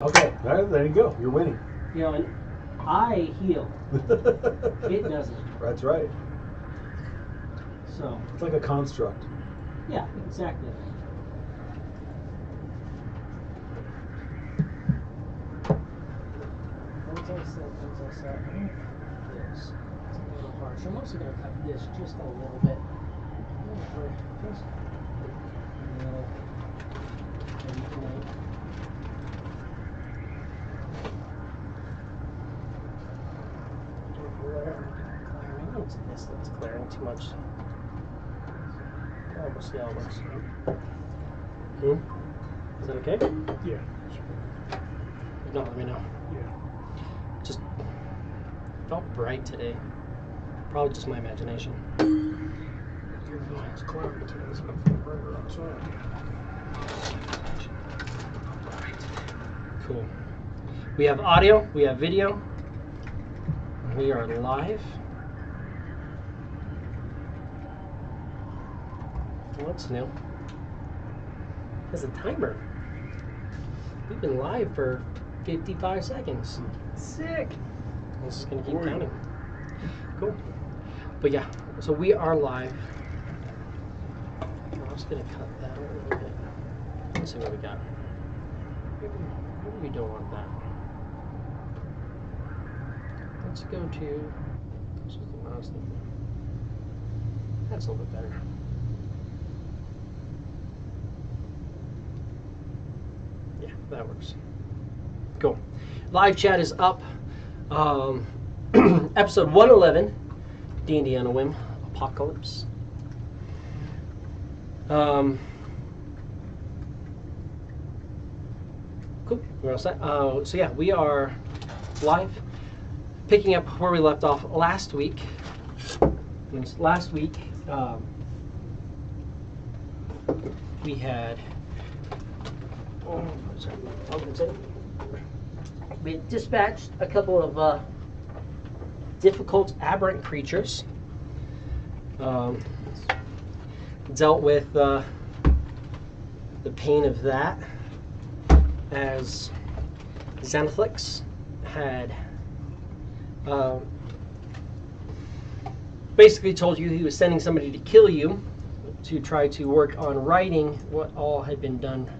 Okay, all right, there you go. You're winning. You know, and I heal. It doesn't. That's right. So. It's like a construct. Yeah, exactly. Once I set, this. It's a little harsh. I'm also going to cut this just a little bit. Just a little. It's this that's glaring too much. Oh, we'll see how it looks. Is that okay? Yeah. If not, let me know. Yeah. Just felt bright today. Probably just my imagination. It's cloudy today. It's going to feel brighter outside. Cool. We have audio. We have video. We are live. What's new? There's a timer. We've been live for 55 seconds. Sick. This is going to keep counting. Cool. But yeah, so we are live. I'm just going to cut that a little bit. Let's see what we got. Maybe we don't want that. Let's go to. That's a little bit better. Yeah, that works. Cool. Live chat is up. Episode 111, D&D on a WIM Apocalypse. Cool. We're all set. So yeah, we are live, picking up where we left off last week. Last week, we had. We had dispatched a couple of difficult aberrant creatures. Dealt with the pain of that as Xanathlix had basically told you he was sending somebody to kill you to try to work on righting what all had been done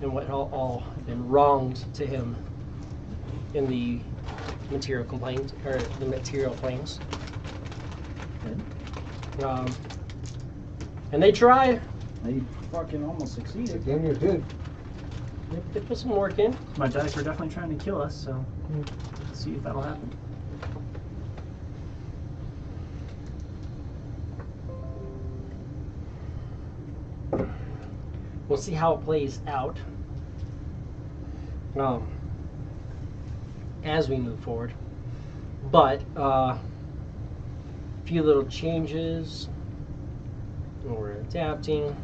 and what all had been wronged to him in the material complaints or the material claims. And they tried. They fucking almost succeeded. Damn, you did. They put some work in. My dice are definitely trying to kill us, so let's see if that'll happen. We'll see how it plays out as we move forward. But a few little changes. We're adapting.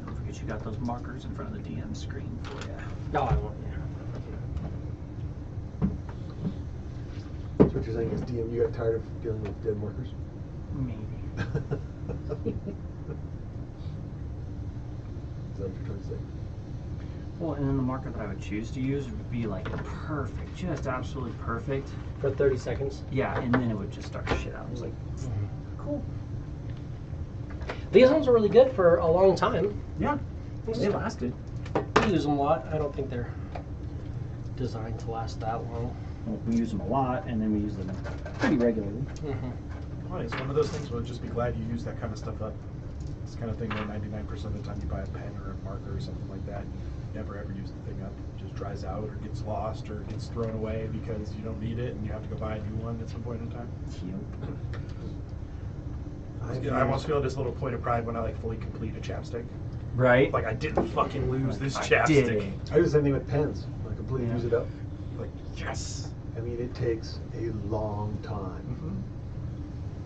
Don't forget you got those markers in front of the DM screen for you. No, I won't. So what you're saying is, DM, you got tired of dealing with dead markers? Maybe. Is that what you're trying to say? Well, and then the marker that I would choose to use would be like perfect, just absolutely perfect. For 30 seconds. Yeah, and then it would just start to shit out. It was like, cool. These ones are really good for a long time. Yeah, they lasted. We use them a lot. I don't think they're designed to last that long. Well, we use them a lot, and then we use them pretty regularly. Well, it's one of those things where just be glad you use that kind of stuff up. It's the kind of thing where 99% of the time you buy a pen or a marker or something like that, you never ever use the thing up. It just dries out or gets lost or gets thrown away because you don't need it and you have to go buy a new one at some point in time. I almost feel this little point of pride when I like fully complete a chapstick. Right? Like I didn't fucking lose this I chapstick. did it. I do the same thing with pens. I completely use it up. Like yes. I mean, it takes a long time.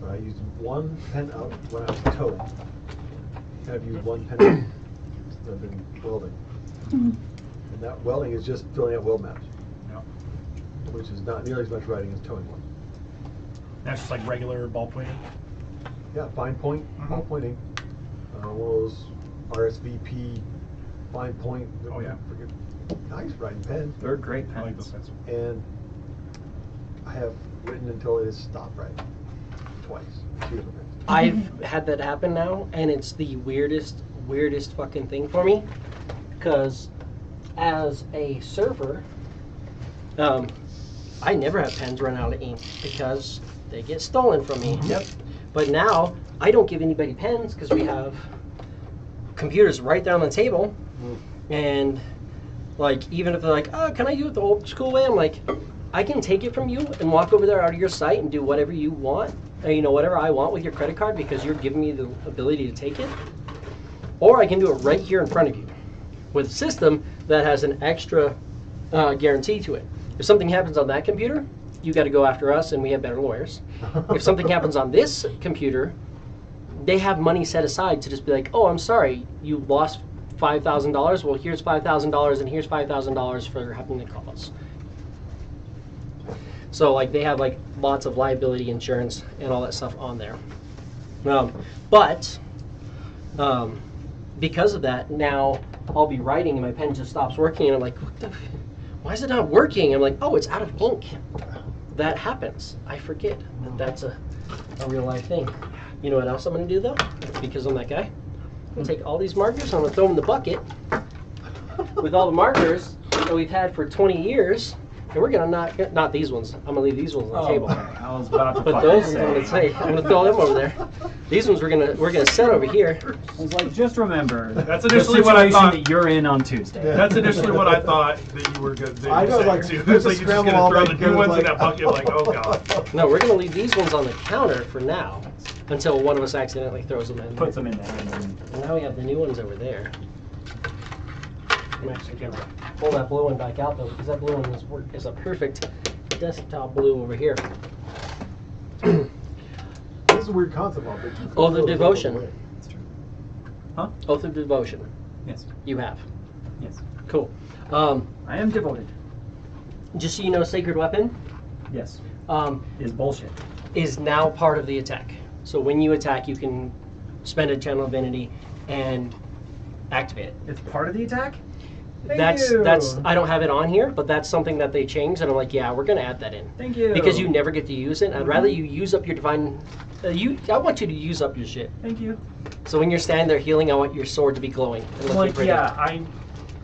Mm-hmm. But I used one pen out when I was towing. I've used one pen out since I've been welding. And that welding is just filling out weld maps, Yeah. which is not nearly as much writing as towing one. That's just like regular ballpoint. Yeah, fine point, ballpoint ink. One of those RSVP fine point. Oh, yeah. Nice writing pen. They're great I like those pens. pens. And I have written until it has stopped writing. Twice. 2 different pens. I've had that happen now, and it's the weirdest fucking thing for me. Because as a server, I never have pens run out of ink because they get stolen from me. Yep. But now I don't give anybody pens because we have computers right there on the table, and like even if they're like, "Oh, can I do it the old school way?" I'm like, I can take it from you and walk over there out of your site and do whatever you want, whatever I want with your credit card because you're giving me the ability to take it, or I can do it right here in front of you with a system that has an extra guarantee to it. If something happens on that computer, you got to go after us, and we have better lawyers. If something happens on this computer, they have money set aside to just be like, "Oh, I'm sorry, you lost $5,000. Well, here's $5,000, and here's $5,000 for having to call us." So, like, they have like lots of liability insurance and all that stuff on there. But because of that, now I'll be writing, and my pen just stops working, and I'm like, why is it not working? I'm like, oh, it's out of ink. That happens. I forget that that's a real life thing. You know what else I'm going to do, though? Because I'm that guy. I'm going to take all these markers, I'm going to throw them in the bucket with all the markers that we've had for 20 years, and we're going to not these ones. I'm going to leave these ones on the table. I was about to But fucking those ones I'm going to say. I'm going to throw them over there. These ones we're gonna set over here. I was like, just remember. That's the initially what I situation thought. that you're in on Tuesday. Yeah. That's initially what I thought that you were good. I know, like, too. just It's like you're just scramble gonna all throw that the new together, ones in like- that bucket. Like, oh god. No, we're gonna leave these ones on the counter for now until one of us accidentally throws them in. Puts them in there. And then And now we have the new ones over there. I'm actually gonna pull that blue one back out though, because that blue one is a perfect desktop blue over here. This is a weird concept, but you Oath of Devotion. it's true. Huh? Oath of Devotion. Yes. You have. Yes. Cool. I am devoted. Just so you know, Sacred Weapon Yes. um, Is bullshit. is now part of the attack. So when you attack, you can spend a channel divinity and activate it. It's part of the attack? Thank That's you. I don't have it on here, but that's something that they changed, and I'm like, yeah, we're gonna add that in. Thank you. Because you never get to use it. I'd rather you use up your divine. I want you to use up your shit. Thank you. So when you're standing there healing, I want your sword to be glowing and looking Like, pretty. yeah,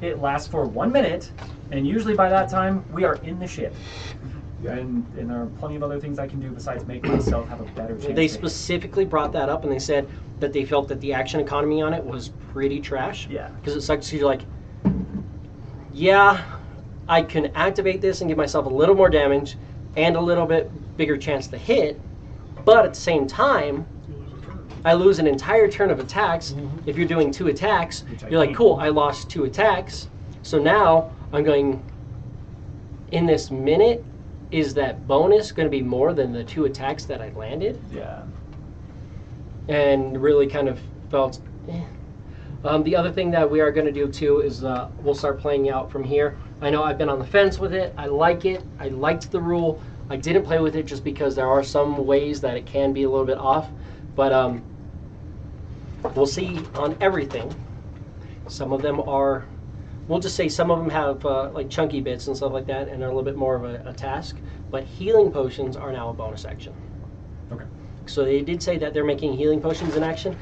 it lasts for 1 minute, and usually by that time, we are in the ship. Yeah. And there are plenty of other things I can do besides make myself have a better chance. They to hit. specifically brought that up, and they said that they felt that the action economy on it was pretty trash. Yeah. Because it sucks. You're like, yeah, I can activate this and give myself a little more damage and a little bit bigger chance to hit, but at the same time, I lose an entire turn of attacks. If you're doing 2 attacks, Which I you're like, hate. cool, I lost 2 attacks. So now I'm going, in this minute, is that bonus going to be more than the 2 attacks that I landed? Yeah. And really kind of felt, eh. The other thing that we are going to do too is we'll start playing out from here. I know I've been on the fence with it. I like it. I liked the rule. I didn't play with it just because there are some ways that it can be a little bit off. But we'll see on everything. Some of them are, we'll just say some of them have like chunky bits and stuff like that and are a little bit more of a task. But healing potions are now a bonus action. Okay. So they did say that they're making healing potions an action,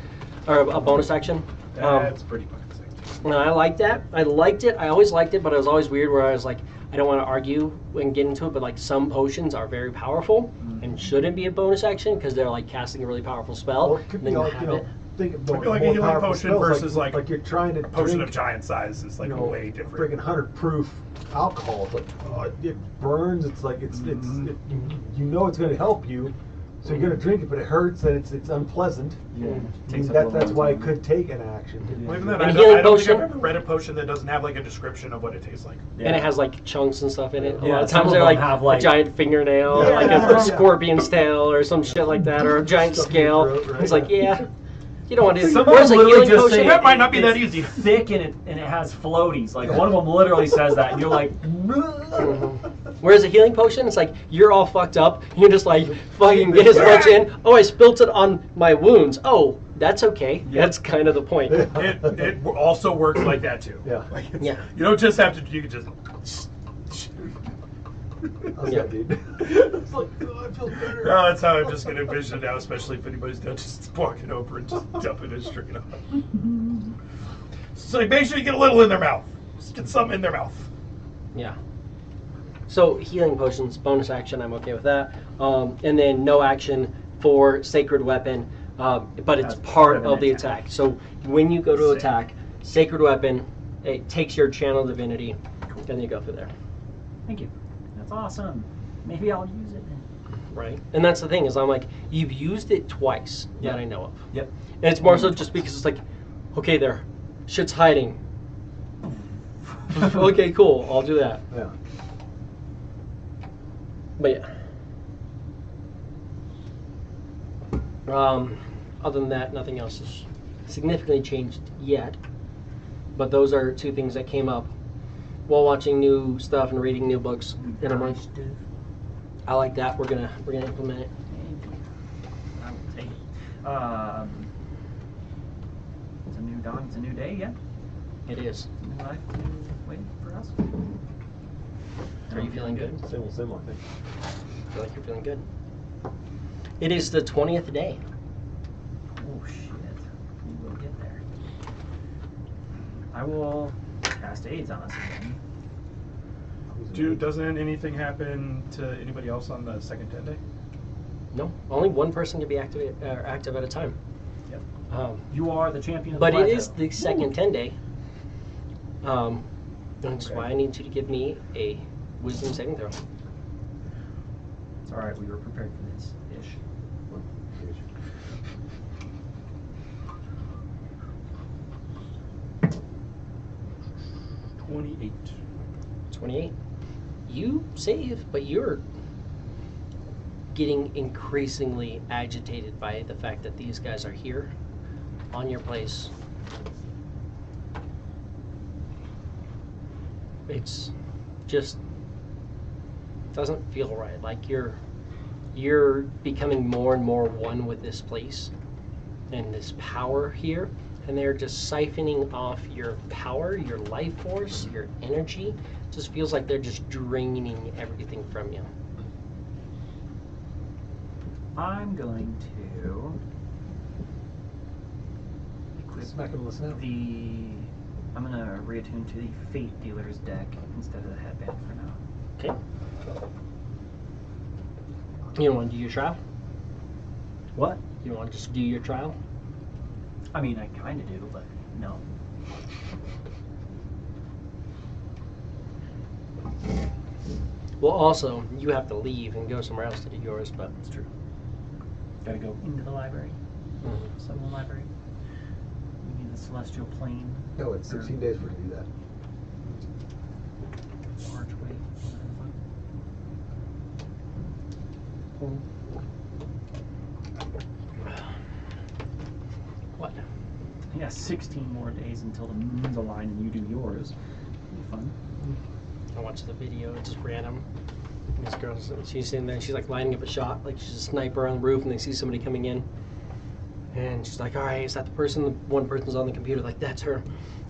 or a bonus action. That's pretty fucking sick. And I like that. I liked it. I always liked it, but it was always weird where I was like, I don't want to argue and get into it, but like some potions are very powerful and shouldn't be a bonus action because they're like casting a really powerful spell. Or it could and be then like, have you know, it. think of Could be like a more healing powerful potion spells, versus like you're trying to A potion drink, of giant size is like you know, way different. Freaking 100 proof alcohol. It's like, it burns. It's like you know it's going to help you. So you're gonna drink it, but it hurts and it's unpleasant. Yeah. I mean, Takes up a that's little why it time. could take an action. Yeah. Well, even then, And I healing don't think potion? I've ever read a potion that doesn't have like a description of what it tastes like. Yeah. And it has like chunks and stuff in it. A Yeah, lot of some times of they're them like, have, a like- giant fingernail, or Yeah, like yeah. a scorpion's tail, or some shit like that, or a giant Stuff in your scale. throat, right? It's like, yeah, you don't want to. Some Where's of a them literally healing just say potion? That might not be it's that easy. Thick and it has floaties. Like one of them literally says that, and you're like, Whereas a healing potion, it's like you're all fucked up. You just like fucking get as much in. Oh, I spilt it on my wounds. Oh, that's okay. Yeah. That's kind of the point. It also works like that too. Yeah. Like Yeah. You don't just have to. You can just. How's Yeah. that, dude? It's like, oh, I feel better. No, that's how I'm just gonna envision it now, especially if anybody's done just walking over and just dumping it straight on. So make sure you get a little in their mouth. Just get some in their mouth. Yeah. So healing potions, bonus action, I'm okay with that. And then no action for sacred weapon, but it's As part an of the attack. attack. So when you go to Sick. attack, sacred weapon, it takes your channel divinity, and you go through there, thank you. That's awesome. Maybe I'll use it. right? And that's the thing is, I'm like, you've used it twice Yeah. that I know of, Yep. and it's more so just because it's like, okay, there, shit's hiding. Okay, cool, I'll do that. Yeah. But yeah. Other than that, nothing else has significantly changed yet. But those are two things that came up while watching new stuff and reading new books. And I'm like, I like that. We're gonna implement it. I will take it. It's a new dawn. It's a new day. Yeah. It is. New life. New way for us. Are you feeling good? Similar, I think. I feel like you're feeling good. It is the 20th day. Oh shit. We will get there. I will cast AIDS on us again. Doesn't anything happen to anybody else on the second 10 day? No, only one person can be active at a time. Yep. Um, You are the champion of But the it plateau. is the second 10 day. And that's why I need you to give me a wisdom saving throw. It's alright, we were prepared for this ish. 28. 28. You save, but you're getting increasingly agitated by the fact that these guys are here on your place. It's just doesn't feel right. Like you're becoming more and more one with this place and this power here, and they're just siphoning off your power, your life force, your energy. It just feels like they're just draining everything from you. I'm going to equip Smack him, listen out. I'm gonna reattune to the Fate Dealer's deck instead of the headband for now. Okay. You don't want to do your trial? What? You don't want to just do your trial? I mean, I kind of do, but no. Well, also, you have to leave and go somewhere else to do yours, but It's true. Gotta go. Into the library. Someone library. We need the celestial plane. No, it's 16 days for to do that. Archway. what? Yeah, 16 more days until the moon's aligned and you do yours. It'll be fun. I watched the video, it's just random. And this girl, she's sitting there, she's like lining up a shot, like she's a sniper on the roof, and they see somebody coming in. And she's like, all right, is that the person? One person's on the computer, like, that's her.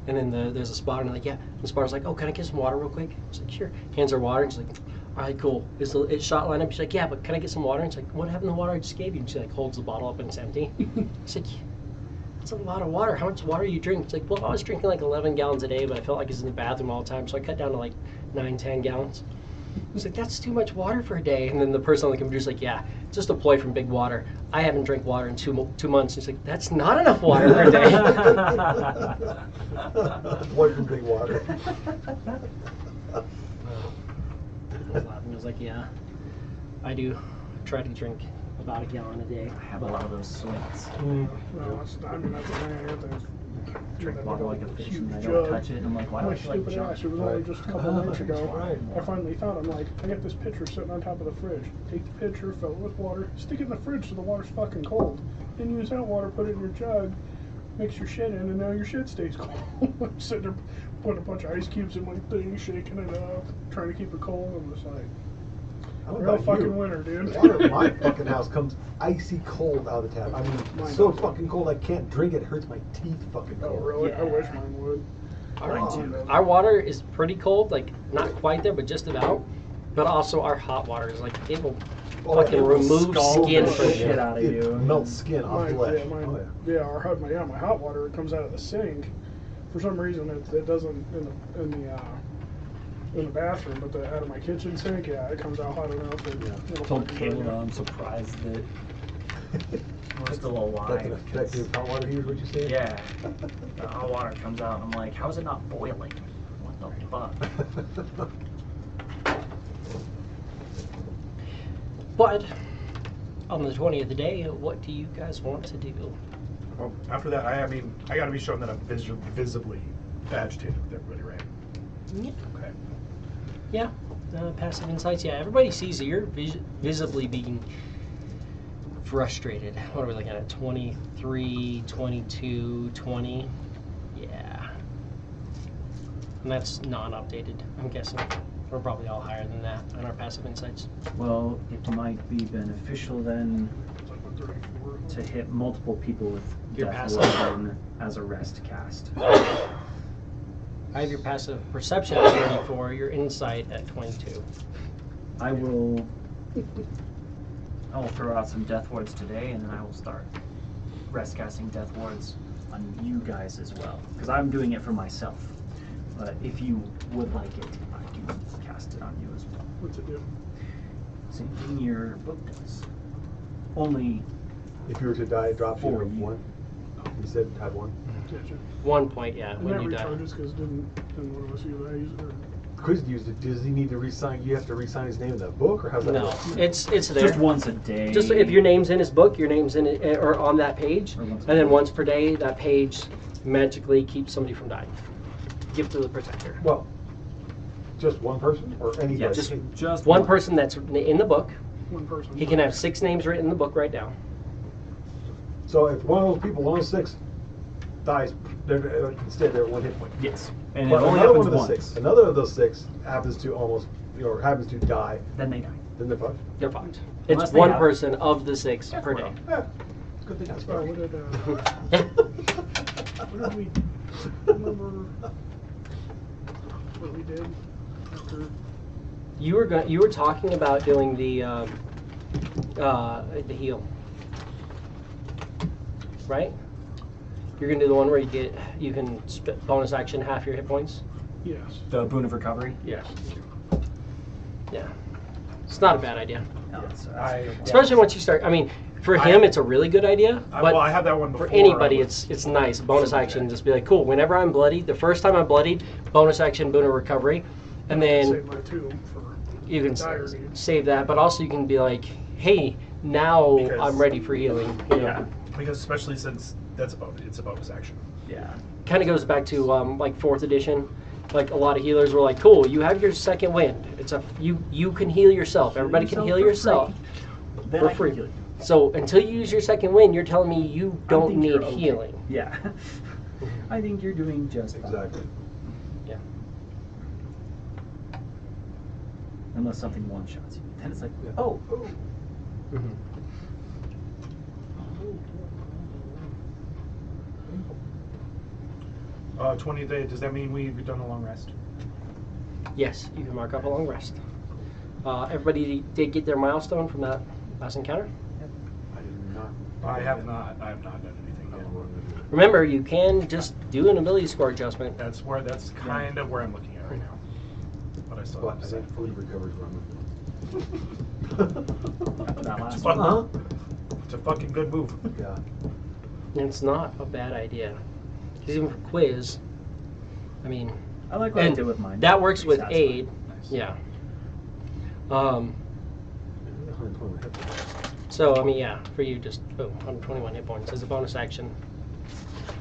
And then there's a spotter, and they're like, yeah. And the spotter's like, oh, can I get some water real quick? She's like, sure. Hands her water, and she's like, all right, cool. Is the shot lined up? She's like, yeah, but can I get some water? And she's like, what happened to the water I just gave you? And she like holds the bottle up and it's empty. She's like, that's a lot of water. How much water do you drink? It's like, well, I was drinking like 11 gallons a day, but I felt like I was in the bathroom all the time, so I cut down to like 9-10 gallons. He's like, that's too much water for a day. And then the person on the computer's like, yeah, it's just a ploy from Big Water. I haven't drank water in 2 months. And he's like, that's not enough water for a day. One from Big Water. I was laughing. I was like, yeah, I do try to drink a about a gallon a day. I have a lot of those swings. No, that's, I mean, that's the thing. I got to Drink water like a fish huge and I jug. don't touch it. And I'm like, why do My I feel like stupid junk? ass, it was only just a couple nights ago. Right. I finally thought, I'm like, I got this pitcher sitting on top of the fridge. Take the pitcher, fill it with water, stick it in the fridge so the water's fucking cold. Then use that water, put it in your jug, mix your shit in, and now your shit stays cold. I'm sitting there putting a bunch of ice cubes in my thing, shaking it up, trying to keep it cold. I'm just like, I don't know real about fucking you. winter, dude. Water in my fucking house comes icy cold out of the tap. I mean, Mine so does. fucking cold I can't drink it. It hurts my teeth fucking Oh, cold. really? Yeah. I wish mine would. Mine too. Our water is pretty cold, like not quite there, but just about. But also our hot water is like it will Oh, fucking it will remove scald skin the from shit you. out of It you. melts skin off Mine, flesh. yeah, mine, Oh, yeah, my hot water, it comes out of the sink. For some reason, it doesn't in the bathroom, but out of my kitchen sink, yeah, it comes out hot enough. It'll Told fucking burn you. Kayla I'm surprised that we're still That's an alive. effective hot water heater, what you say? Yeah, the hot water comes out. And I'm like, how is it not boiling? What the fuck? But on the 20th day, what do you guys want to do? Well, after that, I mean, I got to be shown that I'm visibly agitated with everybody, right? Yeah. Okay. Yeah, passive insights. Yeah, everybody sees that you're visibly being frustrated. What are we looking at? 23, 22, 20. Yeah. And that's non-updated, I'm guessing. We're probably all higher than that on our passive insights. Well, it might be beneficial then It's like 134. to hit multiple people with Your Death passive. Weapon as a rest cast. I have your passive perception at 34, your insight at 22. I will throw out some death wards today, and then I will start rest casting death wards on you guys as well, because I'm doing it for myself. But if you would like it, I can cast it on you as well. What's it do? Same thing your book does. Only If you were to die, it drops you For to you. 1. You said have 1. Gotcha. 1 point, yeah, And when that you die. recharges because didn't one of us use it? Or Chris used it. Does he need to re-sign? You have to re-sign his name in that book, or how's that No, work? it's there. just once a day. Just if your name's in his book, your name's in it, or on that page, Or once a and then day. once per day, that page magically keeps somebody from dying. Give to the protector. Well, just one person or anybody? Yeah, just One person that's in the book. one person. He can have 6 names written in the book right now. So if one of those people, one of the 6, dies, instead they're at 1 hit point. Yes, and But it only another happens one of the once. 6, another of those 6 happens to almost, or happens to die, Then they die. then they're fucked. They're fucked. Unless It's they one have- person of the 6 per day. Yeah, good thing I Oh, started. what did we remember what we did after? You were talking about doing the heal, right? You're gonna do the one where you can bonus action half your hit points. Yes. The boon of recovery. Yes. Yeah. It's not a bad idea, No, that's especially once you start. I mean, for him, it's a really good idea. But Well, I had that one before. for anybody, I was- it's nice. Bonus action, just be like, cool. Whenever I'm bloodied, the first time I'm bloodied, bonus action, boon of recovery, and then Save my 2 for you can dire needs. save that. But also, you can be like, hey, now Because- I'm ready for healing. You know? Yeah. Because especially since it's a bonus action. Yeah. Kind of goes back to like 4th edition. Like a lot of healers were like, cool, you have your second wind. It's you can heal yourself. Everybody can heal yourself Then for I can free. heal you. So until you use your second wind, you're telling me you don't think need you're okay. healing. Yeah. I think you're doing just fine. Exactly. Yeah. Unless something one-shots you. Then it's like, Yeah. oh. Mm-hmm. 20th day, does that mean we've done a long rest? Yes, you can mark up a long rest. Everybody did get their milestone from that last encounter. I did not. I have not done anything yet. Remember, you can just do an ability score adjustment. That's kind of where I'm looking at right now. But I still But have I to say. think food recovers run. That last It's one. fun. It's a fucking good move. Yeah. It's not a bad idea. 'Cause even for quiz, I mean, I like what I and did with mine. that works with Stats aid. Nice. Yeah. 120 hit points. So, I mean, yeah, for you, just boom, 121 hit points as a bonus action.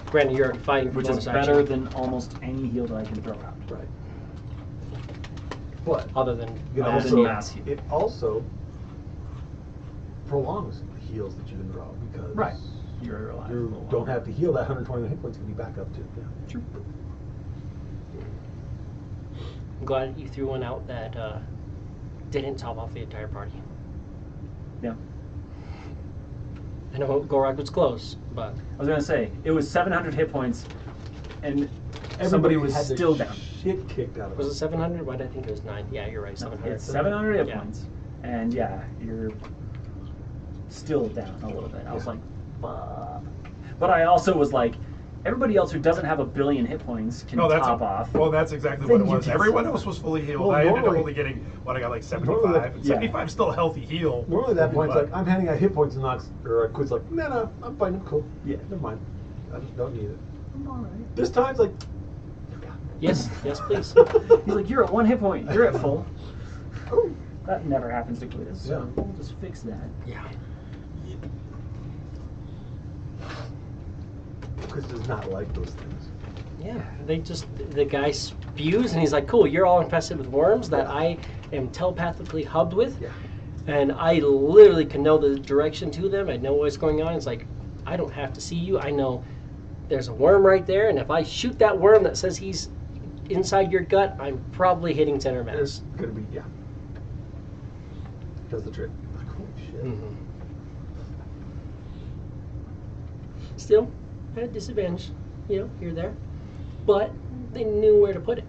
Granted, you're already fighting for Which bonus is better action. than almost any heal that I can throw out. Right. But Other than it Other also, than mass heal. it also prolongs the heals that you can draw because You're alive. you don't have to heal that 121 hit points when you back up to. Yeah. True. I'm glad you threw one out that didn't top off the entire party. Yeah. I know Gulrak was close, but I was gonna say it was 700 hit points, and Everybody somebody was had the still down. Shit kicked out of was them. it 700? Why did I think it was 9? Yeah, you're right, 700. It's 700 hit Yeah. points, and yeah, you're still down a little bit. I was Yeah. like, fuck. But I also was like, everybody else who doesn't have a billion hit points can No, that's top off. Well, that's exactly Then what it you was. can Everyone see. else was fully healed. Well, I ended up normally- only getting what I got, like Normally 75. that- And yeah. 75 is still a healthy heal. Normally at that point, it's But- like, I'm handing out hit points and Knox, or Quid's like, no, I'm fine, I'm cool. Yeah. Never mind. I don't need it. I'm alright. This time, it's like, Yes, yes, please. He's like, you're at 1 hit point. You're at full. oh. That never happens to Cletus, so Yeah. we'll just fix that. Yeah. Quid does not like those things. Yeah, the guy spews and he's like, cool, you're all infested with worms that I am telepathically hubbed with. Yeah. And I literally can know the direction to them. I know what's going on. It's like, I don't have to see you. I know there's a worm right there. And if I shoot that worm that says he's inside your gut, I'm probably hitting center There's mass. gonna be, yeah. Does the trick. Like, holy shit. Mhm. Still, at a disadvantage, here, there. But they knew where to put it.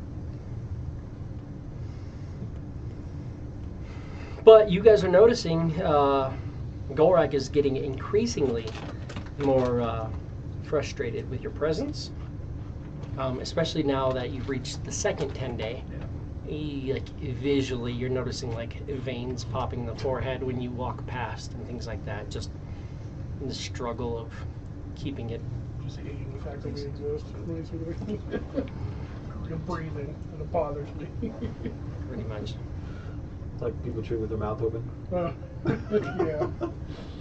But you guys are noticing Gulrak is getting increasingly more frustrated with your presence, especially now that you've reached the second 10-day. Visually, you're noticing like veins popping in the forehead when you walk past and things like that. Just the struggle of keeping it. Just hating the fact that we exist. You're breathing, and it bothers me. Pretty much. It's like people chewing with their mouth open. Yeah.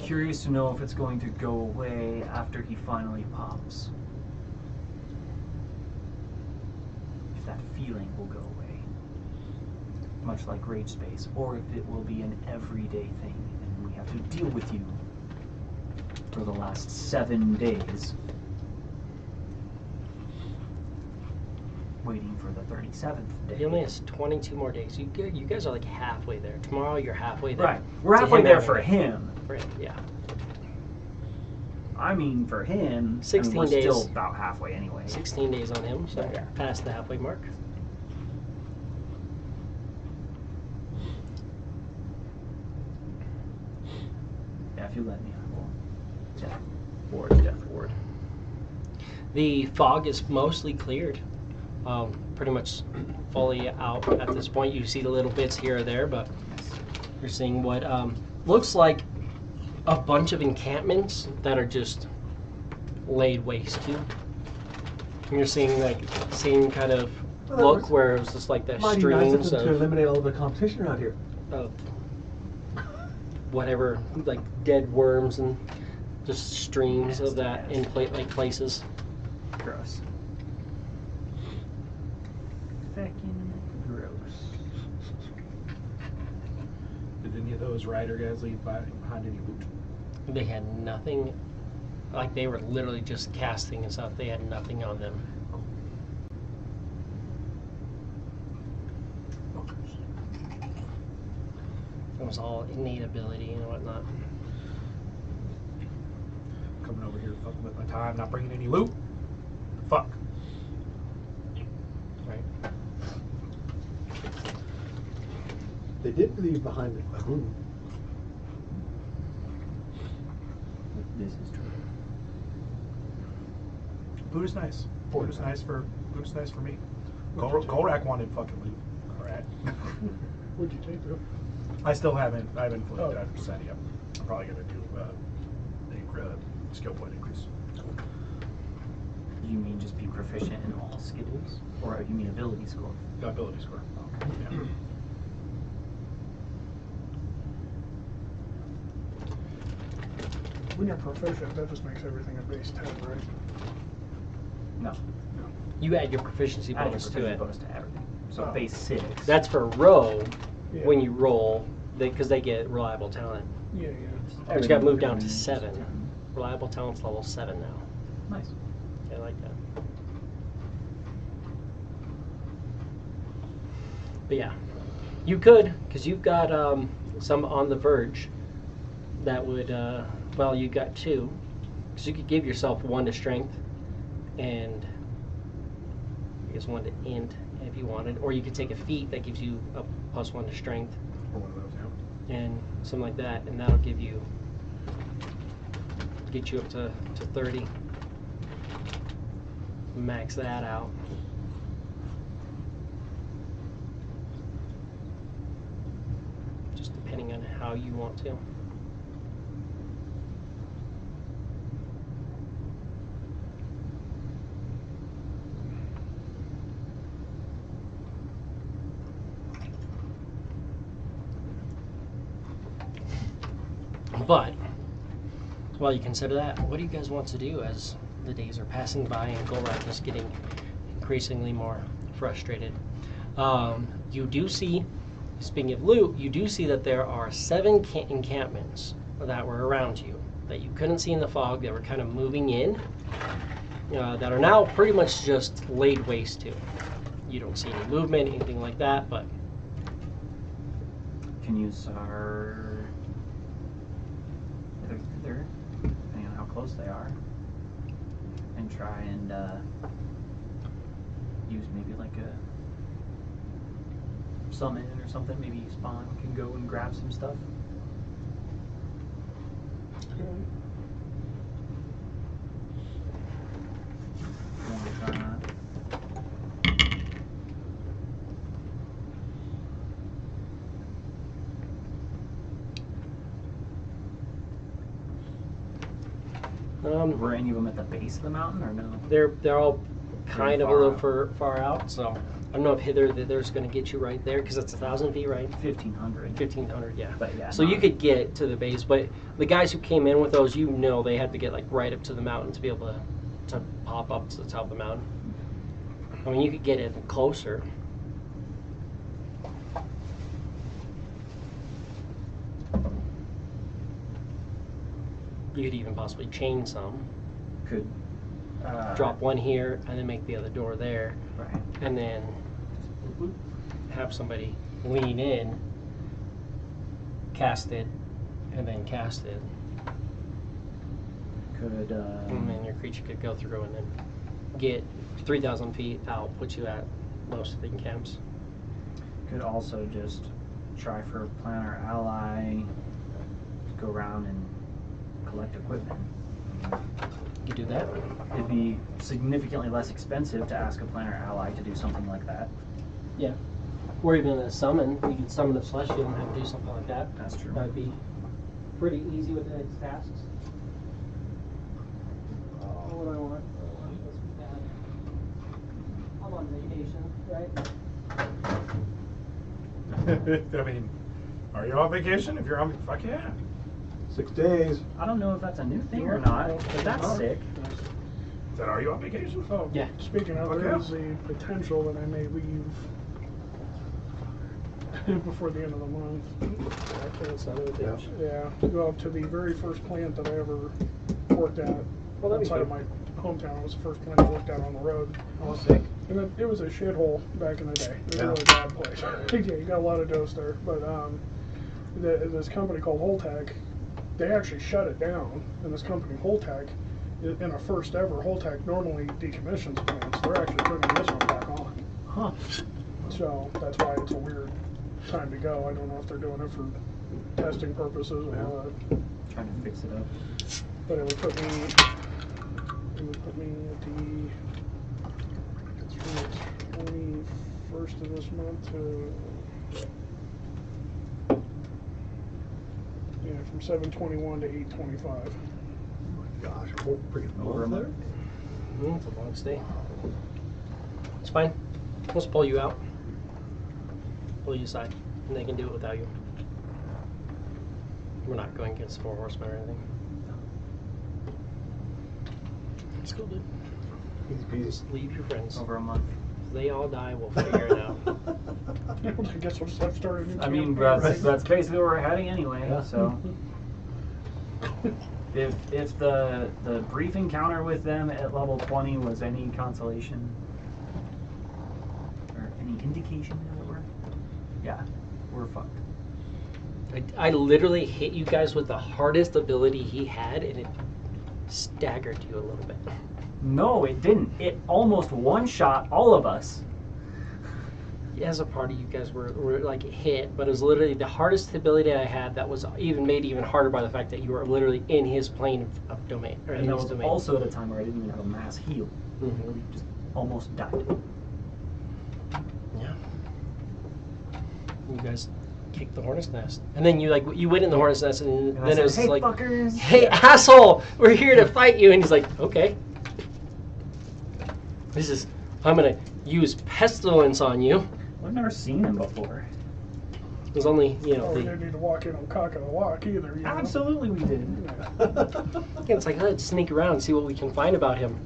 Curious to know if it's going to go away after he finally pops. If that feeling will go away. Much like Rage Space, or if it will be an everyday thing and we have to deal with you for the last 7 days. Waiting for the 37th day. He only has 22 more days. You guys are like halfway there. Tomorrow you're halfway there. Right. We're To halfway him there having for it. him. For him, yeah. I mean, for him, 16 we're days. still about halfway anyway. 16 days on him, so Yeah. past the halfway mark. Yeah, if you let me, I will. Death ward, death ward. The fog is mostly cleared. Pretty much fully out at this point. You see the little bits here or there, but you're seeing what looks like a bunch of encampments that are just laid waste to. And you're seeing like same kind of Well, that look was where it was just like the Mighty nice of streams them to of eliminate all the competition around here. whatever, like dead worms and just streams of that in like places. Gross. Fucking gross. Did any of those rider guys leave behind any loot? They had nothing, like they were literally just casting and stuff. They had nothing on them. It was all innate ability and whatnot. Coming over here, fucking with my time, not bringing any loot. Fuck. Right. They did leave behind a room. This is true. Loot is nice. Loot is nice for me. What'd you take? Gulrak wanted fucking loot. Alright. What'd you take, though? I haven't fully Oh. done percent yet. I'm probably gonna do a skill point increase. You mean just be proficient in all skills? Or you mean ability score? Ability score. Okay. Yeah. When you're proficient, that just makes everything a base 10, right? No. You add your proficiency Add your bonus to proficiency it. bonus to everything. So Oh. base 6. That's for rogue Yeah. when you roll, because they get reliable talent. Yeah, yeah. Which got moved down to 7. Reliable talent's level 7 now. Nice. I like that. But yeah, you could, because you've got some on the verge that would, well, you got 2. So you could give yourself 1 to strength and I guess 1 to int if you wanted. Or you could take a feat that gives you a +1 to strength Or one of those, yeah. and something like that, and that'll give you, get you up to 30. Max that out. Just depending on how you want to. But while you consider that, what do you guys want to do as the days are passing by and Gulrak is getting increasingly more frustrated? You do see, speaking of loot, you do see that there are 7 encampments that were around you that you couldn't see in the fog. They were kind of moving in, that are now pretty much just laid waste to. You don't see any movement, anything like that, but Can use our either depending on how close they are, and try and use maybe like a summon or something. Maybe Spawn can go and grab some stuff. Okay. You wanna try that? Were any of them at the base of the mountain or no? they're all kind of a far little out. far out, so I don't know if there's going to get you right there because it's 1,000 feet, right? 1,500. 1,500, yeah. But yeah. So you could get to the base, but the guys who came in with those, you know, they had to get like right up to the mountain to be able to pop up to the top of the mountain. I mean, you could get it closer. You could even possibly chain some. could Drop one here and then make the other door there, Right. and then have somebody lean in, cast it, and then cast it, Could and then your creature could go through and then get 3,000 feet out, put you at most of the camps. could also just try for planner ally, go around and collect equipment. You do that. It'd be significantly less expensive to ask a planner ally to do something like that. Yeah. Or even a summon. You could summon a celestial and have to do something like that. That's true. That'd be pretty easy with the next tasks. Oh, what do I want? Let's be bad. I'm on vacation, right? I mean, are you on vacation? If you're on, fuck yeah. 6 days. I don't know if that's a new thing or not, but that's sick. Then are you on vacation? Oh, Yeah. Speaking of, Okay. there is the potential that I may leave before the end of the month. Yeah, to go up to the very first plant that I ever worked at. Well, that'd be outside of good. my hometown. It was the first plant I worked at on the road. Oh, sick. And it was a shithole back in the day. It was Yeah. a really bad place. Yeah, you got a lot of dose there. But this company called Holtec, they actually shut it down. And this company, Holtec, in a first ever, Holtec normally decommissions plants. They're actually putting this one back on. Huh. So that's why it's a weird time to go. I don't know if they're doing it for testing purposes or what. Trying to fix it up. But it would put me at the 21st of this month to from 7/21 to 8/25. Gosh, a whole freaking Over a month month. there? It's a long stay. It's fine. We'll just pull you out. Pull you aside. And they can do it without you. We're not going against 4 horsemen or anything. It's cool, dude. Easy peasy. Just leave your friends. Over a month. If they all die, we'll figure it out. I guess we'll just have to start a new I mean, campaign. that's basically where we're heading anyway. Yeah. So, if the brief encounter with them at level 20 was any consolation or any indication, as it were, yeah, we're fucked. I literally hit you guys with the hardest ability he had, and it staggered you a little bit. No, it didn't. It almost one-shot all of us. As a party, you guys were like hit, but it was literally the hardest ability I had. That was made even harder by the fact that you were literally in his plane of domain. Or And in that his was domain. also at a time where I didn't even have a mass heal. Mhm. We just almost died. Yeah. You guys kicked the hornet's nest, and then you went in the hornet's nest, and And I then said, it was hey, like, fuckers. "Hey, asshole, we're here to fight you," and he's like, "Okay." I'm gonna use pestilence on you. I've never seen him before. It was only, Oh, we didn't need to walk in on cock of the walk either. You know? Absolutely, we did. it's like, let's sneak around and see what we can find about him.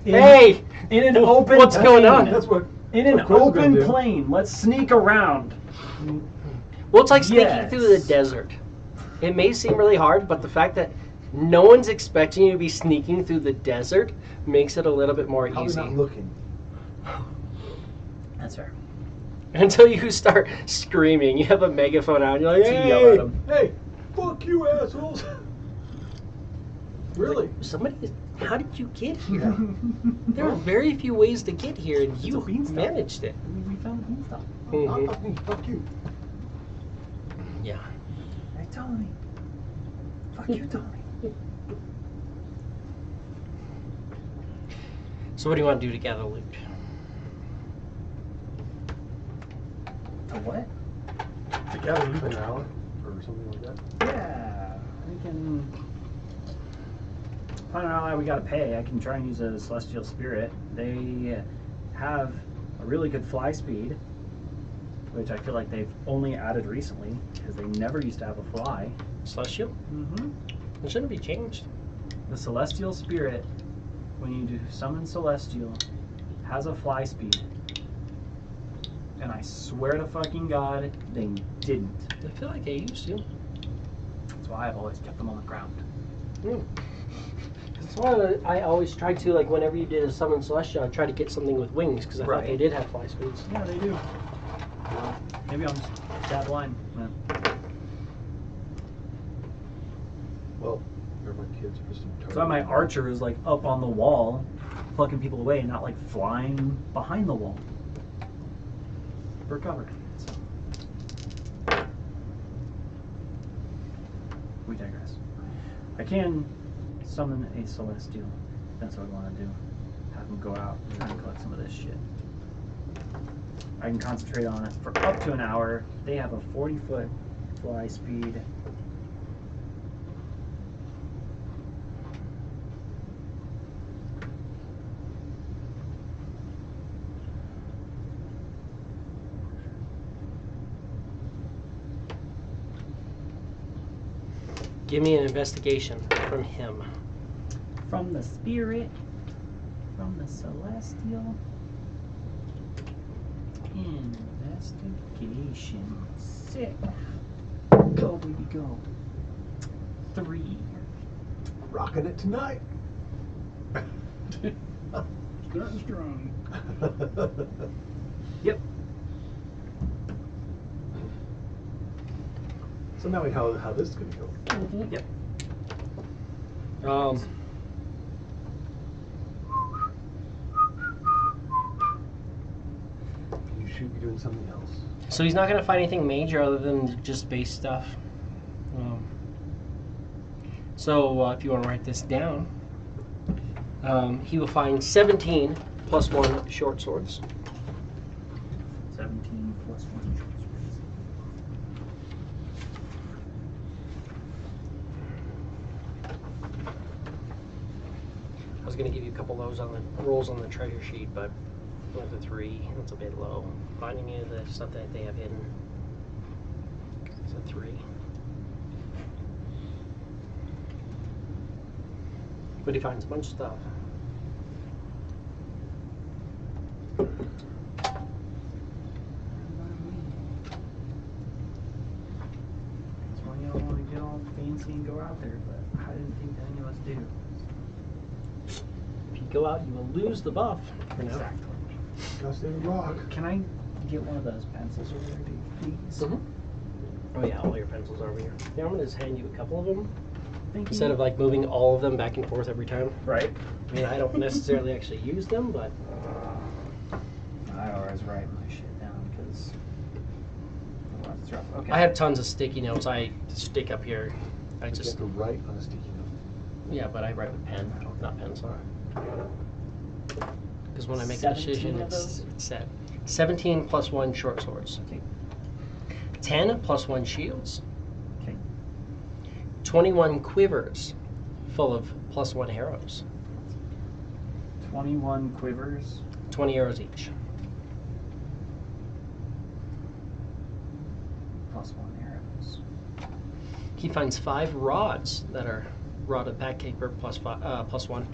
In- Hey, in an open what's plane. going on? That's what. In an what Cole's gonna open do. plane, let's sneak around. Well, it's like sneaking Yes. through the desert. It may seem really hard, but the fact that no one's expecting you to be sneaking through the desert makes it a little bit more Probably easy. not looking. That's fair. Until you start screaming, you have a megaphone out, and you're like, To "Hey, yell at him. Hey, fuck you, assholes! Really? somebody! How did you get here? There are very few ways to get here, and It's a you beanstalk. managed it." We found the beanstalk. Mhm. Fuck me, fuck you. Yeah. Hey, Tony. Fuck you, Tony. So, what do you want to do to gather loot? To what? Together, an hour or something like that. Yeah, we can find out how we gotta pay. I can try and use a celestial spirit. They have a really good fly speed, which I feel like they've only added recently because they never used to have a fly. Celestial? Mm-hmm. It shouldn't be changed. The celestial spirit, when you do summon celestial, has a fly speed. And I swear to fucking God, they didn't. I feel like they used to. That's why I've always kept them on the ground. That's why I always try to, like, whenever you did a summon celestial, I try to get something with wings because I thought Right. they did have fly speeds. Yeah, they do. Maybe I'm just that blind. Man. Well, they're my kids for some That's why my archer is like up on the wall, plucking people away, and not like flying behind the wall for cover. So. We digress. I can summon a celestial. That's what I want to do. Have them go out and try and collect some of this shit. I can concentrate on it for up to an hour. They have a 40-foot fly speed. Give me an investigation from him. From the spirit, from the celestial. Investigation. 6. Go, baby, go. 3. Rocking it tonight. Starting strong. Yep. So now we know how this is going to go. Yep. You should be doing something else. So he's not going to find anything major other than just base stuff. So if you want to write this down, he will find 17 plus 1 short swords. 17 plus 1 short swords. I was going to give you a couple of those on the rolls on the treasure sheet, but with the 3, that's a bit low. Finding you the stuff that they have hidden. It's a 3. But he finds a bunch of stuff. That's why you don't want to get all fancy and go out there, but I didn't think any of us do. If you go out, you will lose the buff for now. Exactly. Gusting rock. Can I get one of those pencils over there, please? Mhm. Oh yeah, all your pencils are over here. Yeah, I'm gonna just hand you a couple of them Thank instead you. of like moving all of them back and forth every time. Right. I mean, I don't necessarily actually use them, but I always write my shit down because otherwise it's rough. Okay. I have tons of sticky notes I stick up here. I You just have to write on a sticky note. yeah, but I write with pen, not pencil. Because when I make a 17 decision, of it's those? set. 17 plus 1 short swords. Okay. 10 plus 1 shields. Okay. 21 quivers full of plus 1 arrows. 21 quivers. 20 arrows each. Plus 1 arrows. He finds 5 rods that are rod of packkeeper plus 1.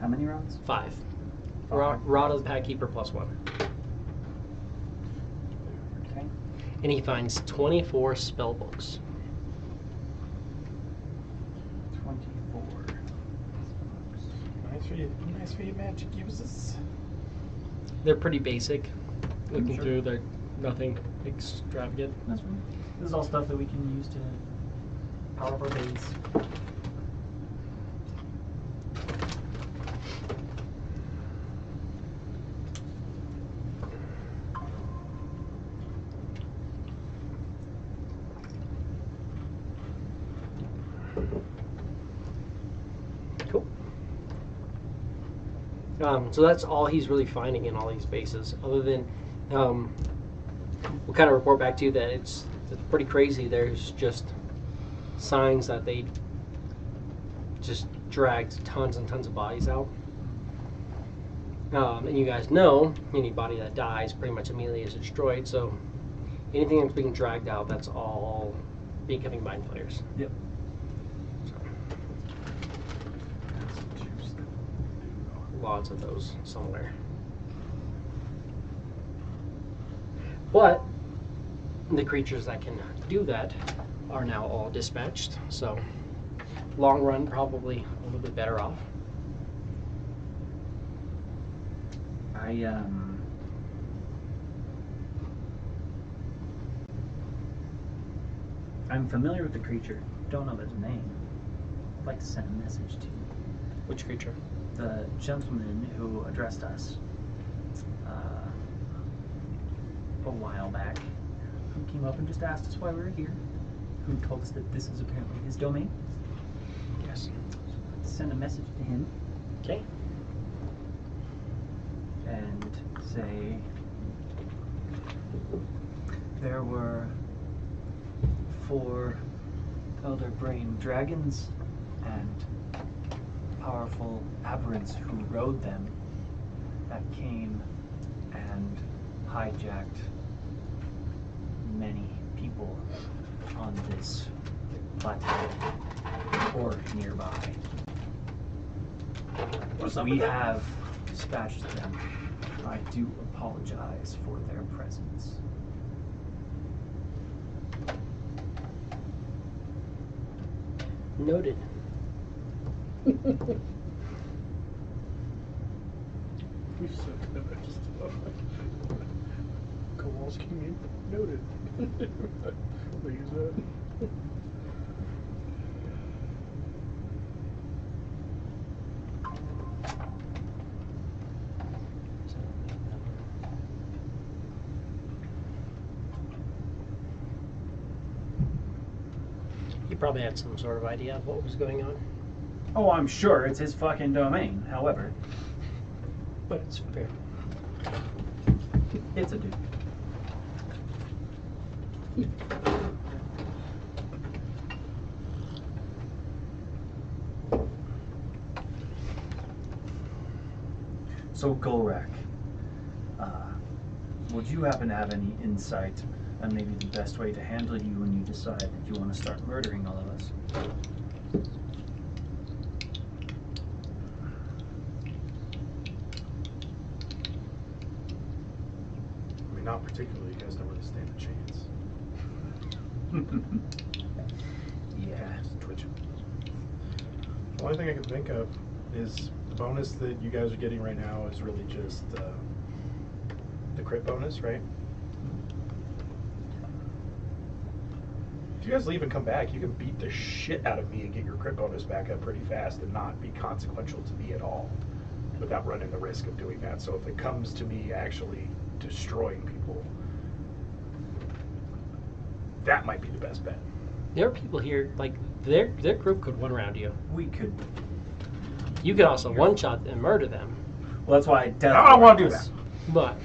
How many rounds? 5. Five. Rod of the packkeeper plus 1. Okay. And he finds 24 spell books. 24. Nice for you magic uses. They're pretty basic. Looking Sure. through, they're nothing extravagant. That's fine. This is all stuff that we can use to power up our base. Cool. So that's all he's really finding in all these bases, other than we'll kind of report back to you that it's pretty crazy. There's just signs that they just dragged tons and tons of bodies out. And you guys know any body that dies pretty much immediately is destroyed, so anything that's being dragged out, that's all becoming mind flayers. Yep. Lots of those somewhere. But the creatures that can do that are now all dispatched, so long run probably a little bit better off. I'm familiar with the creature. Don't know his name. I'd like to send a message to Which creature? the gentleman who addressed us a while back, who came up and just asked us why we were here, who told us that this is apparently his domain. Yes. Let's send a message to him Okay. and say there were 4 elder brain dragons and powerful aberrants who rode them that came and hijacked many people on this plateau or nearby. We have dispatched them. I do apologize for their presence. Noted. We've said that. I just love it. Kowalski made noted. They use that. You probably had some sort of idea of what was going on, Oh, I'm sure it's his fucking domain. However, but it's fair. it's a dude. So Gulrak, would you happen to have any insight on maybe the best way to handle you when you decide that you want to start murdering all of us? not particularly. You guys don't really stand a chance. Yeah. Just twitching. The only thing I can think of is the bonus that you guys are getting right now is really just the crit bonus, right? If you guys leave and come back, you can beat the shit out of me and get your crit bonus back up pretty fast and not be consequential to me at all without running the risk of doing that. So if it comes to me actually destroying people, that might be the best bet. There are people here, like, their group could one round you. We could. You could also one shot and murder them. Well, that's why death. I don't want to do that. But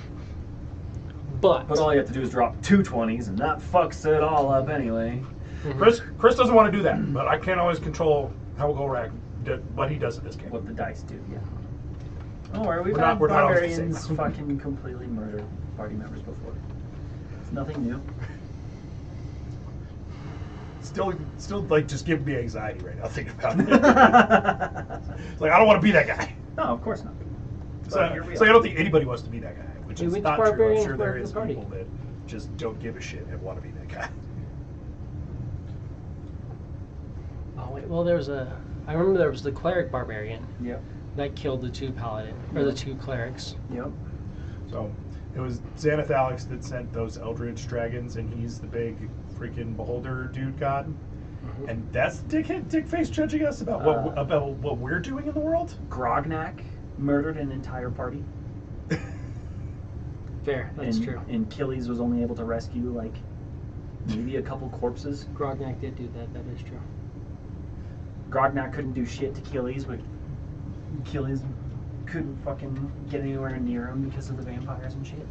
But all you have to do is drop 2 20s, and that fucks it all up anyway. Chris doesn't want to do that, but I can't always control how Gulrak what he does in this game. What the dice do, yeah. Don't worry, we've We're had not always the barbarians same. fucking completely murder party members before. It's nothing new. Still, like, just giving me anxiety right now thinking about it. It's like, I don't want to be that guy. No, of course not. So, But here we I are. don't think anybody wants to be that guy, which Hey, is which not true. I'm barbarians sure there were at is the party? people that just don't give a shit and want to be that guy. oh wait, well I remember there was the cleric barbarian Yep. that killed the 2 paladin or the 2 clerics. Yep. So it was Xanath Alex that sent those Eldritch dragons, and he's the big freaking beholder dude god. And that's dick face judging us about what we're doing in the world. Grognak murdered an entire party. Fair, that's and, true. And Achilles was only able to rescue, like, maybe a couple corpses. Grognak did do that, that is true. Grognak couldn't do shit to Achilles, but Achilles couldn't fucking get anywhere near him because of the vampires and shit.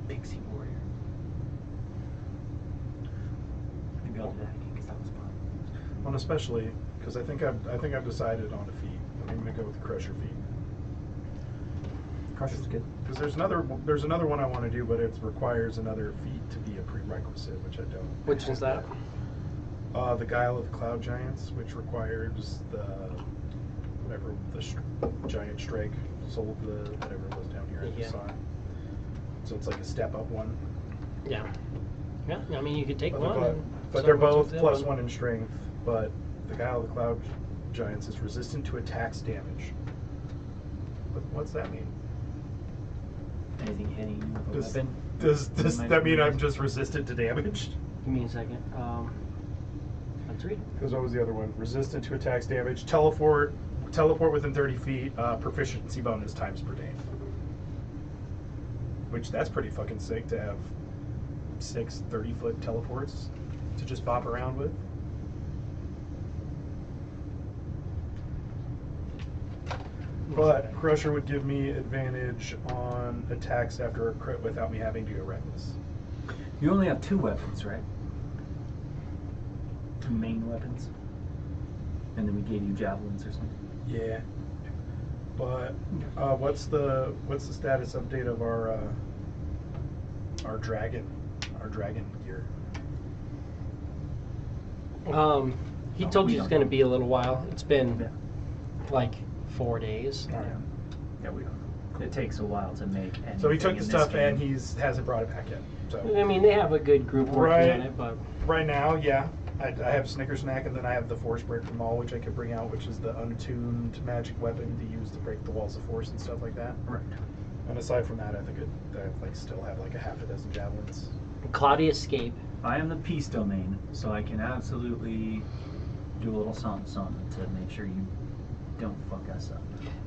Pixie warrior. Maybe I'll do that again because that was fun. Well, especially because I think I've decided on a feat. I'm gonna go with the Crusher feat. Crusher's good. Because there's another one I want to do, but it requires another feat to be a prerequisite, which I don't. Which is that? The Guile of the Cloud Giants, which requires giant strike, soul, whatever it was down here. I Yeah. just saw it. So it's like a step up one. Yeah. Yeah, I mean you could take But one. they're, and but they're someone both with the plus other 1 in strength. But the Guile of the Cloud Giants is resistant to attacks damage. What's that mean? Anything hitting you with a Does weapon? does Might that be mean I'm nice. just resistant to damage? Give me a second. Let's read. Because what was the other one? Resistant to attacks damage. Teleport within 30 feet. Proficiency bonus times per day. Which that's pretty fucking sick to have 6 30-foot teleports to just bop around with. But Crusher would give me advantage on attacks after a crit without me having to go reckless. You only have 2 weapons, right? 2 main weapons. And then we gave you javelins or something. Yeah. But what's the status update of our dragon gear? He No, told we you it's don't going to know. be a little while. It's been Yeah. like 4 days. Yeah. Yeah, we don't know. It takes a while to make anything. So he took in the this stuff game. and hasn't brought it back yet. So I mean, they have a good group working Right. on it, but right now, yeah, I have Snickersnack, and then I have the Force Break from All, which I could bring out, which is the untuned magic weapon to use to break the walls of force and stuff like that. Right. And aside from that, I think I still have like a half a dozen javelins. Cloudy Escape. I am the peace domain, so I can absolutely do a little something to make sure you don't fuck us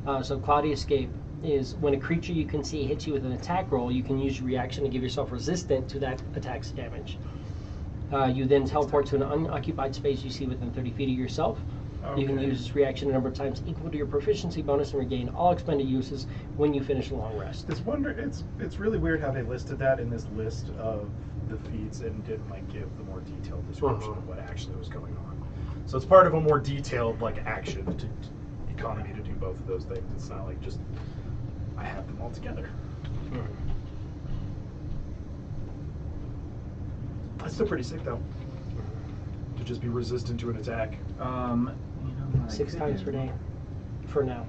up. So Cloudy Escape is when a creature you can see hits you with an attack roll, you can use your reaction to give yourself resistant to that attack's damage. You then teleport to an unoccupied space you see within 30 feet of yourself. You can Okay. use this reaction a number of times equal to your proficiency bonus and regain all expended uses when you finish a long rest. It's really weird how they listed that in this list of the feats and didn't like give the more detailed description of what actually was going on. So it's part of a more detailed like action to economy to do both of those things. It's not like just I have them all together. That's still pretty sick though. to just be resistant to an attack. You know what I 6 could times do? per day. For now.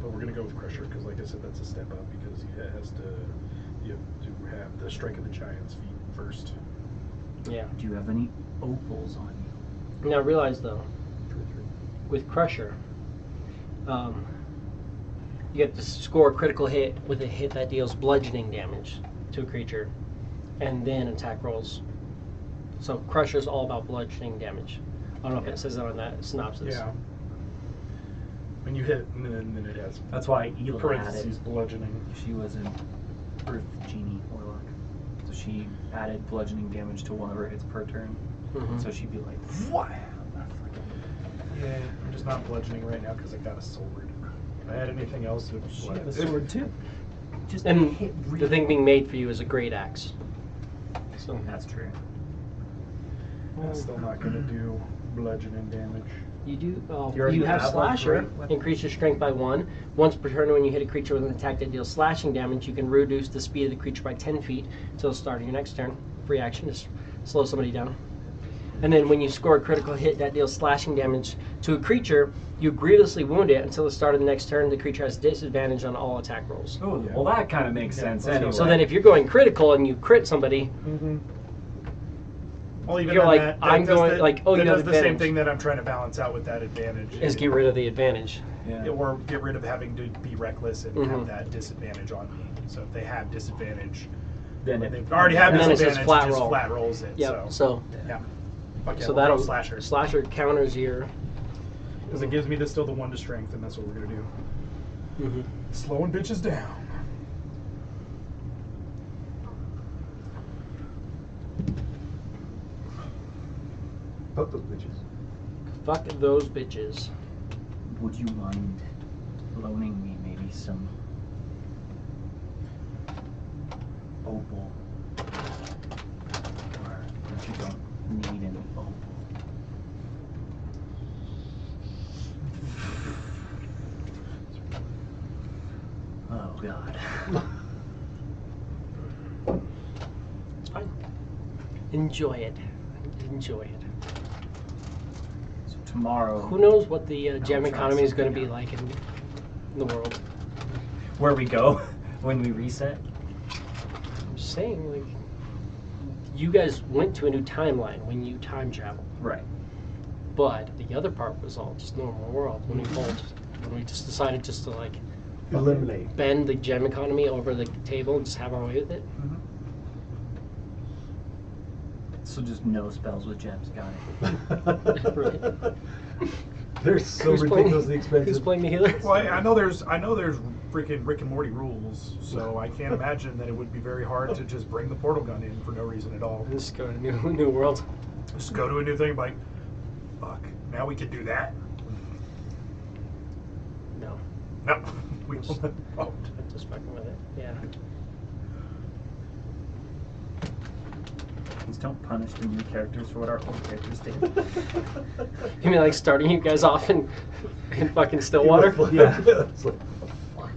But we're gonna go with Crusher because, like I said, that's a step up because you have to have the Strike of the Giant's feet first. Yeah. Do you have any opals on you? Now realize though, with Crusher, you have to score a critical hit with a hit that deals bludgeoning damage to a creature, and then attack rolls. So Crusher's all about bludgeoning damage. I don't know if it says that on that synopsis. Yeah. When you hit, and then it has That's why Ela had parentheses it. bludgeoning. She was an Earth Genie Warlock. So she added bludgeoning damage to one of her hits per turn. Mhm. So she'd be like, What? Yeah, I'm just not bludgeoning right now because I got a sword. If I had anything else, it she would had a sword too. Just And hit the thing being made for you is a great axe. So That's true. That's still not going to do bludgeoning damage. you do. You already You have have a Slasher. great weapon. Increase your strength by 1. Once per turn, when you hit a creature with an attack that deals slashing damage, you can reduce the speed of the creature by 10 feet until the start of your next turn. Free action, just slow somebody down. And then when you score a critical hit that deals slashing damage to a creature, you grievously wound it until the start of the next turn. The creature has disadvantage on all attack rolls. Oh, Yeah. well, that kind of makes sense let's go. anyway. So then if you're going critical and you crit somebody, Mm-hmm. Well, even You're on like, that, I'm does going- like, oh, that you have does the same advantage. thing that I'm trying to balance out with that advantage. is get rid of the advantage. Yeah. Or get rid of having to be reckless and Mhm. have that disadvantage on me. So if they have disadvantage, Then when it- they already have And then it says disadvantage, flat it just roll. flat rolls it. Yep. So yeah. Fuck yeah, so we'll go that'll slasher. counters your. Because it gives me still the 1 to strength, and that's what we're gonna do. Mhm. Slowing bitches down. Fuck those bitches. Fuck those bitches. Would you mind loaning me maybe some opal? Or if you don't need any opal? Oh God. It's fine. Enjoy it. Enjoy it. So tomorrow, Who knows what the gem try economy is going to something be out. like in the world? where we go when we reset? I'm just saying, like, you guys went to a new timeline when you time traveled, Right. but the other part was all just normal world when we just decided just to like Eliminate. bend the gem economy over the table and just have our way with it. So just no spells with gems. Got it. Right. They're so Who's playing- ridiculously expensive. Who's playing the healer? Well, I know there's freaking Rick and Morty rules, so I can't imagine that it would be very hard to just bring the portal gun in for no reason at all. Just go to new world. Just go to a new thing, like, fuck, now we can do that? No, No. We don't. Oh. just fucking with it. Yeah. Please don't punish the new characters for what our old characters did. You mean like starting you guys off in fucking Stillwater? Yeah. It's like, fuck.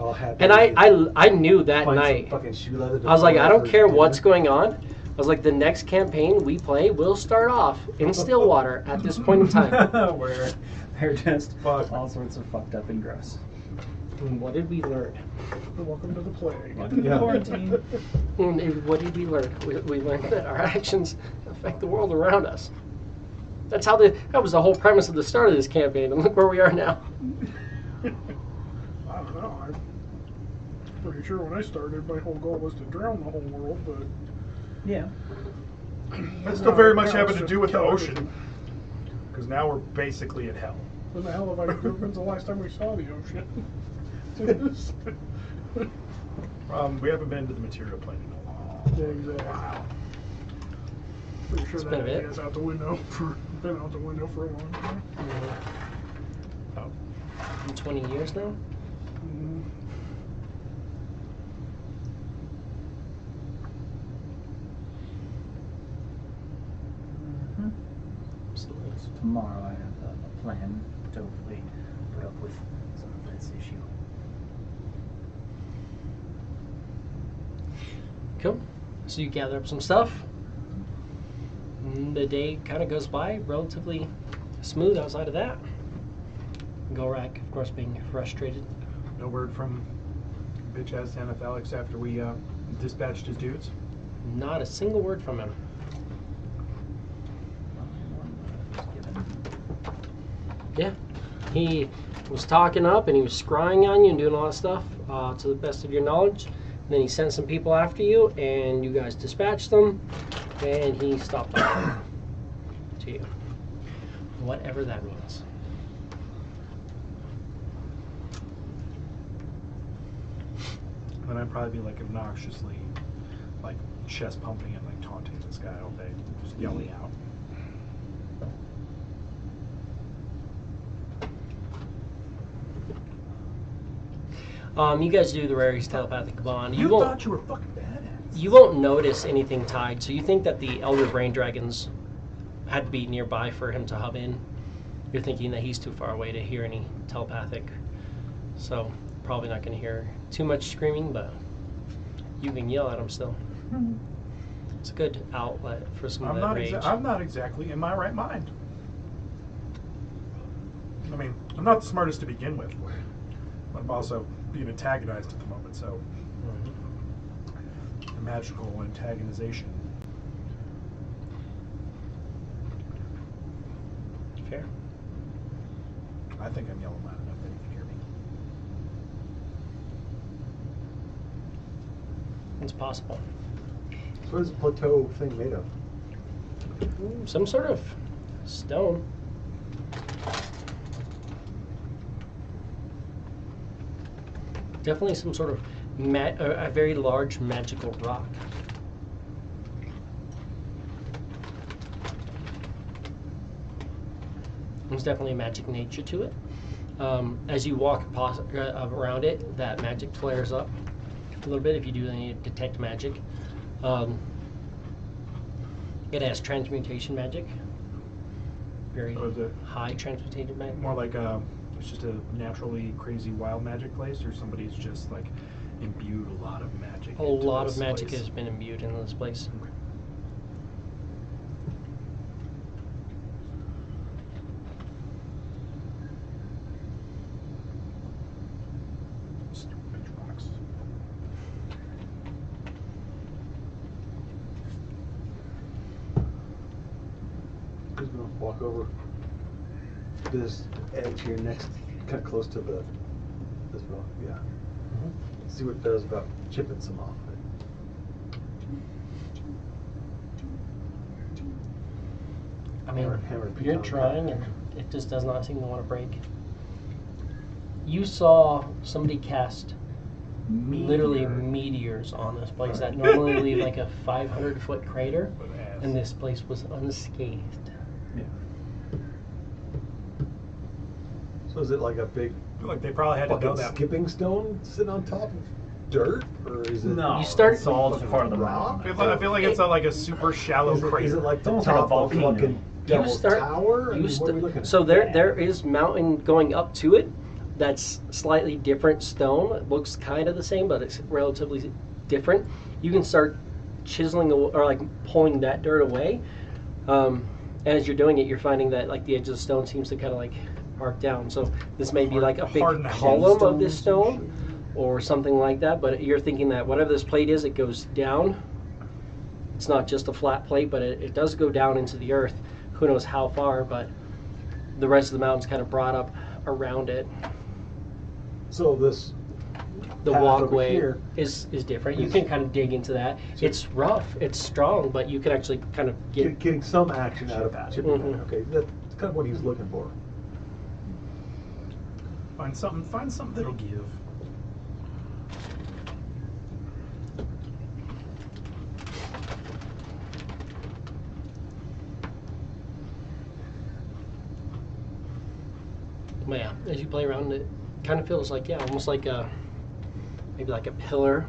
All happy. And I knew that Find some night. fucking shoe leather to I was like, throw I out don't for care dinner. what's going on. I was like, the next campaign we play will start off in Stillwater at this point in time. Where they're just Fuck. all sorts of fucked up and gross. And what did we learn? Welcome to the plague. Welcome to Yeah. quarantine. And what did we learn? We learned that our actions affect the world around us. That was the whole premise of the start of this campaign, and look where we are now. I don't know. I'm pretty sure when I started, my whole goal was to drown the whole world, but Yeah. That's still very much now having it's to just do with the kill ocean. everything. Because now we're basically in hell. When the hell have I? When's the last time we saw the ocean? We haven't been to the material plane in a while. Yeah, exactly. Wow. Pretty sure It's that been a bit. idea's out the window. Been out the window for a long time. Oh. In 20 years now? Mhm. Absolutely. So tomorrow I have a plan to hopefully put up with some of this issue. Cool. So you gather up some stuff. The day kind of goes by relatively smooth outside of that. Gulrak, of course, being frustrated. No word from bitch ass Santa Alex after we dispatched his dudes. Not a single word from him. Yeah, he was talking up and he was scrying on you and doing all that stuff to the best of your knowledge. And then he sent some people after you and you guys dispatched them and he stopped talking to you. Whatever that means. Then I'd probably be like obnoxiously, like chest pumping and like taunting this guy all day, just yelling out. You guys do the rarest telepathic bond. You won't, thought you were fucking badass. you won't notice anything tied, so you think that the Elder Brain Dragons had to be nearby for him to hub in. You're thinking that he's too far away to hear any telepathic, so probably not going to hear too much screaming, but you can yell at him still. It's a good outlet for some of that rage. I'm not exactly in my right mind. I mean, I'm not the smartest to begin with, but I'm also being antagonized at the moment, so the magical antagonization. Fair. I think I'm yelling loud enough that you can hear me. It's possible. So what is the plateau thing made of? Some sort of stone. Definitely some sort of a very large magical rock. There's definitely a magic nature to it. As you walk around it, that magic flares up a little bit if you do any detect magic. It has transmutation magic. Very Oh, is it high transmutation magic. more like it's just a naturally crazy wild magic place, or somebody's just like imbued a lot of magic? A into lot this of magic place? has been imbued into this place. Stupid bitch rocks. Who's gonna walk over this edge here next, kind of close to this rock? Yeah. See what it does about chipping some off of it. I mean, Hammer and you're pecan trying, pie. and it just does not seem to want to break. You saw somebody cast literally meteors on this place that normally leave like a 500-foot crater, and this place was unscathed. So is it like a big I feel like they probably had to know fucking that. skipping stone sitting on top of dirt, or is it? No, You start- it's all just part of the rock? mountain. I feel like it's like a super shallow Is it crater. like the almost like a top of volcano. fucking Devil's Tower? I mean, what are we looking at? So there is mountain going up to it. That's slightly different stone. It looks kind of the same, but it's relatively different. You can start chiseling or like pulling that dirt away. And as you're doing it, you're finding that like the edge of the stone seems to kind of like arc down. So this may be like a big Hardened column of this stones stone or something like that. But you're thinking that whatever this plate is, it goes down. It's not just a flat plate, but it does go down into the earth. Who knows how far, but the rest of the mountain's kind of brought up around it. So this The path over walkway here is different. You can kind of dig into that. It's rough, it's strong, but you can actually kind of get. getting some action out of chipping. Mhm. Okay, that's kind of what he's looking for. Find something that'll give. But yeah, as you play around, it kind of feels like almost like a maybe like a pillar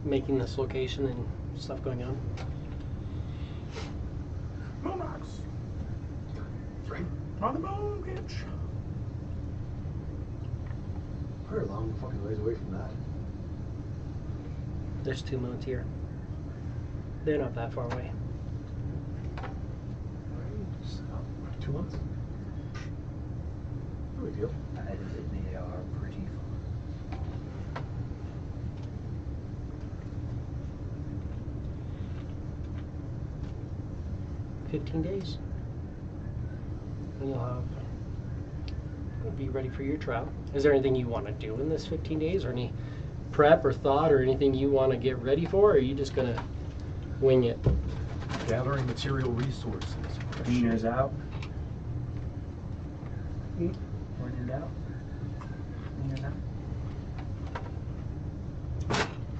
making this location and stuff going on. Moon rocks. On the moon, bitch. We're a long fucking ways away from that. There's 2 moons here. They're not that far away. 2 months? No big deal. They are pretty far. 15 days. And you'll be ready for your trial. Is there anything you want to do in this 15 days, or any prep or thought or anything you want to get ready for, or are you just gonna wing it? Gathering material resources. Cleaners out. Mm. Cleaners out. Cleaners out.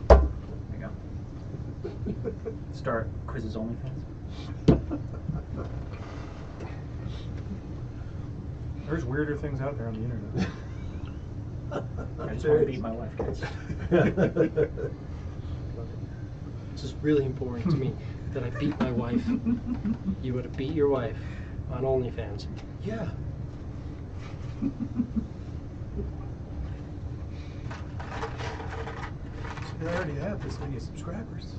There you go. Start quizzes OnlyFans. There's weirder things out there on the internet. I just want to beat my wife, guys. This is really important to me that I beat my wife. You would have beat your wife on OnlyFans. Yeah. I already have this many subscribers.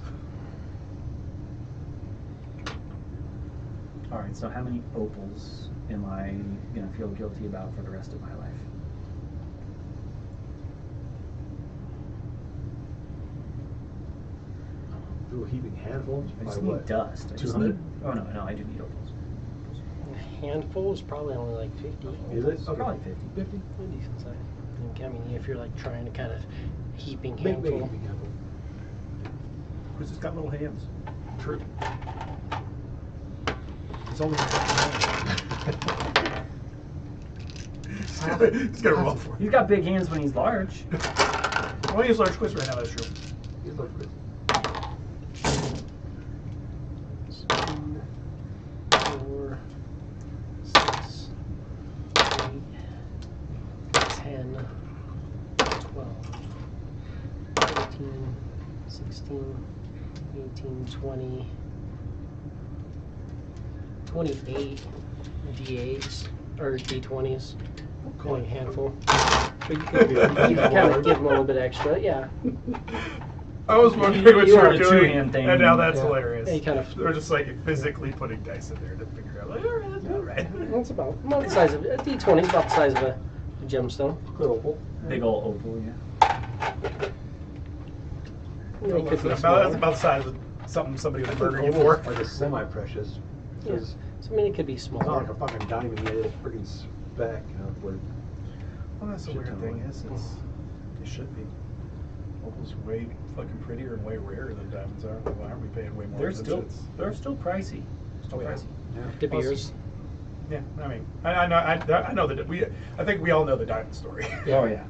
Alright, so how many opals am I going to feel guilty about for the rest of my life? Do a heaping handful. I just By need what? dust. I just 200? need, oh no, I do need opals. A handful is probably only like 50. Is it? Oh, probably 50. 50? A decent size. I mean, if you're like trying to kind of heaping Make a handful. heaping handful. Because it's got little hands. True. It's only It's got to roll for it. He's got big hands when he's large. Well, he's large quiz right now, that's true. He's like this. 2, 4, 6, 8, 10, 12, 13, 16, 18, 20, 28 D8s or D20s. Only a handful. But you can kind of give them a little bit extra, yeah. I was wondering what You you are were a doing, two-hand thing. and now that's Yeah. hilarious. Yeah, you kind of- They're just like physically putting dice in there to figure out, like, all right, that's about right. That's about the size of a D20 is about the size of a gemstone. Good opal. Big old opal, yeah. It could be That's smaller. about the size of something somebody would I think murder you opal's for. like a semi-precious. Yeah. Because So I mean, it could be it's not smaller. like a fucking diamond, you get a freaking speck, you know, where Well, that's the Shit weird ton thing of is, it should be. Opal's way fucking prettier and way rarer than diamonds are. Why aren't we paying way more They're attention? still pricey. Still Oh, yeah. pricey. De Plus- Beers. Yeah, I mean, I know that I think we all know the diamond story. Oh yeah.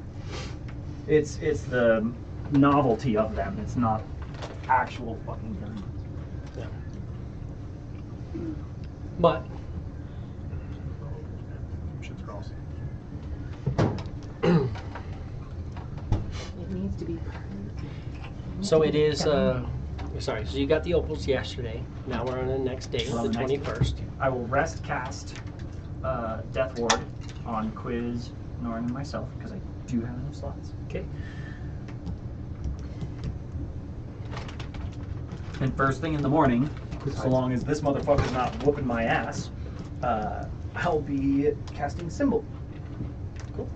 It's the novelty of them. It's not actual fucking diamonds. Yeah. But Shit's crossing. It needs to be. so it is. Sorry. So you got the opals yesterday. Now we're on the next day, We're on the the next 21st. I will rest cast Death Ward on Quiz, Norn, and myself because I do have enough slots. Okay. And first thing in the morning, Quiz so hides. long as this motherfucker's not whooping my ass, I'll be casting Symbol. Cool.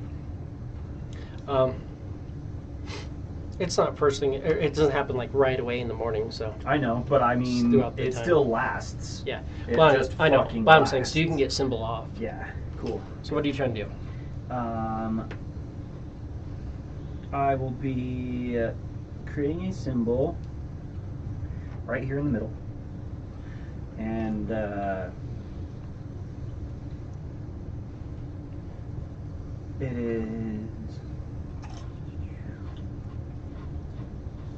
It's not first thing. It doesn't happen like right away in the morning. So I know, but I mean, Throughout the it time. still lasts. yeah. It Well, just I know. fucking But I'm saying so you can lasts. get symbol off. Yeah, cool. So what are you trying to do? I will be creating a symbol right here in the middle, and it is.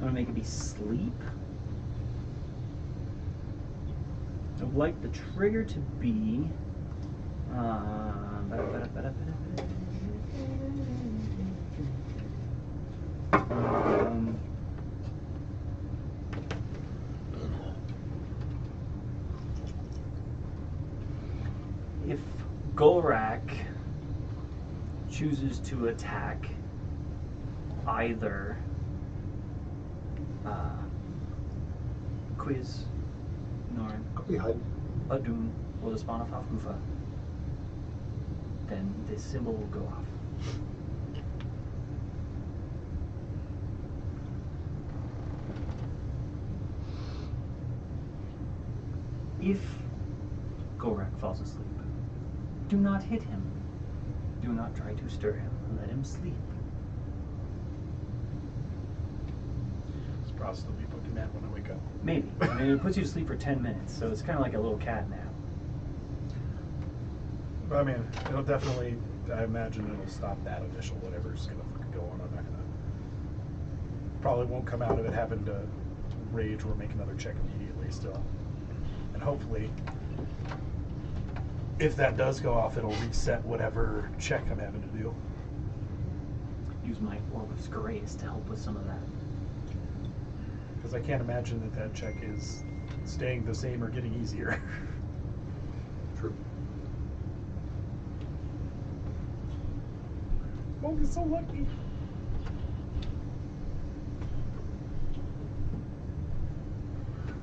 I'm gonna make it be sleep. I would like the trigger to be. If Gulrak chooses to attack either Quiz, Norn, I'll be hiding. Adun will spawn off Gufa. Then this symbol will go off. If Gulrak falls asleep, do not hit him. Do not try to stir him. Let him sleep. It's probably still be fucking mad when I wake up. Maybe. I mean, it puts you to sleep for 10 minutes, so it's kind of like a little cat nap. But I mean, it'll definitely, I imagine it'll stop that initial whatever's gonna fucking go on. I'm not gonna, probably won't come out of it having to rage or make another check immediately still. And hopefully, if that does go off, it'll reset whatever check I'm having to do. Use my Orb of Grace to help with some of that. Because I can't imagine that that check is staying the same or getting easier. True. Smoke is so lucky.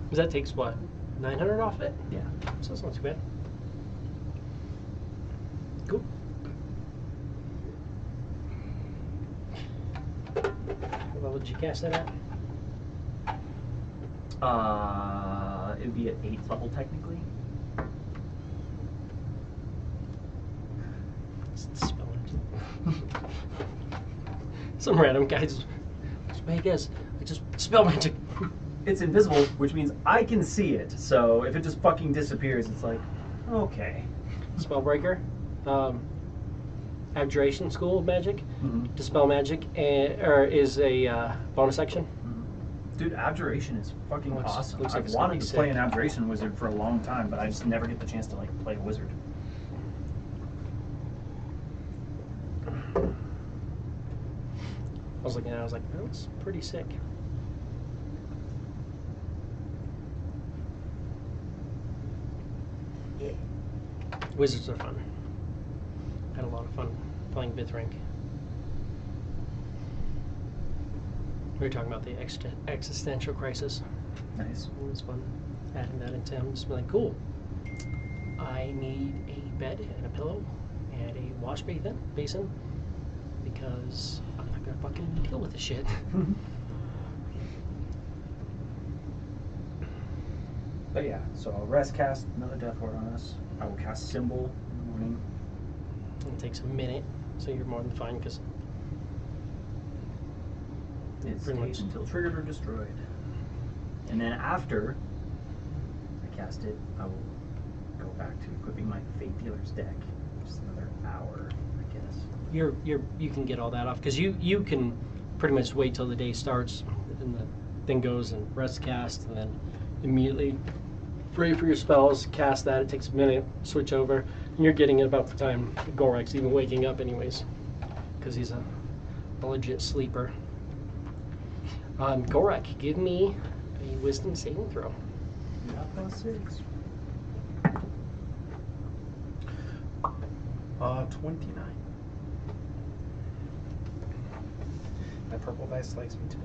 Because that takes what? 900 off it? Yeah. So that's not too bad. Cool. What level did you cast that at? It would be at 8th level technically. Spell magic. Some random guy just make a guess. I just spell magic. It's invisible, which means I can see it. So if it just fucking disappears, it's like, okay. Spellbreaker. Abjuration School of Magic. Mm-hmm. Dispel magic or is a bonus action. Dude, Abjuration is fucking awesome. Looks like I've it's gonna wanted be to play sick. an Abjuration wizard for a long time, but I just never get the chance to like play a wizard. I was looking at it, I was like, that looks pretty sick. Yeah. Wizards are fun. Had a lot of fun playing Bithrank. We were talking about the existential crisis. Nice. It was fun adding that into him. Just be like, cool. I need a bed and a pillow and a wash basin because I'm not gonna fucking deal with this shit. But yeah, so I'll rest cast another death ward on us. I will cast Symbol in the morning. It takes a minute, so you're more than fine because It Pretty stays much. until triggered or destroyed. And then after I cast it, I will go back to equipping my Fate Dealer's deck. Just another hour, I guess. you can get all that off because you can pretty much wait till the day starts and the thing goes and rest cast and then immediately pray for your spells, cast that. It takes a minute, switch over, and you're getting it about the time Gulrak's even waking up anyways because he's a legit sleeper. Gulrak, give me a wisdom saving throw. Yeah, +6. 29. My purple dice likes me today.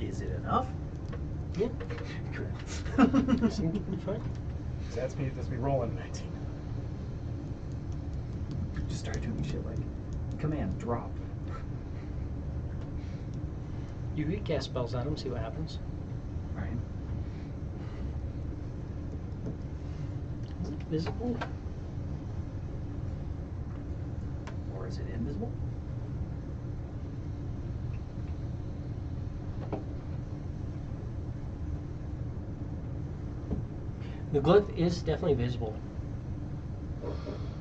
Is it enough? Yeah. Seems fine. So that's me rolling a 19. Just start doing shit like command drop. You could cast spells at him, see what happens. Right. Is it visible? Or is it invisible? The glyph is definitely visible.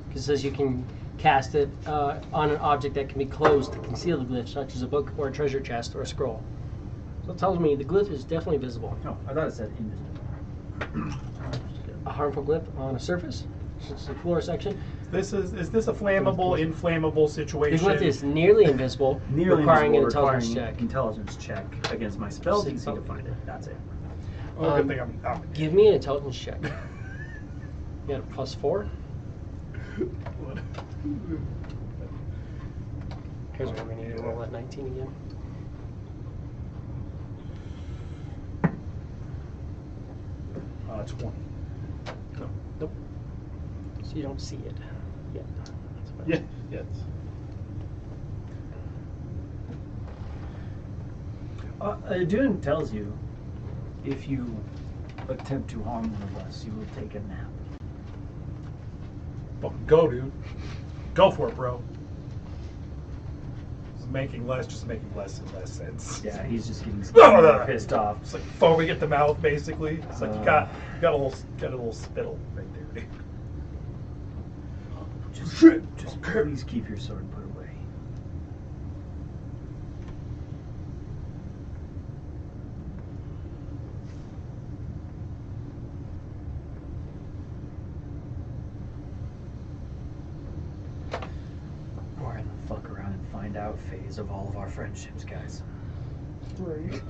Because it says you can cast it on an object that can be closed to conceal the glyph, such as a book or a treasure chest or a scroll. So it tells me the glyph is definitely visible. No, I thought it said invisible. A harmful glyph on a surface, such as the floor section. Is this a flammable, inflammable The situation? glyph is nearly invisible, requiring an intelligence check. Intelligence check against my spell DC to find it. That's it. Oh, good thing I'm out. Give me an intelligence check. You got a +4. Here's where we need to roll at 19 again. It's 20. Nope. So you don't see it yet. That's fine. Yeah. Yes. Dune tells you if you attempt to harm one of us, you will take a nap. Fucking go, dude. Go for it, bro. Just making less and less sense. Yeah, he's just getting No. pissed off. It's like foaming at the mouth, basically. It's like you got a little spittle right there, dude. Just please keep your sword put away. We're in the fuck around and find out phase of all of our friendships, guys. Right.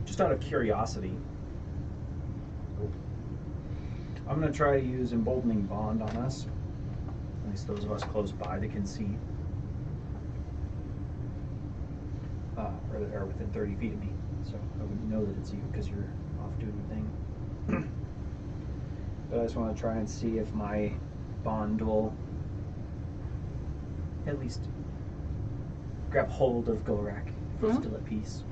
Just out of curiosity, I'm going to try to use Emboldening Bond on us. At least those of us close by that can see. Or that are within 30 feet of me. So I wouldn't know that it's you because you're off doing your thing. But I just want to try and see if my bond will at least grab hold of Gulrak if we're still at peace.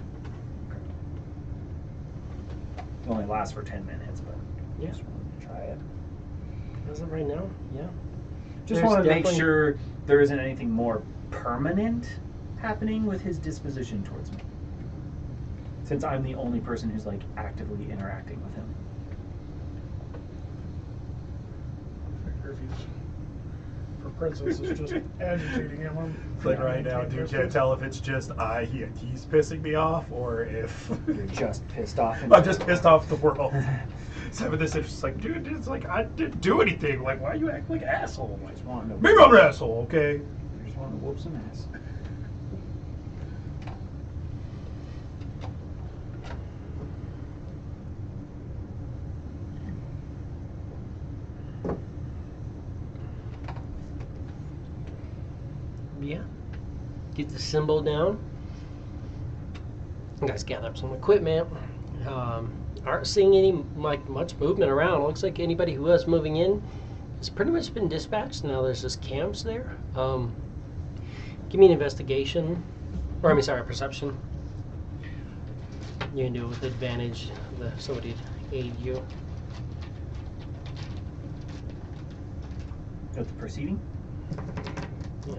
It only lasts for 10 minutes, but Yeah. just wanted to try it. As of right now, yeah. Just There's want to make definitely- sure there isn't anything more permanent happening with his disposition towards me. Since I'm the only person who's like actively interacting with him. If he's, for Princess, is just agitating him. It's like right now, dude, can't tell if it's just he's pissing me off or if You're just pissed off. I'm just pissed off the world. Some of this is just like, dude, it's like I didn't do anything. Like, why you act like an asshole? I just wanted to Maybe I'm an asshole, okay? I just wanted to whoop some ass. Yeah. Get the symbol down. You guys gather up some equipment. Aren't seeing any much movement around. Looks like anybody who was moving in has pretty much been dispatched. Now there's just camps there. Give me an investigation, or I mean, sorry, perception. You can do it with advantage. Somebody to aid you. With the proceeding? Yeah.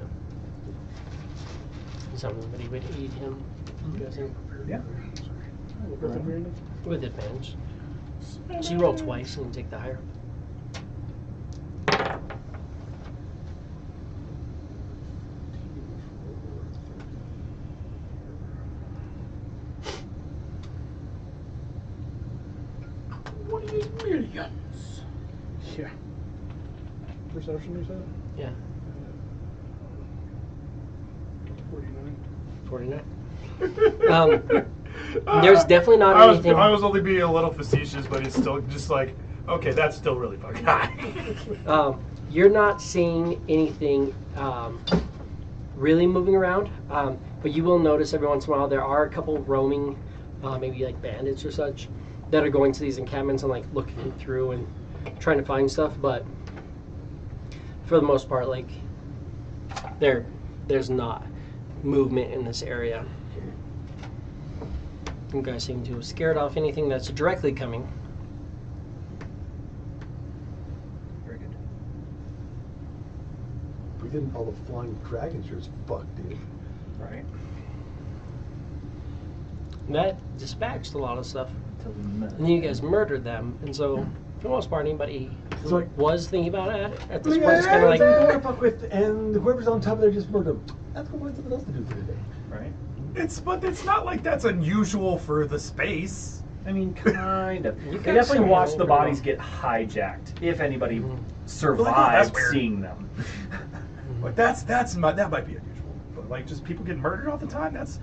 Somebody would aid him. I'm guessing. Yeah. With advantage. With advantage. So you roll twice and you take the higher. Millions. Yeah. Perception, you said? Yeah. 49. 49. There's definitely not anything. I was only being a little facetious, but it's still just like, okay, that's still really fucking high. You're not seeing anything really moving around, but you will notice every once in a while there are a couple roaming, maybe like bandits or such, that are going to these encampments and like looking through and trying to find stuff. But for the most part, like there's not movement in this area. You guys seem to have scared off anything that's directly coming. Very good. We didn't follow the flying dragons. You're as fuck, dude. Right. That dispatched a lot of stuff. Until we met. And you guys murdered them, and so for the most part, anybody It's who like- was thinking about it at this Yeah, point is kind of like, I don't want to fuck with, and whoever's on top of there just murdered them. That's what find something else to do for today. Right? But it's not like that's unusual for the space. I mean, kind of. You They guys definitely saw watch it the over bodies there. get hijacked, if anybody Mhm. survived Well, that's weird. seeing them. Like that might be unusual, but Like just people getting murdered all the time. That's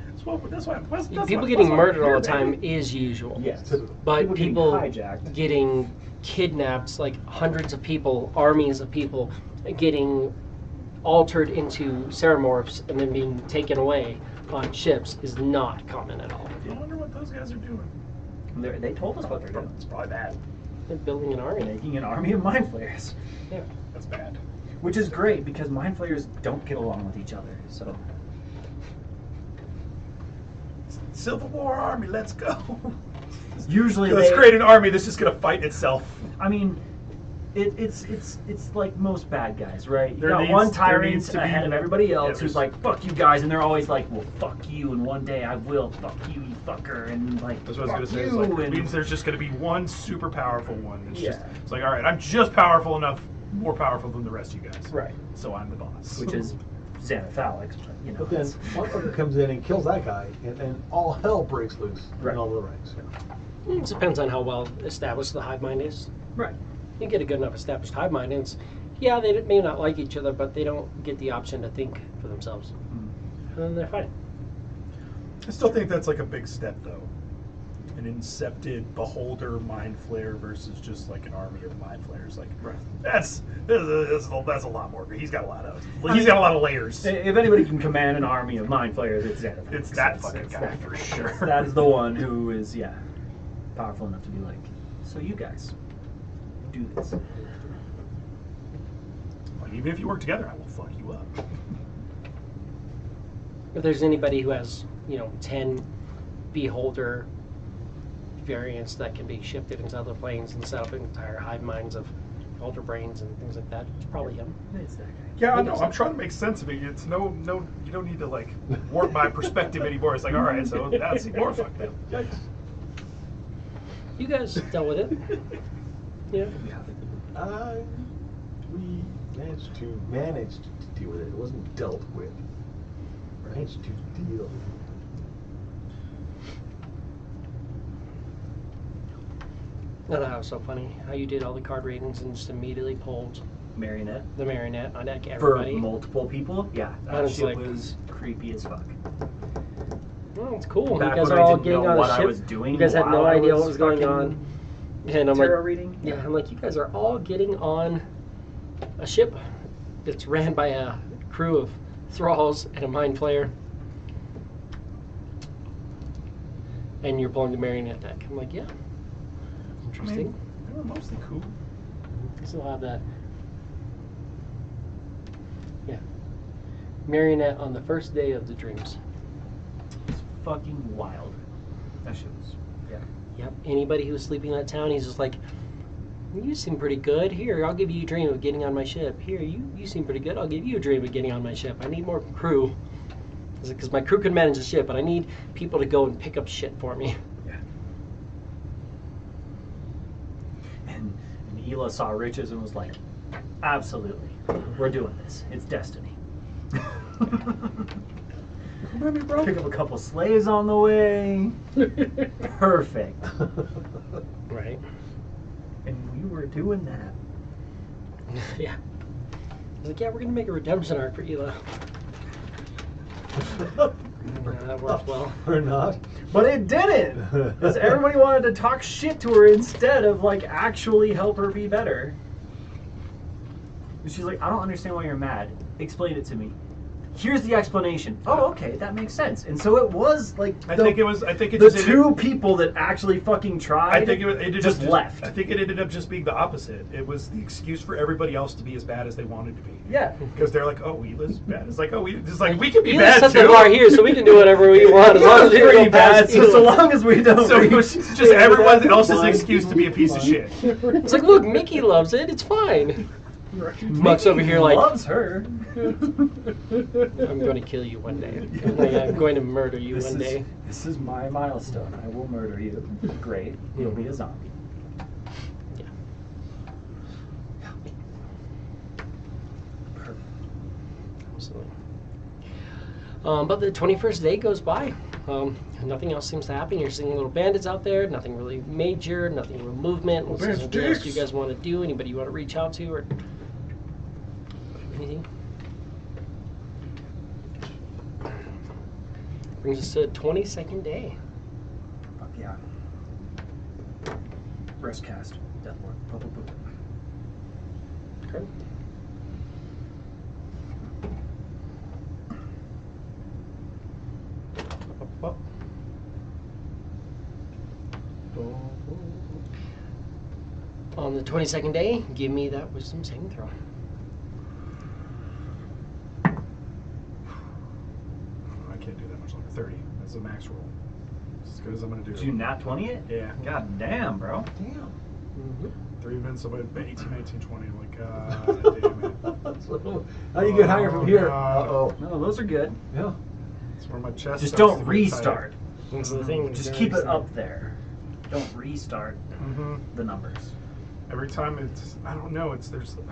People getting murdered all the time is usual. Yes. But people getting hijacked. getting kidnapped, like hundreds of people, armies of people, getting altered into ceramorphs and then being taken away on ships is not common at all. I wonder what those guys are doing. They told us what they're doing. It's probably bad. They're building an army. Making an army of mind flayers. Yeah. That's bad. Which is great because mind flayers don't get along with each other. So Civil War army, let's go. usually Let's they create an army that's just gonna fight itself. I mean, it's like most bad guys, right? You There got needs- one there tyrant needs to be- ahead of everybody else Yeah, who's there's- like, fuck you guys, and they're always like, well, fuck you, and one day I will fuck you, you fucker, and like, That's what I fuck was gonna say. It's you, like, it and means there's just gonna be one super powerful one. That's just, Yeah. it's like, all right, I'm just powerful enough, more powerful than the rest of you guys. right, So I'm the boss. which is Xanathalic, you know. But then it's- one fucker comes in and kills that guy, and all hell breaks loose Right. in all the ranks. It depends on how well established the hive mind is. right. You get a good enough established hive mind, and they may not like each other, but they don't get the option to think for themselves. And then they're fine. I still think that's like a big step, though. An incepted beholder mind flare versus just like an army of mind flares. Like Right. that's a lot more. He's got a lot of layers. If anybody can command an army of mind flayers, it's Xanathalic. It's that fucking guy for sure. That is the one who is, powerful enough to be like, so you guys, do this. Like, even if you work together, I will fuck you up. If there's anybody who has, 10 beholder variants that can be shifted into other planes and set up entire hive minds of beholder brains and things like that, it's probably him. It's that guy. Yeah, I know. I'm trying to make sense of it. It's no. You don't need to like warp my perspective anymore. It's like, all right, so that's more fucked up. Yikes. You guys dealt with it. Yeah. We managed to deal with it. It wasn't dealt with. Managed to deal. I thought it was so funny how you did all the card readings and just immediately pulled Marionette. the marionette on deck For everybody. multiple people? Yeah, That that was shit like- was creepy as fuck. Oh, it's cool. Back you guys when are I all didn't getting know on what a I ship. was doing You guys had no while I idea what was was going fucking on. And I'm tarot like, reading? yeah, I'm like, you guys are all getting on a ship that's ran by a crew of thralls and a mind flayer. And you're pulling the marionette deck. I'm like, yeah. Interesting. They were mostly cool. Still have that. Yeah. Marionette on the first day of the dreams. It's fucking wild. That shit was, Yep. Anybody who was sleeping in that town, he's just like, you seem pretty good. Here, I'll give you a dream of getting on my ship. Here, you seem pretty good. I'll give you a dream of getting on my ship. I need more crew. Because my crew can manage the ship, but I need people to go and pick up shit for me. yeah. And Hila saw riches and was like, absolutely, we're doing this. It's destiny. Pick up a couple slaves on the way. Perfect. Right. And we were doing that. Yeah. I was like, yeah, we're going to make a redemption arc for Hila. Yeah, that worked well. Or not. But it didn't! Because everybody wanted to talk shit to her instead of, like, actually help her be better. And she's like, I don't understand why you're mad. Explain it to me. Here's the explanation. Oh, okay, that makes sense. And so it was, like, I think it the just two people that actually fucking tried I think it just left. I think it ended up just being the opposite. It was the excuse for everybody else to be as bad as they wanted to be. Yeah. Because they're like, oh, Hila's bad. It's like, oh, we can be Hila bad set too. the bar here, so we can do whatever we want as long as we pretty don't bad, pass so Hila. long as we don't So it reach was just everyone else's excuse to be a piece of shit. It's like, look, Mickey loves it. It's fine. Muck's over here like, loves her. I'm going to kill you one day. I'm going to murder you one day. This is my milestone. I will murder you. Great. You'll be a zombie. Yeah. Perfect. Absolutely. But the 21st day goes by. Nothing else seems to happen. You're seeing little bandits out there. Nothing really major. Nothing real movement. Unless there's something else you guys want to do. Anybody you want to reach out to or anything? Brings us to 22nd day. Fuck yeah. Rest cast. Death Ward. Boop, boop, boop. Okay. Up. On the 22nd day, give me that wisdom saving throw. I can't do that much longer. 30. That's the max roll. It's as good as I'm gonna do. Did you nat 20 it? Yeah. God damn, bro. Damn. 3 events, so 18, 19, 20. I'm like, God damn it. So, how do you get higher from here? God. Uh-oh. No, those are good. Yeah. That's where my chest Just starts don't to get restart. That's the thing. Just keep it up there. Don't restart Mm-hmm. the numbers. Every time it's, I don't know, I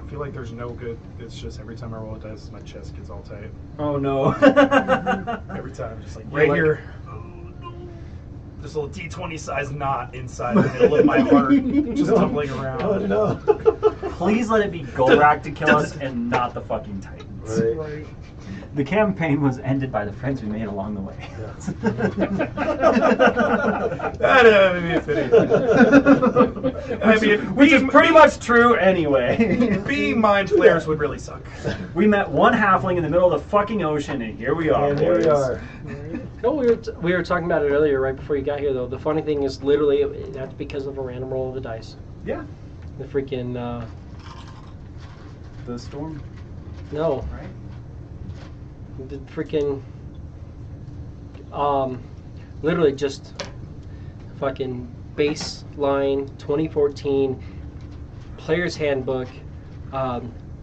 feel like there's no good, it's just every time I roll a dice, my chest gets all tight. Oh no. Every time, just like, Right right here. Oh no. This little D20 size knot inside the middle of my heart, just tumbling around. Oh no. Please let it be Gulrak to kill us and not the fucking Titans. Right. Right. The campaign was ended by the friends we made along the way. That'd be a pity. I mean, Which is pretty much true anyway. being mind flayers would really suck. We met one halfling in the middle of the fucking ocean, and here we are, And here we boys. are. No, we were talking about it earlier, right before you got here. Though the funny thing is, literally, that's because of a random roll of the dice. Yeah. The freaking The storm, no, right? the freaking literally just fucking baseline 2014 player's handbook,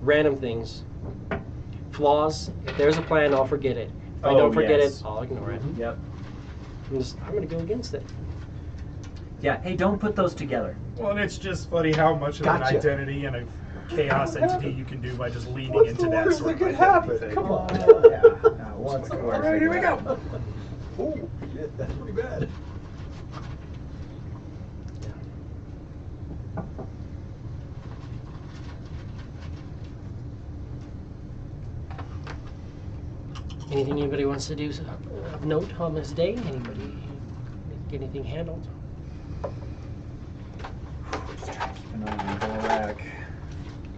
random things, flaws. If there's a plan, I'll forget it. If I Oh, don't forget yes. it, I'll ignore it. Yep. I'm gonna go against it. Yeah. Hey, don't put those together. Well, and it's just funny how much of Gotcha. an identity and a chaos entity you can do by just leaning What's into the that worst sort that of could identity happen? thing. Come on. Yeah. What's the All worst? right, here we go. Oh, shit, that's pretty bad. Anything anybody wants to do of note on this day? Anybody get anything handled? Just trying to keep an eye on Gulrak.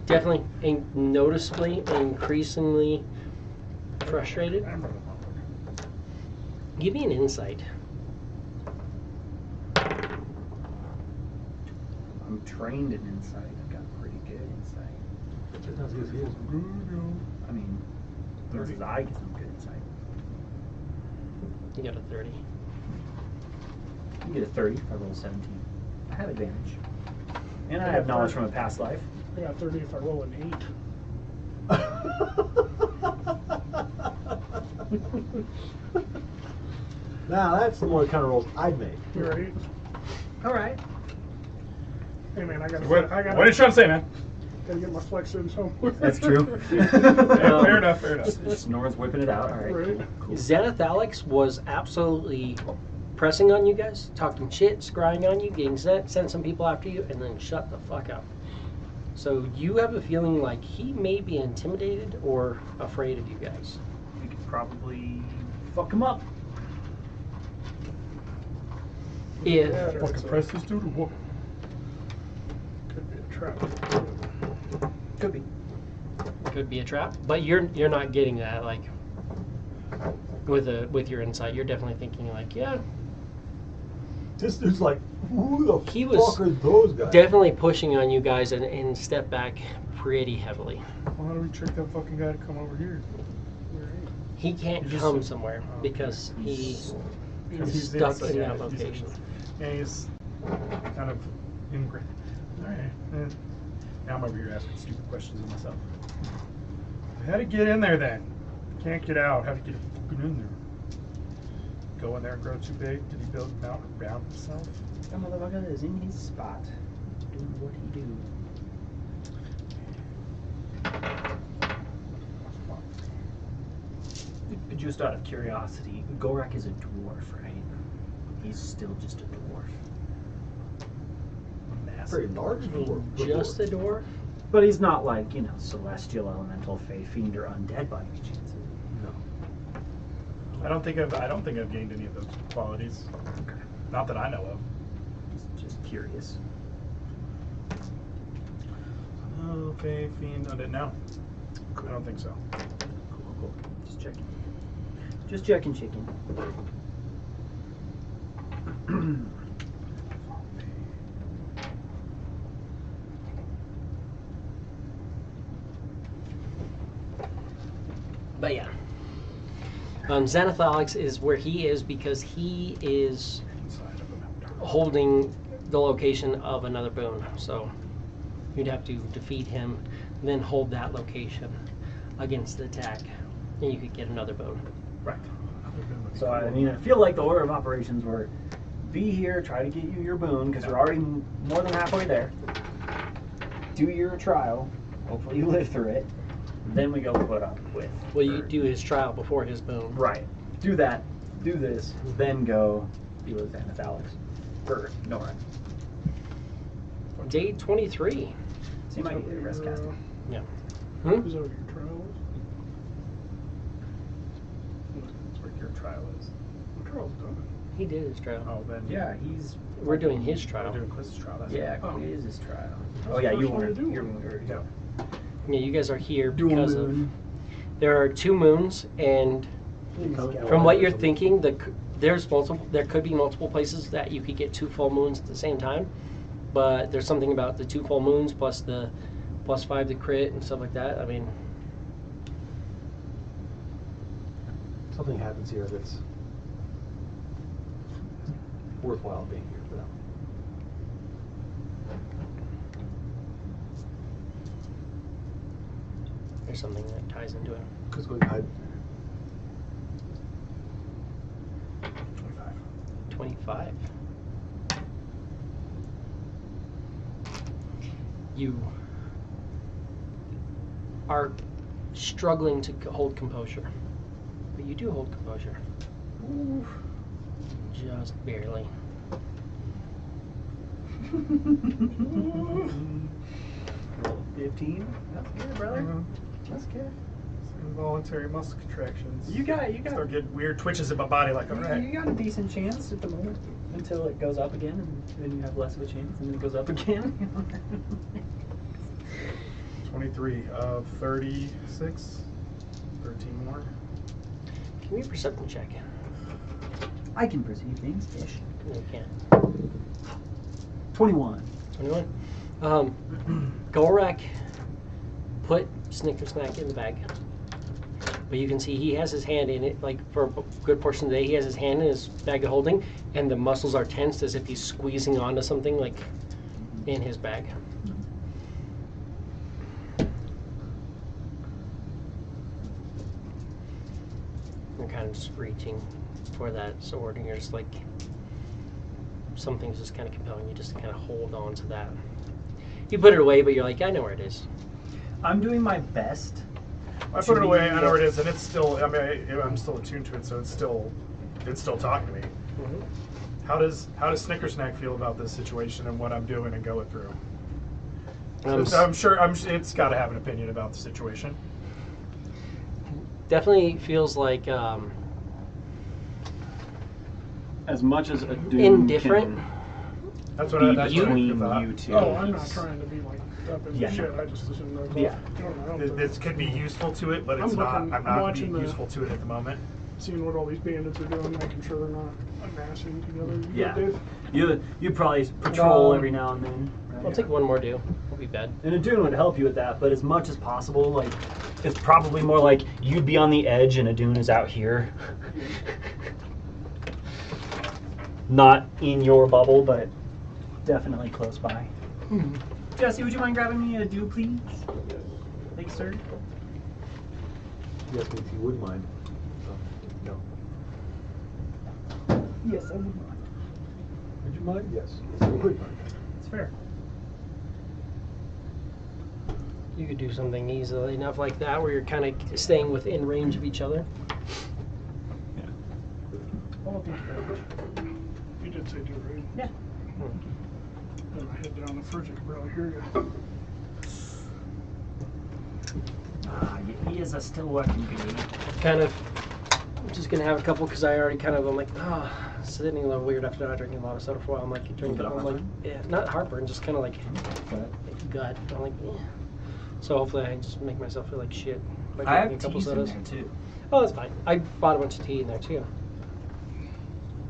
Definitely noticeably, increasingly frustrated. Give me an insight. I'm trained in insight. I've got pretty good insight. Not as good as he is. I mean, as I get some good insight. You got a 30. You get a 30 if I roll 17. I have advantage. And I have knowledge from a past life. I got 30 if I roll an 8. Now that's the more kind of rolls I'd make. You're right. All right. Hey man, I What gotta are you trying to say, man? get my flex in somewhere. That's true. Yeah, fair enough, fair enough. Snorin's whipping it out. All right. Right. Cool. Zenith Alex was absolutely pressing on you guys, talking shit, scrying on you, getting sent some people after you, and then shut the fuck up. So you have a feeling like he may be intimidated or afraid of you guys. We could probably fuck him up. If Yeah, Fucking press this dude or what? could be a trap. Could be. could be a trap, but you're not getting that like with your insight. You're definitely thinking like, yeah, This dude's like, who the He fuck was are those guys? definitely pushing on you guys and step back pretty heavily. Well, how do we trick that fucking guy to come over here? He can't You just- come somewhere oh, because he He's is stuck inside, in yeah, that he's location. Yeah, he's kind of in. Alright. Now I'm over here asking stupid questions of myself. How to get in there then? Can't get out. How to get fucking in there? Go in there and grow too big? Did he build a mountain around himself? That motherfucker is in his spot, doing what he do. Just out of curiosity, Gulrak is a dwarf, right? He's still just a dwarf. Very large dwarf. Just a dwarf? But he's not like, celestial, elemental, fey, fiend, or undead by any chance. No. I don't think I've gained any of those qualities. Not that I know of. Just curious. Oh, Fae, Fiend, Undead. No. I don't think so. Cool. Just checking. Just checking, chicken. But yeah. Xanath Alex is where he is because he is Inside of a holding the location of another boon. So you'd have to defeat him, then hold that location against the attack, and you could get another boon. Right. So I mean, I feel like the order of operations were: be here, try to get you your boon because you're already more than halfway there. Do your trial. Hopefully you live through it. Then we go put up with. Well, you do his trial before his boon. Right. Do that. Do this. Then go be with Xanath Alex. For Nora. Day 23. So you might need a rest casting. Yeah. Is that what your trial is? That's where your trial is. My trial's done. He did his trial. Oh, then Yeah, he's. We're doing his we're trial. doing Quiz's trial. That's Yeah, Oh. it is his trial. That's Oh yeah, the you first one weren't. to do. You're already Yeah. done. Yeah, you guys are here because of. There are 2 moons, and from what you're thinking, there's multiple. There could be multiple places that you could get 2 full moons at the same time, but there's something about the 2 full moons plus the +5 to crit and stuff like that. I mean, Something happens here that's worthwhile being here for them. there's something that ties into it. Let's go hide. 25. You are struggling to hold composure, but you do hold composure. Ooh. Just barely. Roll 15. That's good, brother. That's good. Involuntary muscle contractions. You got. Start getting weird twitches in my body. Like, all right. You got a decent chance at the moment until it goes up again, and then you have less of a chance, and then it goes up again. 23 of 36. 13 more. Give me a perception check. I can perceive things. Ish. You can. 21. 21. Gulrak put Snickersnack in the bag. But you can see he has his hand in it, like for a good portion of the day, he has his hand in his bag of holding, and the muscles are tensed as if he's squeezing onto something, like in his bag. You're kind of just reaching for that sword, and you're just like, something's just kind of compelling you just to kind of hold on to that. You put it away, but you're like, I know where it is. I'm doing my best. I put it away. I know where it is, and it's still. I mean, I'm still attuned to it, so it's still talking to me. Mm-hmm. How does Snickersnack feel about this situation and what I'm doing and going through? I'm sure it's got to have an opinion about the situation. Definitely feels like As much as a dude indifferent. That's what be that's between what I thought. you two. Oh, I'm not trying to be like up in Yeah. shit. I just assume those. Yeah. This could be useful to it, but it's I'm not. looking- I'm I'm not watching being the- useful to it at the moment. Seeing what all these bandits are doing, making sure they're not amassing together. You Yeah. good, Dave? You probably patrol every now and then. Right? I'll take one more do. Won't be bad. And a dune would help you with that, but as much as possible, like, it's probably more like you'd be on the edge and a dune is out here. Not in your bubble, but definitely close by. Jesse, would you mind grabbing me a dew, please? Thanks, sir. Yes, if you would mind. No. Yes, I would mind. Would you mind? Yes. Yes, I would mind. It's fair. You could do something easily enough like that where you're kind of staying within range of each other. All these bandits. You did say do it, right? Yeah. Put my head down the fridge, I can barely hear you. He is a still working baby. Kind of I'm just gonna have a couple because I already kind of, I'm like, sitting a little weird after not drinking a lot of soda for a while. I'm like, drinking, bit of I'm like, heartburn? yeah, not heartburn, just kind of like gut. I'm like, So hopefully I just make myself feel like shit by I drinking have a couple teas in sodas. there too. Oh, that's fine. I bought a bunch of tea in there too.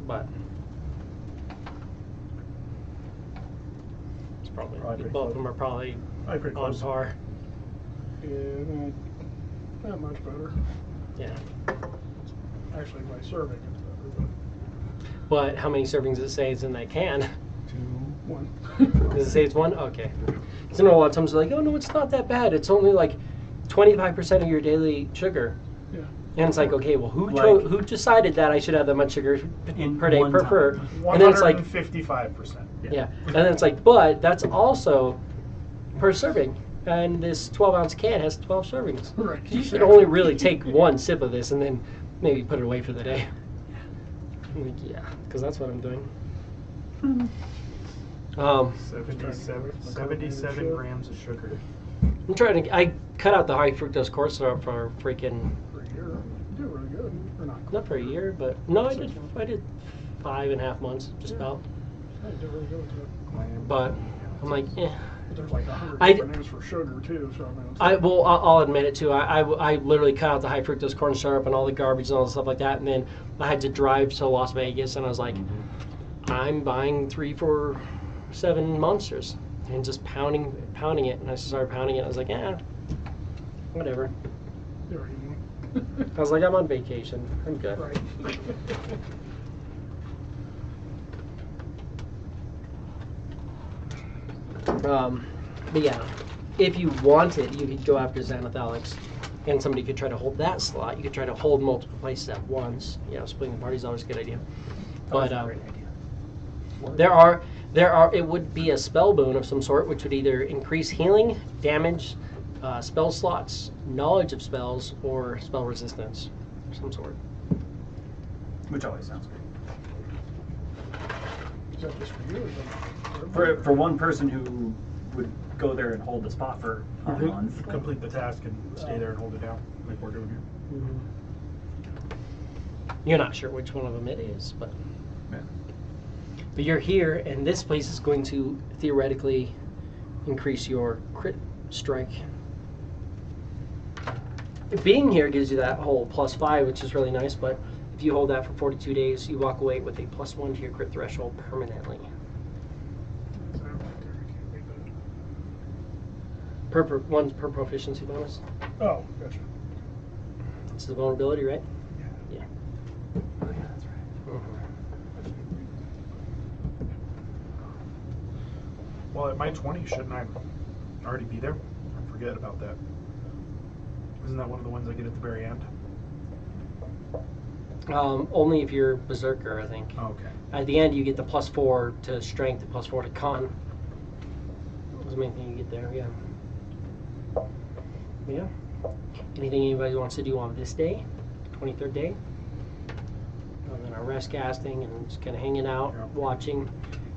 But it's probably both of them are probably I pretty on close. par. Yeah, not much better. Yeah. Actually, by serving, it's better, But how many servings does it say is in that can? but one. Does it say it's one? Okay. So, a lot of times they're like, oh no, it's not that bad. It's only like 25% of your daily sugar. Yeah. And it's like, okay, well, who decided that I should have that much sugar per day one per? time. And then it's like, 155%. yeah. And then it's like, but that's also per serving. And this 12-ounce can has 12 servings. Right. You should only really take one sip of this and then maybe put it away for the day. I'm like, yeah, because that's what I'm doing. 77 grams of sugar. I'm trying to. I cut out the high fructose corn syrup for freaking For a year, you do really good. Or not? not for a year, but no, I did 5.5 months, just about. I did really good with it. But I'm like, But there's like 100 I- different names for sugar too, so I mean, it's I'll admit it too. I literally cut out the high fructose corn syrup and all the garbage and all the stuff like that, and then I had to drive to Las Vegas, and I was like, I'm buying 3 for $7 monsters, and just pounding it, and I started pounding it. I was like, whatever. you're eating. I was like, I'm on vacation. I'm good. Right. But yeah, if you wanted, you could go after Xanathalics, and somebody could try to hold that slot. You could try to hold multiple places at once. You know, splitting the party is always a good idea. But there are. It would be a spell boon of some sort, which would either increase healing, damage, spell slots, knowledge of spells, or spell resistance of some sort. Which always sounds good. Is that just for you or something? For one person who would go there and hold the spot for a month. Complete the task and stay there and hold it down, like we're doing here. You're not sure which one of them it is, but Yeah. but you're here, and this place is going to theoretically increase your crit strike. Being here gives you that whole +5, which is really nice, but if you hold that for 42 days, you walk away with a +1 to your crit threshold permanently. One's per proficiency bonus. Oh, gotcha. It's the vulnerability, right? Yeah. Yeah. Oh yeah, that's right. Well, at my 20, shouldn't I already be there? I forget about that. Isn't that one of the ones I get at the very end? Only if you're Berserker, I think. Oh, okay. At the end, you get the +4 to strength, the +4 to con. That was the main thing you get there, yeah. Yeah. Anything anybody wants to do on this day, 23rd day? Other than our rest casting and just kind of hanging out, Yeah. watching.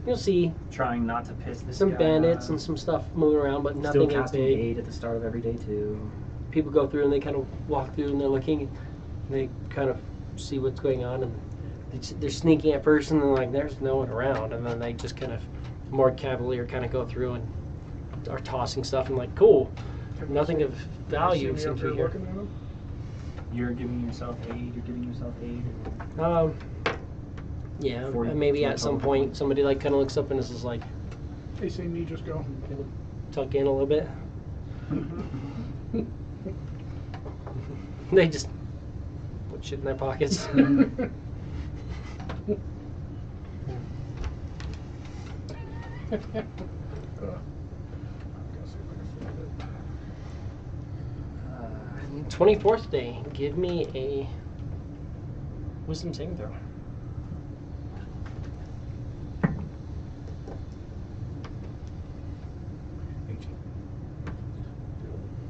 You'll see Trying not to piss this some guy bandits off. and some stuff moving around, but Still nothing as casting big. aid at the start of every day too. People go through and they kind of walk through and they're looking, and they kind of see what's going on, and they're sneaking at first, and then like there's no one around, and then they just kind of more cavalier kind of go through and are tossing stuff, and like cool, nothing of value See me seems up to there be here. looking at 'em? You're giving yourself aid. You're giving yourself aid. Yeah, Before you and maybe can't at some tell point somebody like kind of looks up and is just like They see me just go. kind of tuck in a little bit. They just put shit in their pockets. Gotta see if I can find it. 24th day, give me a wisdom saving throw.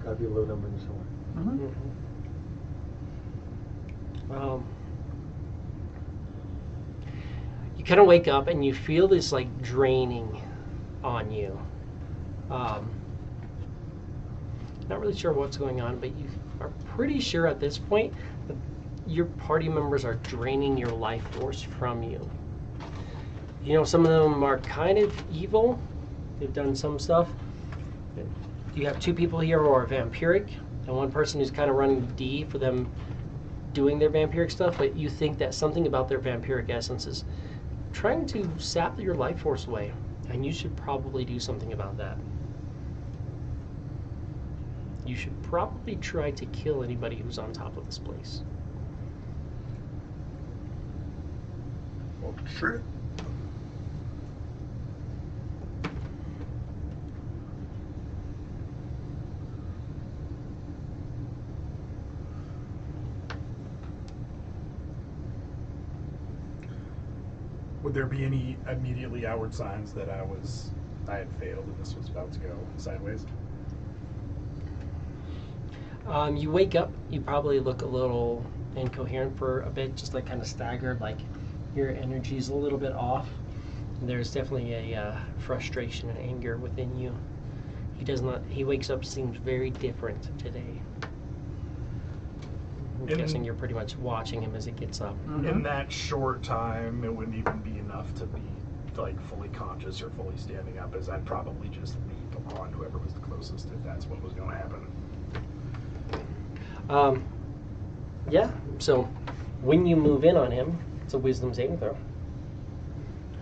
Gotta be a low number in somewhere. You kind of wake up and you feel this like draining on you. Not really sure what's going on, but you are pretty sure at this point that your party members are draining your life force from you. You know, some of them are kind of evil. They've done some stuff. You have 2 people here who are vampiric, and 1 person who's kind of running D for them doing their vampiric stuff, but you think that something about their vampiric essence is trying to sap your life force away, and you should probably do something about that. You should probably try to kill anybody who's on top of this place. Oh, shit. Would there be any immediately outward signs that I had failed and this was about to go sideways? You wake up, you probably look a little incoherent for a bit, just like kind of staggered, like your energy's a little bit off. There's definitely a frustration and anger within you. He wakes up, seems very different today. I'm guessing you're pretty much watching him as he gets up. In that short time, it wouldn't even be enough to be like fully conscious or fully standing up, as I'd probably just leap upon whoever was the closest if that's what was going to happen. Yeah, so when you move in on him, it's a wisdom saving throw.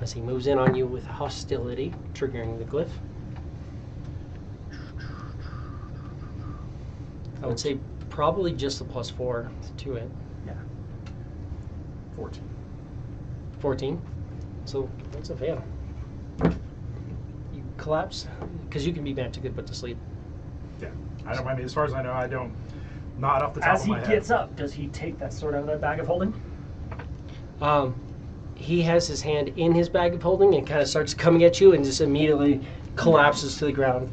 As he moves in on you with hostility, triggering the glyph. I would say probably just a +4 to it. Yeah. 14. 14. So that's a fail. You collapse, because you can be magically put to sleep. Yeah. I mean, as far as I know, I don't. Not off the top As of he my head. gets up, does he take that sword out of that bag of holding? He has his hand in his bag of holding and kind of starts coming at you and just immediately collapses to the ground.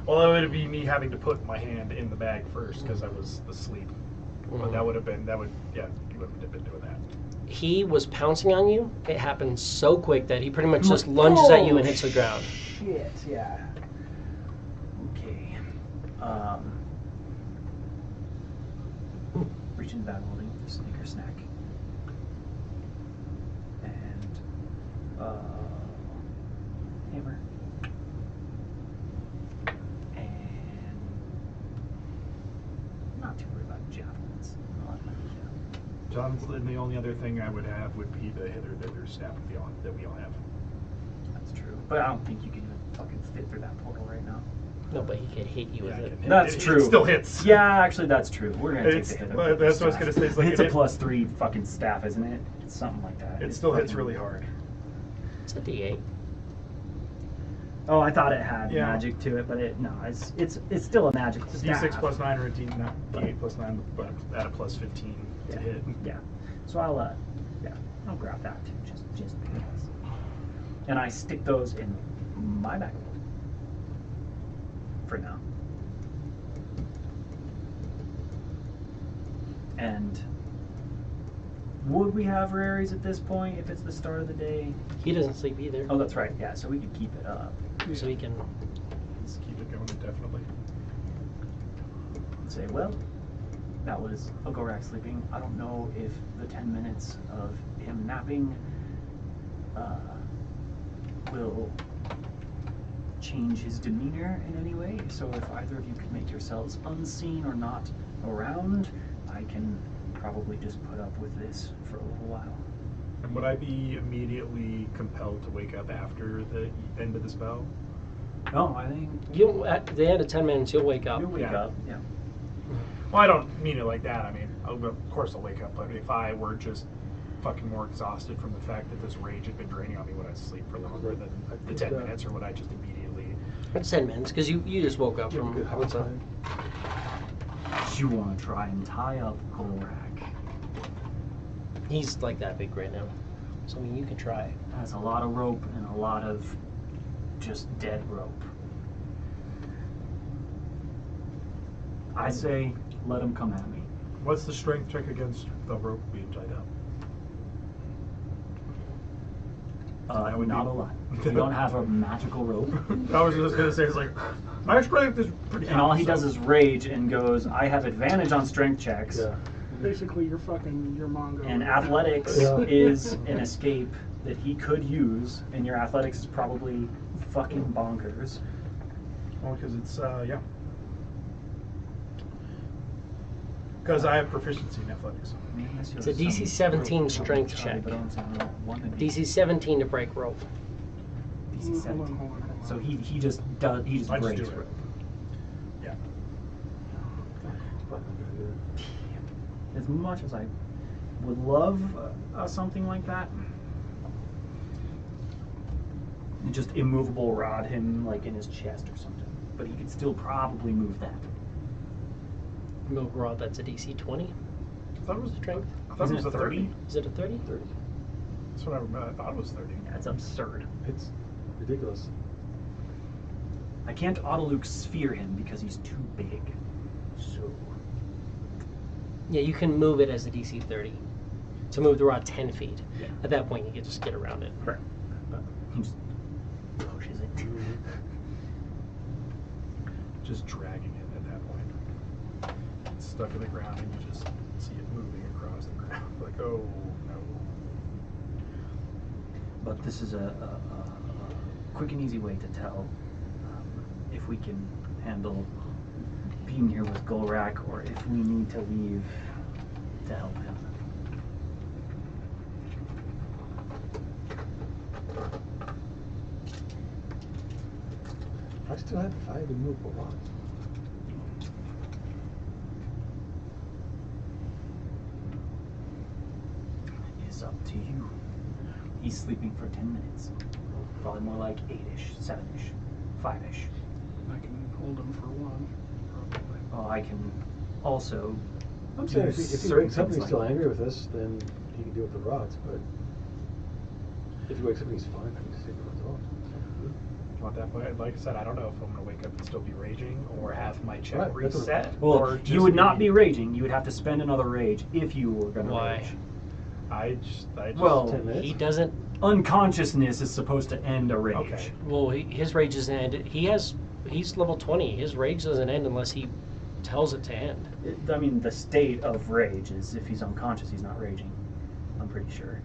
Well, it would be me having to put my hand in the bag first because I was asleep. But you wouldn't have been doing that. He was pouncing on you. It happened so quick that he pretty much just lunges at you and hits the ground. Shit, yeah. Okay. Reach in the bag holding, sneaker snack. And, hammer. And not too worried about javelins. And the only other thing I would have would be the hither staff that we all have. That's true. But I don't think you can even fucking fit through that portal right now. No, but he could hit you with it. That's true. It still hits. Yeah, actually, that's true. We're gonna take the hit. Well, that's what I was gonna say. It's like it's a +3 fucking staff, isn't it? It's something like that. It still hits really hard. It's a D8. Oh, I thought it had Yeah. magic to it, but it's still a magical It's a staff. D6 + 9 or a D8 + 9, but at a +15 to hit. Yeah. So I'll grab that too, just because. And I stick those in my bag for now. And would we have rares at this point if it's the start of the day? He doesn't sleep either. Oh, that's right. Yeah, so we could keep it up. So he can. Let's keep it going indefinitely. And say, well, that was a Gulrak sleeping. I don't know if the 10 minutes of him napping will change his demeanor in any way. So if either of you could make yourselves unseen or not around, I can probably just put up with this for a little while. And would I be immediately compelled to wake up after the end of the spell? No, I think At the end of 10 minutes, you'll wake up. you'll wake Yeah. up. Yeah. Well, I don't mean it like that. I mean, of course I'll wake up, but if I were just fucking more exhausted from the fact that this rage had been draining on me when I sleep for longer than the 10 minutes, or would I just immediately... It's 10 minutes, because you just woke up from Good what's up. time. You want to try and tie up Gulrak. He's like that big right now. So I mean, you can try. Has a lot of rope and a lot of just dead rope. I say, let him come at me. What's the strength check against the rope being tied up? That would Not be- a lot. We don't have a magical rope. I was just going to say, it's like, my strength is pretty And all he high, does so- is rage and goes, I have advantage on strength checks. Yeah. Basically, you're fucking your manga. And athletics is an escape that he could use, and your athletics is probably fucking bonkers. Well, because it's, yeah. Because I have proficiency in athletics. It's a DC 17 strength check. DC 17 to break rope. DC 17. Hold on. So he just does, he just I just breaks do it. rope. Yeah. As much as I would love something like that, just immovable rod him like in his chest or something. But he could still probably move that. Move rod, that's a DC 20 I thought it was strength. I thought it was a 30. Is it a 30? 30. That's what I remember. I thought it was 30. That's absurd. It's ridiculous. I can't Autoluke sphere him because he's too big. So Yeah, you can move it as a DC 30. To move the rod 10 feet. Yeah. At that point, you can just get around it. correct. He just pushes it. Just dragging it at that point. It's stuck in the ground and you just see it moving across the ground. Like, oh no. But this is a quick and easy way to tell if we can handle being here with Gulrak or if we need to leave to help him. I still have 5 immovable rods. It's up to you. He's sleeping for 10 minutes. Probably more like 8-ish, 7-ish, 5-ish. I can hold him for one, probably. Oh, I can also I'm do saying if he certain wakes up and things he's still like- angry with us, then he can deal with the rods. But if he wakes up and he's fine, I can just take the rods off. Want that? But like I said, I don't know if I'm going to wake up and still be raging or have my check Right, that's what- reset. Well, or you just would not be raging. You would have to spend another rage if you were going to Why? rage. I just Well, 10 minutes? He doesn't. Unconsciousness is supposed to end a rage. Okay. Well, his rage doesn't end. He's level 20. His rage doesn't end unless he tells it to end. I mean, the state of rage is if he's unconscious, he's not raging. I'm pretty sure.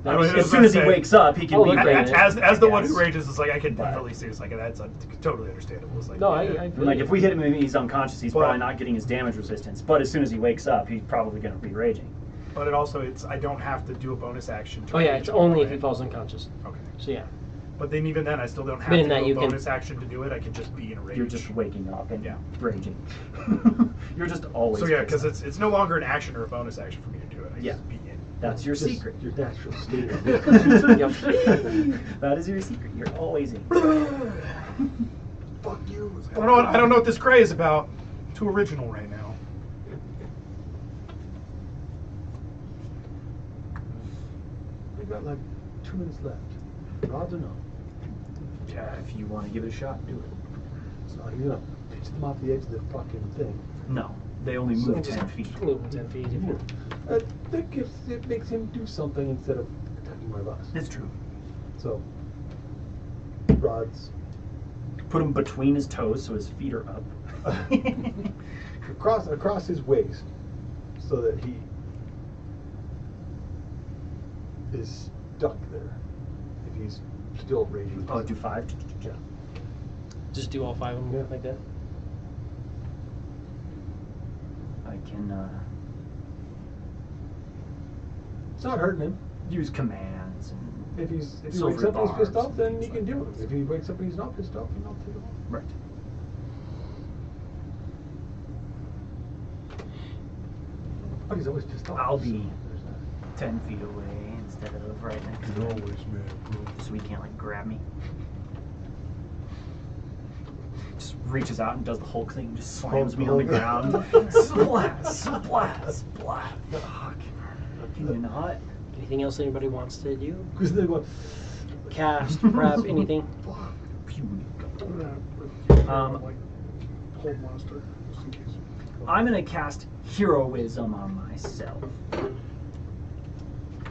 I was As just soon as he gonna say- wakes up, he can Oh, be look, raging. as the one Yes. who rages, it's like I can But- definitely see. It's like that's totally understandable. It's like No, yeah. I Like if we hit him and he's unconscious, he's Well- probably not getting his damage resistance. But as soon as he wakes up, he's probably going to be raging. But it also I don't have to do a bonus action. To Oh yeah, rage it's him, only if right? he falls unconscious. Okay. So yeah. But then even then, I still don't have But to in that do you a can- bonus action to do it. I can just be in a rage. You're just waking up and Yeah. raging. You're just always. So yeah, pissed. because it's no longer an action or a bonus action for me to do it. I Yeah. just be in. That's your Just secret. Your natural state. That is your secret. You're always in. Fuck you. I don't know what this gray is about. Too original right now. We got like 2 minutes left. Rods or no? Yeah, if you want to give it a shot, do it. So you're gonna pitch them off the edge of the fucking thing. No, they only So move just 10 feet. Move 10 feet. If you, It makes him do something instead of attacking one of us. It's true. So rods Put him between his toes so his feet are up. across his waist, so that he is stuck there. If he's still raging. Oh, do 5? Yeah. just do all 5 of them Yeah. like that. I can It's not hurting him. use commands and If he wakes silver up and he's pissed bars off, then and you things can do like it. that. If he wakes up and he's not pissed off, then I'll take him off. Right. But he's always pissed off. I'll so be there's that. 10 feet away instead of right next to him. So he can't like grab me. Just reaches out and does the Hulk thing and just slams me on the ground. Splat, splat, splat. Fuck. Can you not? Anything else anybody wants to do? Because they're going. Cast, prep, anything? Um, Hold monster, just in case. I'm gonna cast heroism on myself. Just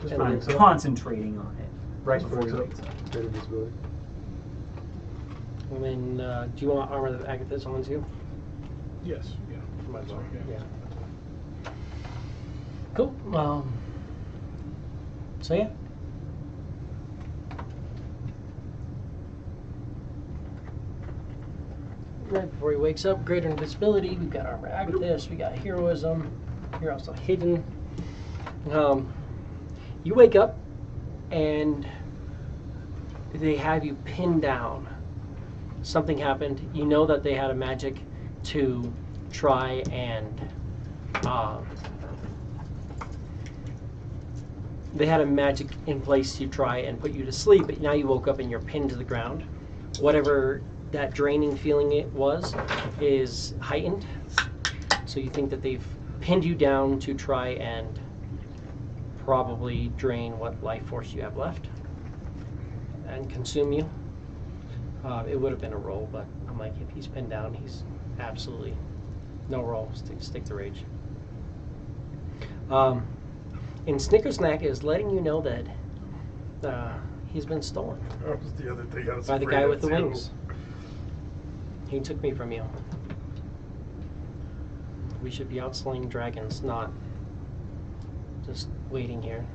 And for I'm wakes up. concentrating on it right Just for before he wakes wakes up. up. Greater visibility. And then, do you want armor that Agatha's on too? Yes, yeah. That's right, yeah. Cool. So yeah. Right before he wakes up, greater invisibility. We've got armor actus. We got heroism. You're also hidden. You wake up, and they have you pinned down. Something happened. You know that they had a magic to try and they had a magic in place to try and put you to sleep, but now you woke up and you're pinned to the ground. Whatever that draining feeling it was is heightened. So you think that they've pinned you down to try and probably drain what life force you have left and consume you. It would have been a roll, but I'm like, if he's pinned down, he's absolutely no roll. Stick to rage. And Snickersnack is letting you know that he's been stolen That was the other thing I was by the afraid guy of, with the too. wings. He took me from you. We should be out slaying dragons, not just waiting here.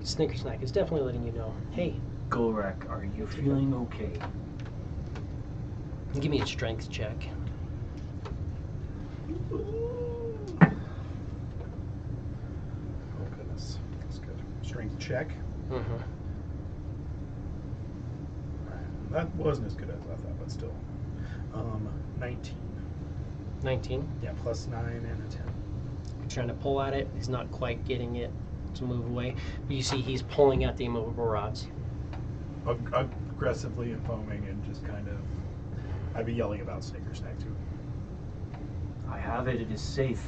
Snickersnack is definitely letting you know, hey, Gulrak, are you feeling okay? give me a strength check. Oh goodness, that's good. Strength check. Mm-hmm. That wasn't as good as I thought, but still. 19. 19. Yeah, plus 9 and a 10. Trying to pull at it. He's not quite getting it to move away. But you see he's pulling at the immovable rods. Aggressively and foaming and just kind of... I'd be yelling about Snickersnack too. I have it. It is safe.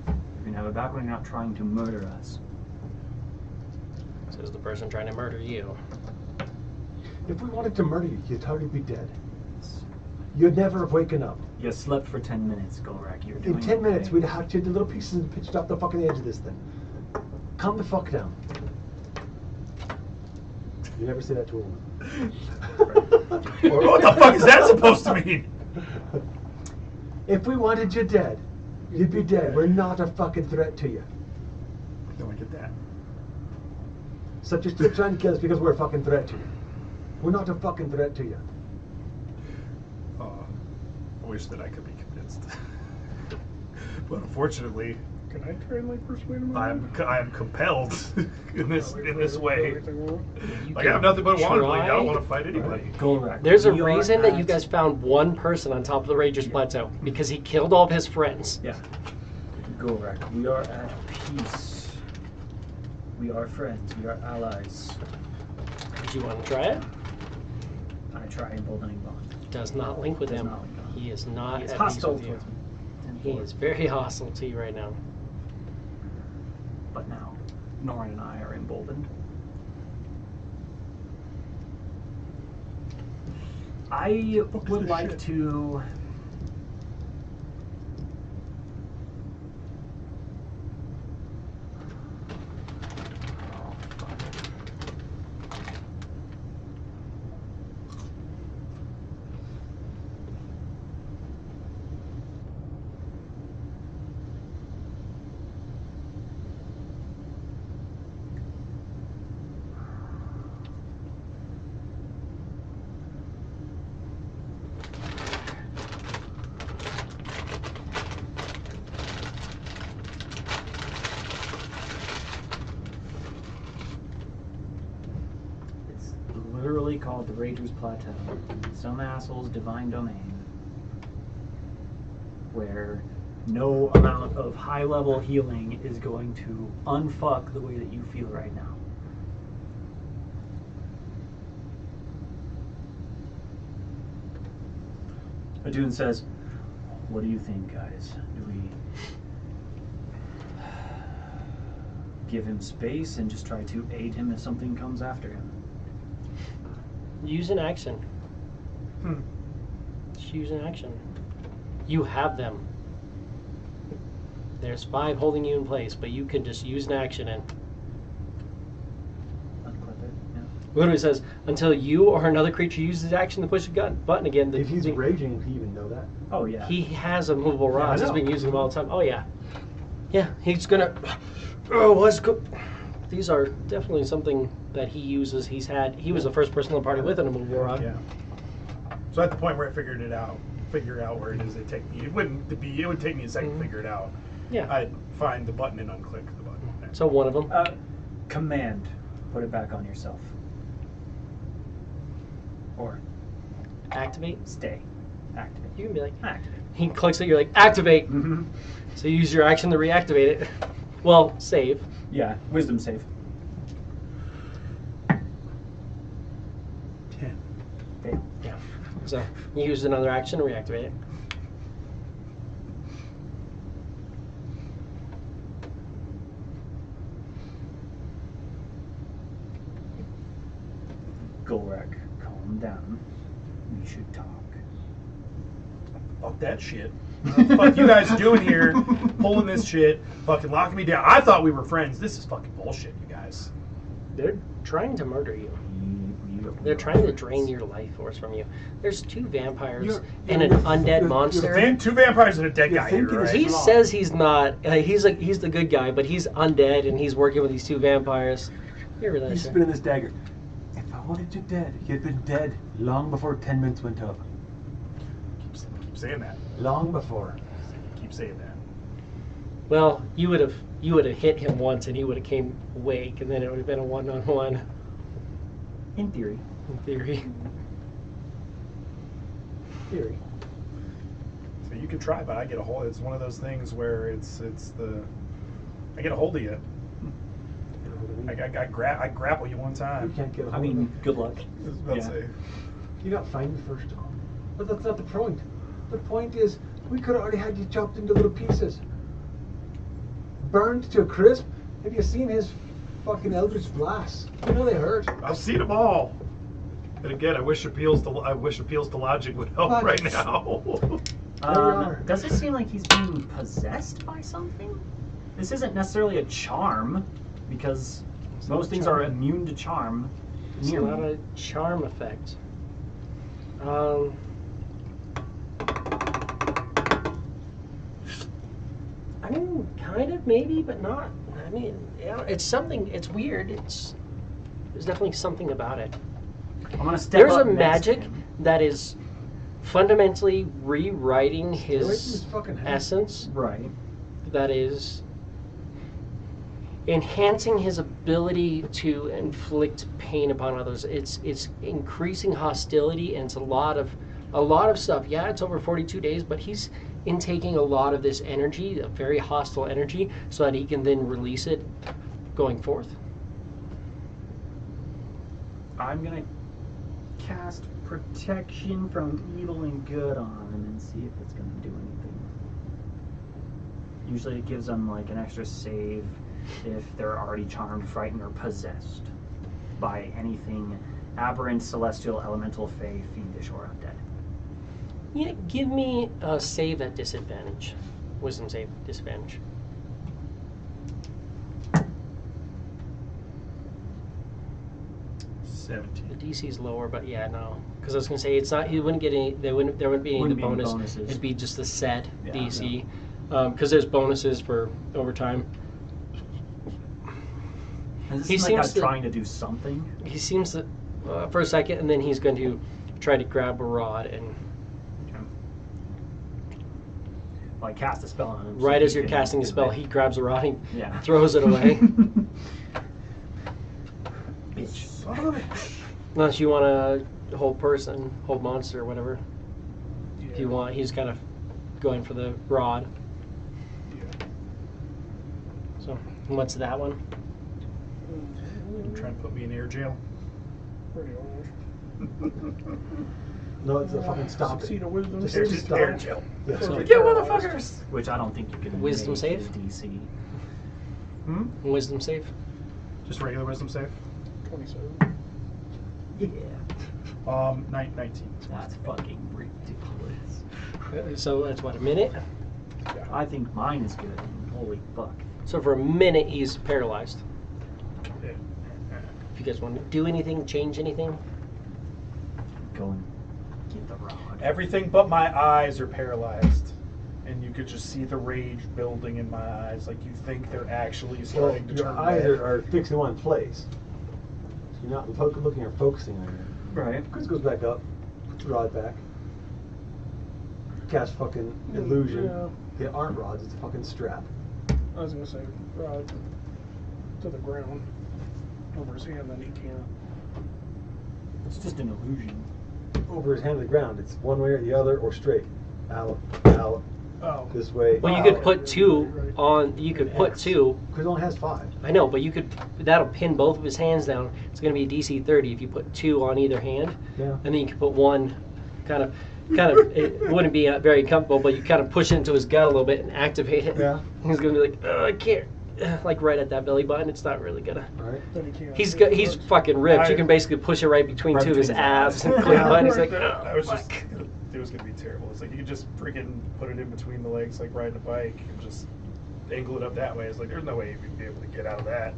You can have it back when you're not trying to murder us. Says the person trying to murder you. If we wanted to murder you, you'd already be dead. You'd never have waken up. You slept for 10 minutes, Gulrak. You're doing In 10 minutes, okay. we'd have hacked you into little pieces and pitched off the fucking edge of this thing. Calm the fuck down. You never say that to a woman. What the fuck is that supposed to mean? If we wanted you dead, you'd be dead. We're not a fucking threat to you. Don't I get that? So just keep trying to kill us because we're a fucking threat to you. We're not a fucking threat to you. I wish that I could be convinced. But unfortunately, Can I try and like persuade him? I am compelled in this way. You Like I have nothing but wanted. Like, I don't try. want to fight anybody. Gulrak. There's a we are reason that you at- guys found one person on top of the Rangers Plateau. Because he killed all of his friends. Yeah. Gulrak, we are at peace. We are friends. We are allies. Do you want to try it? I try emboldening bond. Does not link with Does him. not link on. He is not He is at hostile peace with you. towards me. He is very hostile to you right now. But now, Norin and I are emboldened. I would this like shit? to... It's literally called the Rager's Plateau. Some asshole's divine domain. Where no amount of high-level healing is going to unfuck the way that you feel right now. Adun says, what do you think, guys? Do we give him space and just try to aid him if something comes after him? Use an action. Just use an action. You have them. There's 5 holding you in place, but you can just use an action and Unclip it, yeah. literally says, until you or another creature uses action to push a button again. If he's raging, does he even know that? Oh yeah. He has a movable Yeah, I rods. He's know. been using them all the time. Oh yeah, yeah. He's gonna. Oh, let's go. These are definitely something that he uses. He was the first person in the party with an immovable rod. Yeah. So at the point where I figured out where it is, it would take me a second to figure it out. Yeah. I'd find the button and unclick the button. So one of them. Command. Put it back on yourself. Or Activate. stay. Activate. You can be like, Activate. he clicks it. You're like, activate. Mm-hmm. So you use your action to reactivate it. Well, save. Yeah. Wisdom save. 10. Fail. Yeah. So you use another action to reactivate it. Gulrak, calm down. We should talk. Fuck that shit. What the fuck you guys doing here? Pulling this shit, fucking locking me down. I thought we were friends. This is fucking bullshit, you guys. They're trying to murder you. They're trying to drain your life force from you. There's 2 vampires and an undead monster. 2 vampires and a dead guy here, thinking is right? He says he's not. He's the good guy, but he's undead and he's working with these 2 vampires. You're really He's sure. spinning this dagger. If I wanted you dead, you'd been dead long before 10 minutes went up. Keep saying that. Long before. Keep saying that. Well, you would have hit him once and he would have came awake, and then it would have been a 1-on-1 In theory. in theory. Theory. So you can try, but I get a hold. It's one of those things where I get a hold of you. I grapple you one You time. can't get a I hold of mean, him. good luck. I was about to Yeah. say. You got fined the first time. But that's not the point. The point is, we could have already had you chopped into little pieces. Burned to a crisp. Have you seen his fucking Eldritch Blast? You know they hurt. I've seen them all. And again, I wish appeals to logic would help But- right now. There you are. Does it seem like he's being possessed by something? This isn't necessarily a charm, because not most a things charm. are immune to charm. It's Near not me. a charm effect. I mean, kind of, maybe, but not. I mean, yeah, it's something. It's weird. There's definitely something about it. I'm gonna step There's a up next to magic him. that is fundamentally rewriting Get away from his his fucking hand. essence. Right. That is enhancing his ability to inflict pain upon others. It's increasing hostility, and it's a lot of stuff. Yeah, it's over 42 days, but he's intaking a lot of this energy, a very hostile energy, so that he can then release it going forth. I'm gonna cast protection from evil and good on him and see if it's gonna do anything. Usually it gives them like an extra save if they're already charmed, frightened, or possessed by anything aberrant, celestial, elemental, fey, fiendish, or undead. Yeah, give me a save at disadvantage. Wisdom save disadvantage. The 17. DC is lower, but yeah, no. Because I was gonna say it's not. He wouldn't get any. There wouldn't be any Wouldn't be any bonus. bonuses. It'd be just the set Yeah, DC. Because there's bonuses for overtime. Does He this seem like seems I'm to- trying to do something? He seems to for a second, and then he's going to try to grab a rod, and Well, I cast a spell on him. so right he as you're can casting a do spell, it. he grabs a rod and Yeah. throws it away. Bitch. Son of a bitch. Unless you want to hold person, hold monster, or whatever. If you want, he's kind of going for the rod. Yeah. So, and what's that one? You trying to put me in air jail? Pretty orange. No, it's a fucking stop Succeed it. a wisdom Just save. stop. Air jail. Yeah, So- so- You motherfuckers! Which I don't think you can Wisdom make save? his DC. Hmm? Wisdom save. Just regular wisdom save? 27. Yeah. 19. That's fucking ridiculous. So that's what, a minute? I think mine is good. Holy fuck. So for a minute, he's paralyzed. Yeah. If you guys want to do anything, change anything. Go and get the rod. Everything but my eyes are paralyzed. And you could just see the rage building in my eyes. Like you think they're actually Well, starting to your turn eyes red. are fixed in one place. So you're not looking or focusing on it. Right. Chris goes back up, puts the rod back. Cast fucking illusion. Yeah. They aren't rods, it's a fucking strap. I was gonna say rod to the ground over his hand, then he can't. It's just an illusion. Over his hand to the ground, it's one way or the other or straight. Out, out, Oh. this way. Well, you out. could put two on. You could put two. Chris only has 5. I know, but you could. That'll pin both of his hands down. It's going to be a DC 30 if you put 2 on either hand, Yeah. and then you can put one. Kind of. It wouldn't be very comfortable, but you kind of push it into his gut a little bit and activate it. Yeah. He's going to be like, oh, I can't. Like right at that belly button. It's not really gonna. Alright. Then he can't. He's fucking ripped. You can basically push it right between Right two of his between his abs eyes. and click Yeah. button. He's like, I was oh, just, fuck. it was gonna be terrible. It's like you could just freaking put it in between the legs, like riding a bike, and just angle it up that way. It's like there's no way you'd be able to get out of that.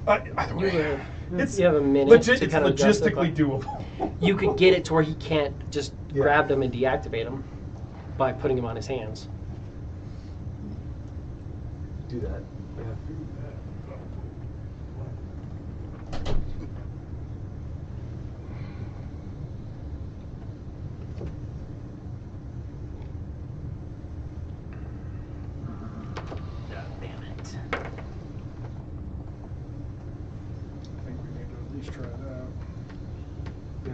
Either way, it's You have a minute legit. to It's kind of adjust it, logistically but doable. You could get it to where he can't just Yeah. grab them and deactivate them by putting them on his hands. Do that. Yeah. God damn it. I think we need to at least try that. Yeah.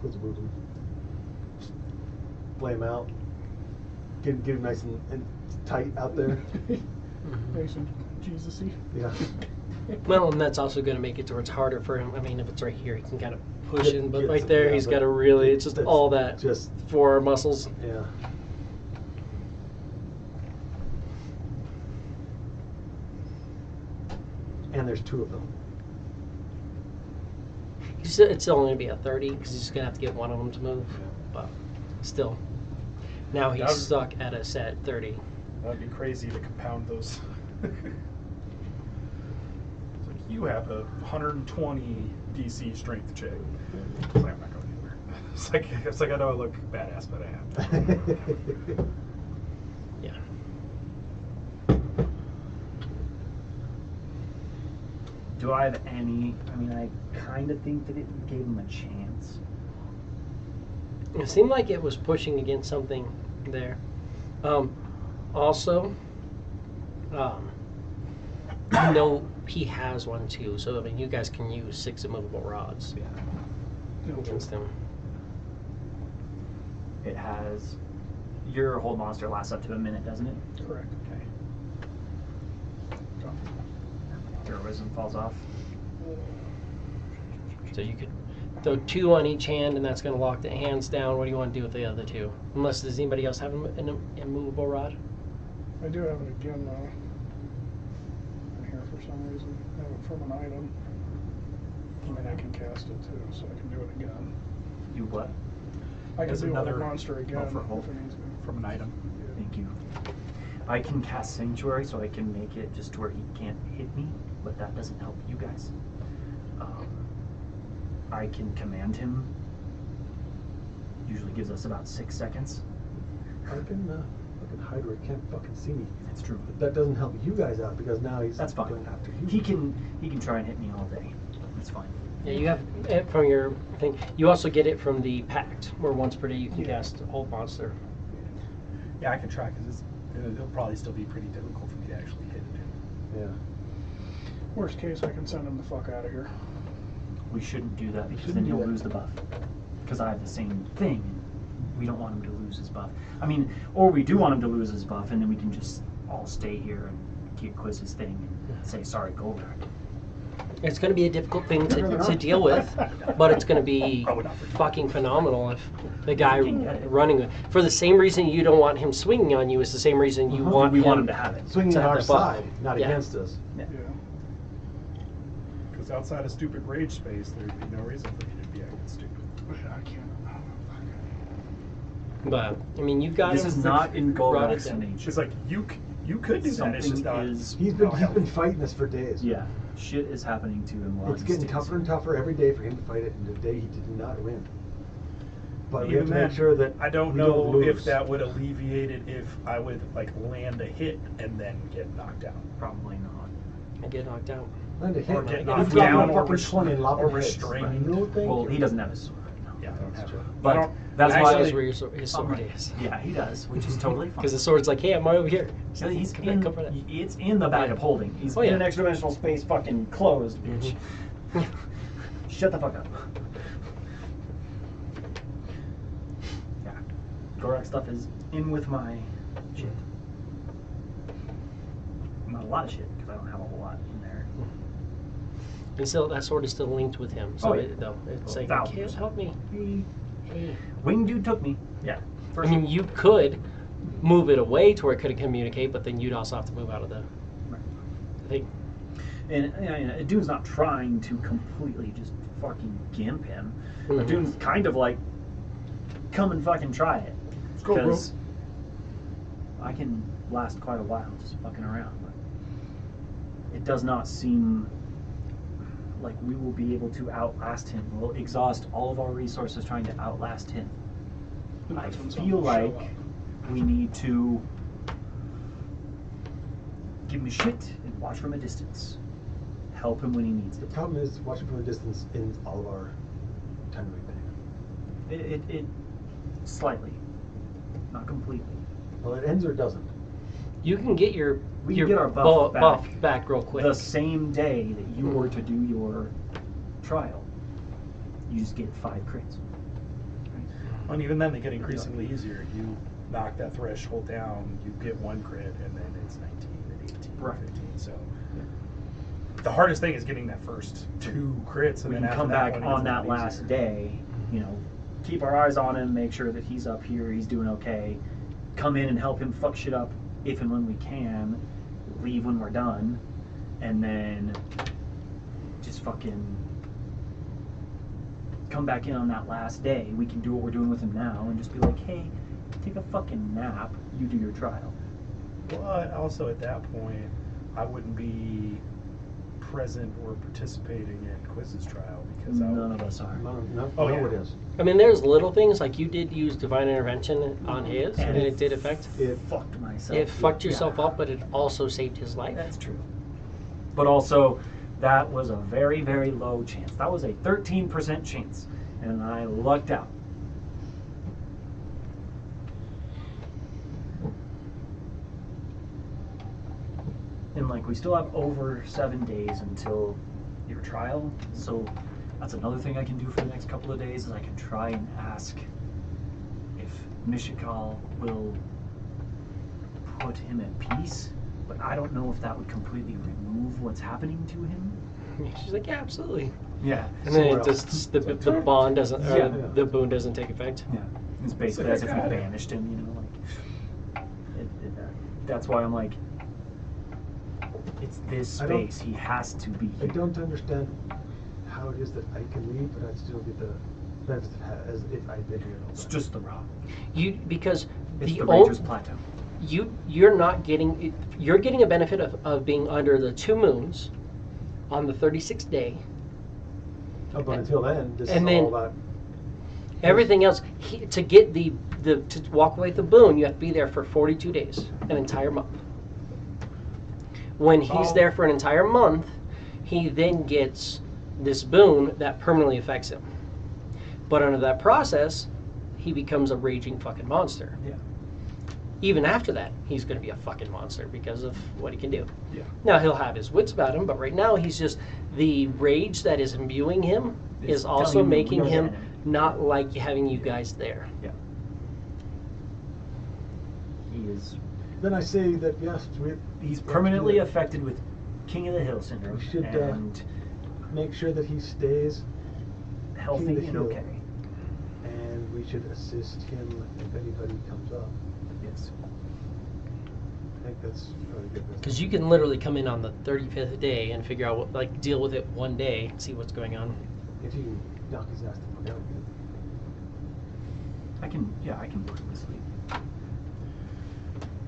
Close the boot. Lay him out. Get him nice and tight out there. Nice and Jesus-y. Yeah. Well, and that's also going to make it to where it's harder for him. I mean, if it's right here, he can kind of push in, but Get right some- there, yeah, he's but got to really, it's just that's all that just- forearm muscles. Yeah. And there's 2 of them. It's still only going to be a 30 because he's going to have to get one of them to move, but still. Now he's That was- stuck at a set 30. That'd be crazy to compound those. It's like you have a 120 DC strength check. It's like, I'm not going anywhere. It's like I know I look badass, but I have. Yeah. Do I have any? I mean, I kind of think that it gave him a chance. It seemed like it was pushing against something there. Also, you know he has one too, so I mean you guys can use 6 immovable rods against him. It has. Your hold monster lasts up to a minute, doesn't it? Correct. Okay. Your wisdom falls off. So you could throw 2 on each hand, and that's going to lock the hands down. What do you want to do with the other 2? Unless does anybody else have an immovable rod? I do have it again though. In here for some reason. I have it from an item. I mean, I can cast it too, so I can do it again. You what? I can As do another another monster again roll for hope. if it needs to. From an item. Thank you. I can cast Sanctuary, so I can make it just to where he can't hit me, but that doesn't help you guys. I can command him. Usually gives us about 6 seconds. Fucking Hydra can't fucking see me. That's true. But that doesn't help you guys out because now he's That's fine. going after you. He can try and hit me all day. That's fine. Yeah, you have it from your thing. You also get it from the pact, where once per day you can cast Hold Monster. Yeah, I can try because it'll probably still be pretty difficult for me to actually hit it. Yeah. Worst case, I can send him the fuck out of here. We shouldn't do that because shouldn't then do he'll that. lose the buff. Because I have the same thing. We don't want him to lose his buff. I mean, or we do want him to lose his buff, and then we can just all stay here and keep quiz his thing and say sorry, Gulrak. It's going to be a difficult thing to deal with, but it's going to be fucking phenomenal if the guy can get it. running it. For the same reason you don't want him swinging on you is the same reason you want we him. want him to have it. Swinging To on have our the buff. side, not Yeah. against us. Yeah. Because outside of stupid rage space, there'd be no reason for me to be acting stupid. I can't. But I mean, you've got This him is not in brought it Gulrak's down. nature. It's like you could do that. It's just not. He's been fighting this for days. Yeah, shit is happening to him while It's he getting stays tougher and here. tougher every day for him to fight it, and today he did not win. But we Even have to then, make sure that I don't we know don't if lose. that would alleviate it if I would like land a hit and then get knocked out. Probably not. I get knocked out. Land a hit. Or get You're knocked dropping down a or fucking 20 and lobbing or heads. restrained. No, thank Well, you. he doesn't have his sword right now. Yeah, I don't have to. true. But I don't- that's That why is where his sword Alright. is. Yeah, he does, which is totally fine. Because the sword's like, hey, I'm over here. So he's Come in, back over there. it's in the bag of holding. He's Oh, in yeah. an extra dimensional space, fucking closed, bitch. Shut the fuck up. Yeah, Gulrak stuff is in with my shit. Not a lot of shit because I don't have a whole lot in there. And still, that sword is still linked with him. So Oh, yeah. it's Oh, like, thousands can't percent. help me. Hey. Wing dude took me. Yeah. For I mean, you could move it away to where it couldn't communicate, but then you'd also have to move out of the Right. thing. And Dune's not trying to completely just fucking gimp him. Mhm. Dune's kind of like, come and fucking try it. Let's go, bro. Because I can last quite a while just fucking around. But it does not seem like we will be able to outlast him. We'll exhaust all of our resources trying to outlast him. And I that's when feel something will like show up. we need to give him shit and watch from a distance. Help him when he needs The it. problem is watching from a distance ends all of our time remaining. It slightly, not completely. Well, it ends or doesn't. You can get your We can your get our buff back real quick. The same day that you were to do your trial, you just get 5 crits. And even then, they get increasingly easier. You knock that threshold down, you get 1 crit, and then it's 19 and 18 Right. 15. So the hardest thing is getting that first 2 crits, and We then can after come that back one, it on gets a that lot last easier. day, you know, keep our eyes on him, make sure that he's up here, he's doing okay, come in and help him fuck shit up if and when we can, leave when we're done, and then just fucking come back in on that last day. We can do what we're doing with him now and just be like, hey, take a fucking nap, you do your trial. But also at that point, I wouldn't be present or participating in Quiz's trial because I None would of us are. No, Oh, no, yeah. it is. I mean, there's little things like you did use divine intervention on his, and it did affect. It Fucked myself. It fucked Yeah. yourself up, but it also saved his life. That's true. But also, that was a very, very low chance. That was a 13% chance. And I lucked out. And like, we still have over 7 days until your trial. So that's another thing I can do for the next couple of days is I can try and ask if Mishikal will put him at peace. But I don't know if that would completely remove what's happening to him. She's like, yeah, absolutely. Yeah. And then Somewhere it else. just the bond doesn't, or Yeah. the boon doesn't take effect. Yeah. It's basically as if we banished him, you know, like that's why I'm like, it's this I don't- space. He has to be I here. don't understand how it is that I can leave, but I'd still get the benefits as if I'd been here. the whole It's time. just the rock. You because It's the the old Ranger's Plateau. you're not getting you're getting a benefit of being under the 2 moons on the 36th day. Oh, but until then, this And is then- all about. Everything else to get the to walk away with the boon, you have to be there for 42 days, an entire month. When he's Oh. there for an entire month, he then gets this boon that permanently affects him. But under that process, he becomes a raging fucking monster. Yeah. Even after that, he's going to be a fucking monster because of what he can do. Yeah. Now, he'll have his wits about him, but right now he's just, the rage that is imbuing him It's is also telling him making we're the him enemy. not like having you guys there. Yeah. He is. Then I say that yes, He's permanently affected with King of the Hill syndrome We should, and make sure that he stays, healthy King of the and Hill. okay. and we should assist him if anybody comes up. Yes. I think that's probably good. Because you can literally come in on the 35th day and figure out what, like, deal with it one day, see what's going on. If you can knock his ass the fuck out. I can put him to sleep.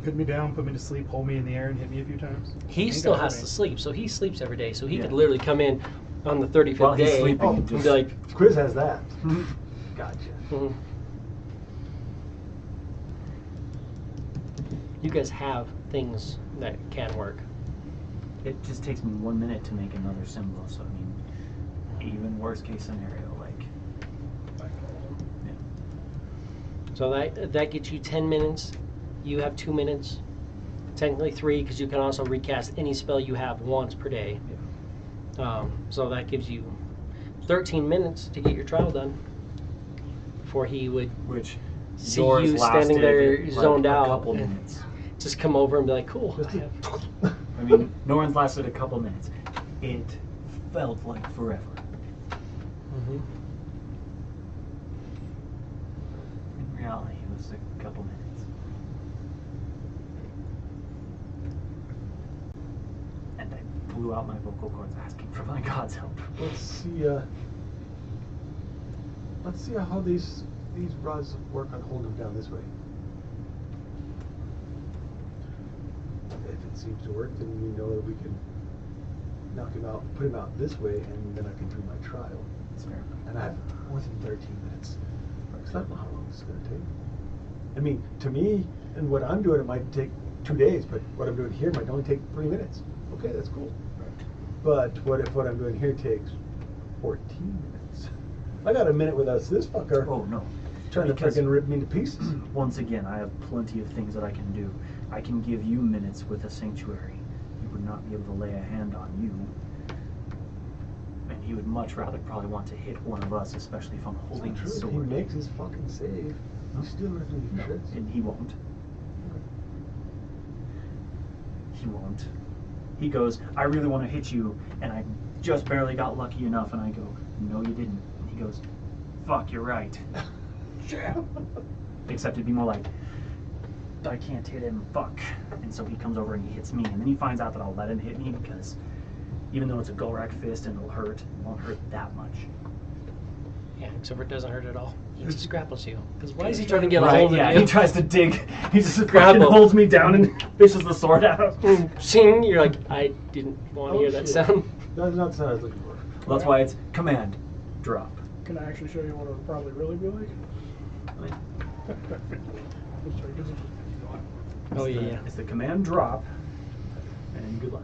Put me down, put me to sleep, hold me in the air, and hit me a few times. He still has to sleep, so he sleeps every day. So he Yeah. could literally come in on the 35th While he's day sleeping, and just- be like, Quiz has that. Gotcha. mhm. You guys have things that can work. It just takes me 1 minute to make another symbol. So I mean, even worst case scenario, like, yeah. So that gets you 10 minutes. You have 2 minutes. Technically 3, because you can also recast any spell you have once per day. So that gives you 13 minutes to get your trial done before he would Which see yours you standing there lasted, zoned like, out. a couple and minutes. Just come over and be like, cool. Just I have- I mean, Norrin's lasted a couple minutes. It felt like forever. Mhm. In reality, it was a couple minutes. And I blew out my vocal cords asking for my God's help. Let's see. Let's see how these rods work on holding them down this way. If it seems to work, then we know that we can knock him out, put him out this way, and then I can do my trial. That's fair. And I have more than 13 minutes. Because I don't know how long this is going to take. I mean, to me, and what I'm doing, it might take 2 days, but what I'm doing here might only take 3 minutes. Okay, that's cool. But what if what I'm doing here takes 14 minutes? I got a minute without this fucker Oh, no. trying to Because- freaking rip me to pieces. Once again, I have plenty of things that I can do. I can give you minutes with a sanctuary. He would not be able to lay a hand on you. And he would much rather probably want to hit one of us, especially if I'm holding It's his not true. sword. He makes his fucking save. He still rips me to shreds. And he won't. He won't. He goes, I really want to hit you, and I just barely got lucky enough. And I go, no, you didn't. And he goes, fuck, you're right. Except it'd be more like, I can't hit him, fuck. And so he comes over and he hits me, and then he finds out that I'll let him hit me because even though it's a Gulrak fist and it'll hurt, it won't hurt that much. Yeah, except for it doesn't hurt at all. He just grapples you. Because why is he trying to get a Right, hold yeah, of you? he tries to dig. He just Grapple. fucking holds me down and fishes the sword out. Shing, you're like, I didn't want to hear that shit. sound. That's not the sound I was looking for. Well, that's why it's command, drop. Can I actually show you what it would probably really be like? I'm sorry, 'cause it's- Oh, It's the- yeah. It's the command drop, and good luck.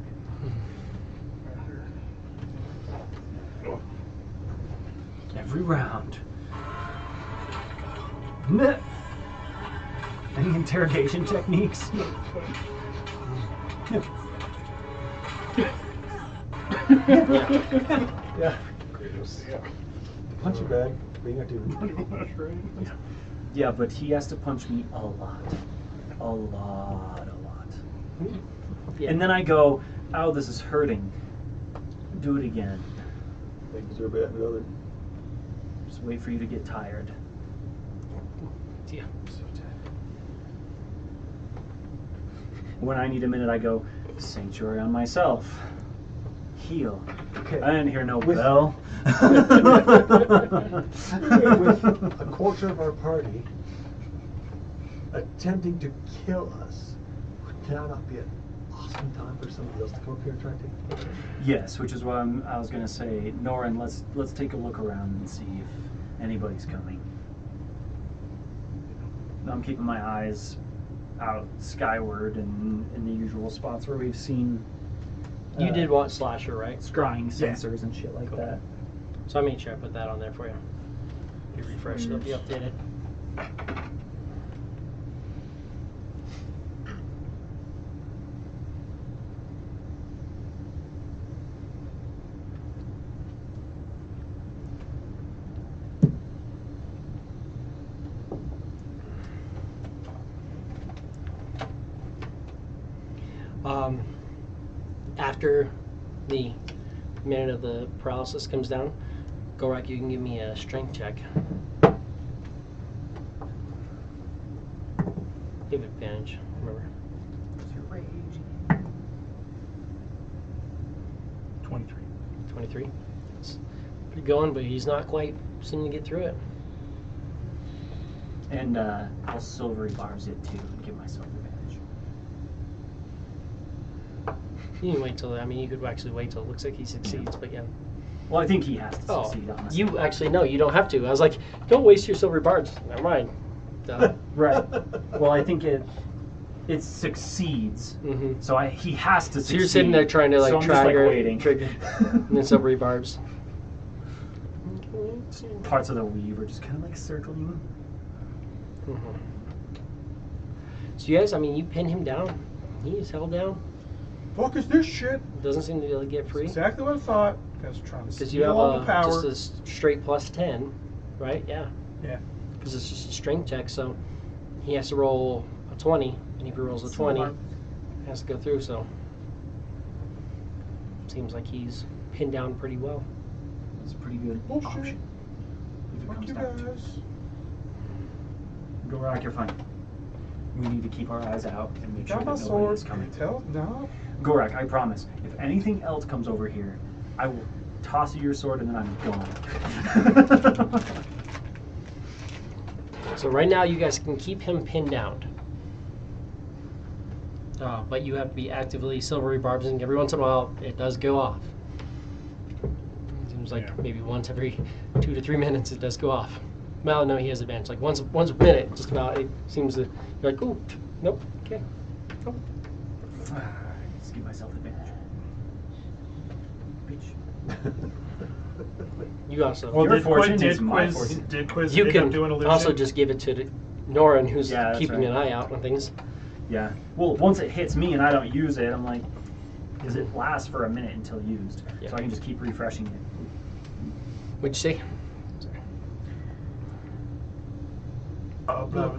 Every round. Meh. Any interrogation techniques? Yeah. Kratos. Yeah. Punch your bag. Being a dude. That's right. Yeah, but he has to punch me a lot. A lot. Yeah. And then I go, ow, this is hurting. Do it again. Things are bad, brother. Just wait for you to get tired. Yeah. So tired. When I need a minute, I go, sanctuary on myself. Heal. Okay. I didn't hear no With- bell. With a quarter of our party attempting to kill us, would that not be an awesome time for somebody else to come up here and try to take the picture? Yes, which is why I was gonna say, Norrin, let's take a look around and see if anybody's coming. I'm keeping my eyes out skyward and in the usual spots where we've seen You did want Slasher, right? scrying sensors and shit like that. So I made sure I put that on there for you. You refresh, it'll be updated. After the minute of the paralysis comes down, Gulrak, you can give me a strength check. Give advantage, remember. 23. 23. It's pretty going, but he's not quite seeming to get through it. And I'll silvery barbs it too and give myself advantage. You can wait till, I mean, you could actually wait till it looks like he succeeds, but yeah. Well, I think he has to Oh, succeed, honestly. you actually, no, you don't have to. I was like, don't waste your silvery barbs. Never mind. Duh. Right. Well, I think it succeeds. Mhm. So he has to succeed. So you're sitting there trying to like so I'm just, trigger, waiting. trigger, and then silvery barbs. Parts of the weave are just kind of like circling. Mhm. So you guys, I mean, you pin him down. He is held down. Fuck is this shit? Doesn't seem to be able to get free. Exactly what I thought. I was trying to Because steal you have all the power. just a straight plus 10, right? Yeah. Yeah. Because it's just a strength check, so he has to roll a 20, and if he rolls a 20, it has to go through, so seems like he's pinned down pretty well. It's a pretty good Bullshit. option. If it Fuck comes you down to it. guys. Gulrak, you're fine. We need to keep our eyes out and make sure Got my that nobody sword. is coming. Tell no. Gulrak, I promise. If anything else comes over here, I will toss you your sword and then I'm gone. So right now you guys can keep him pinned down. But you have to be actively silvery barbsing. Every once in a while it does go off. It seems like maybe once every 2 to 3 minutes it does go off. Well, no, he has advantage. Like once a minute, just about, it seems to, you're like, ooh, nope, okay. Oh. Just give myself advantage. Bitch. You also, Well, Your fortune is my Quiz, fortune. did Quiz you end up can doing illusion? also just give it to Norin, who's Yeah, that's keeping right. an eye out on things. Yeah. Well, once it hits me and I don't use it, I'm like, because it lasts for a minute until used. Yeah. So I can just keep refreshing it. What'd you say?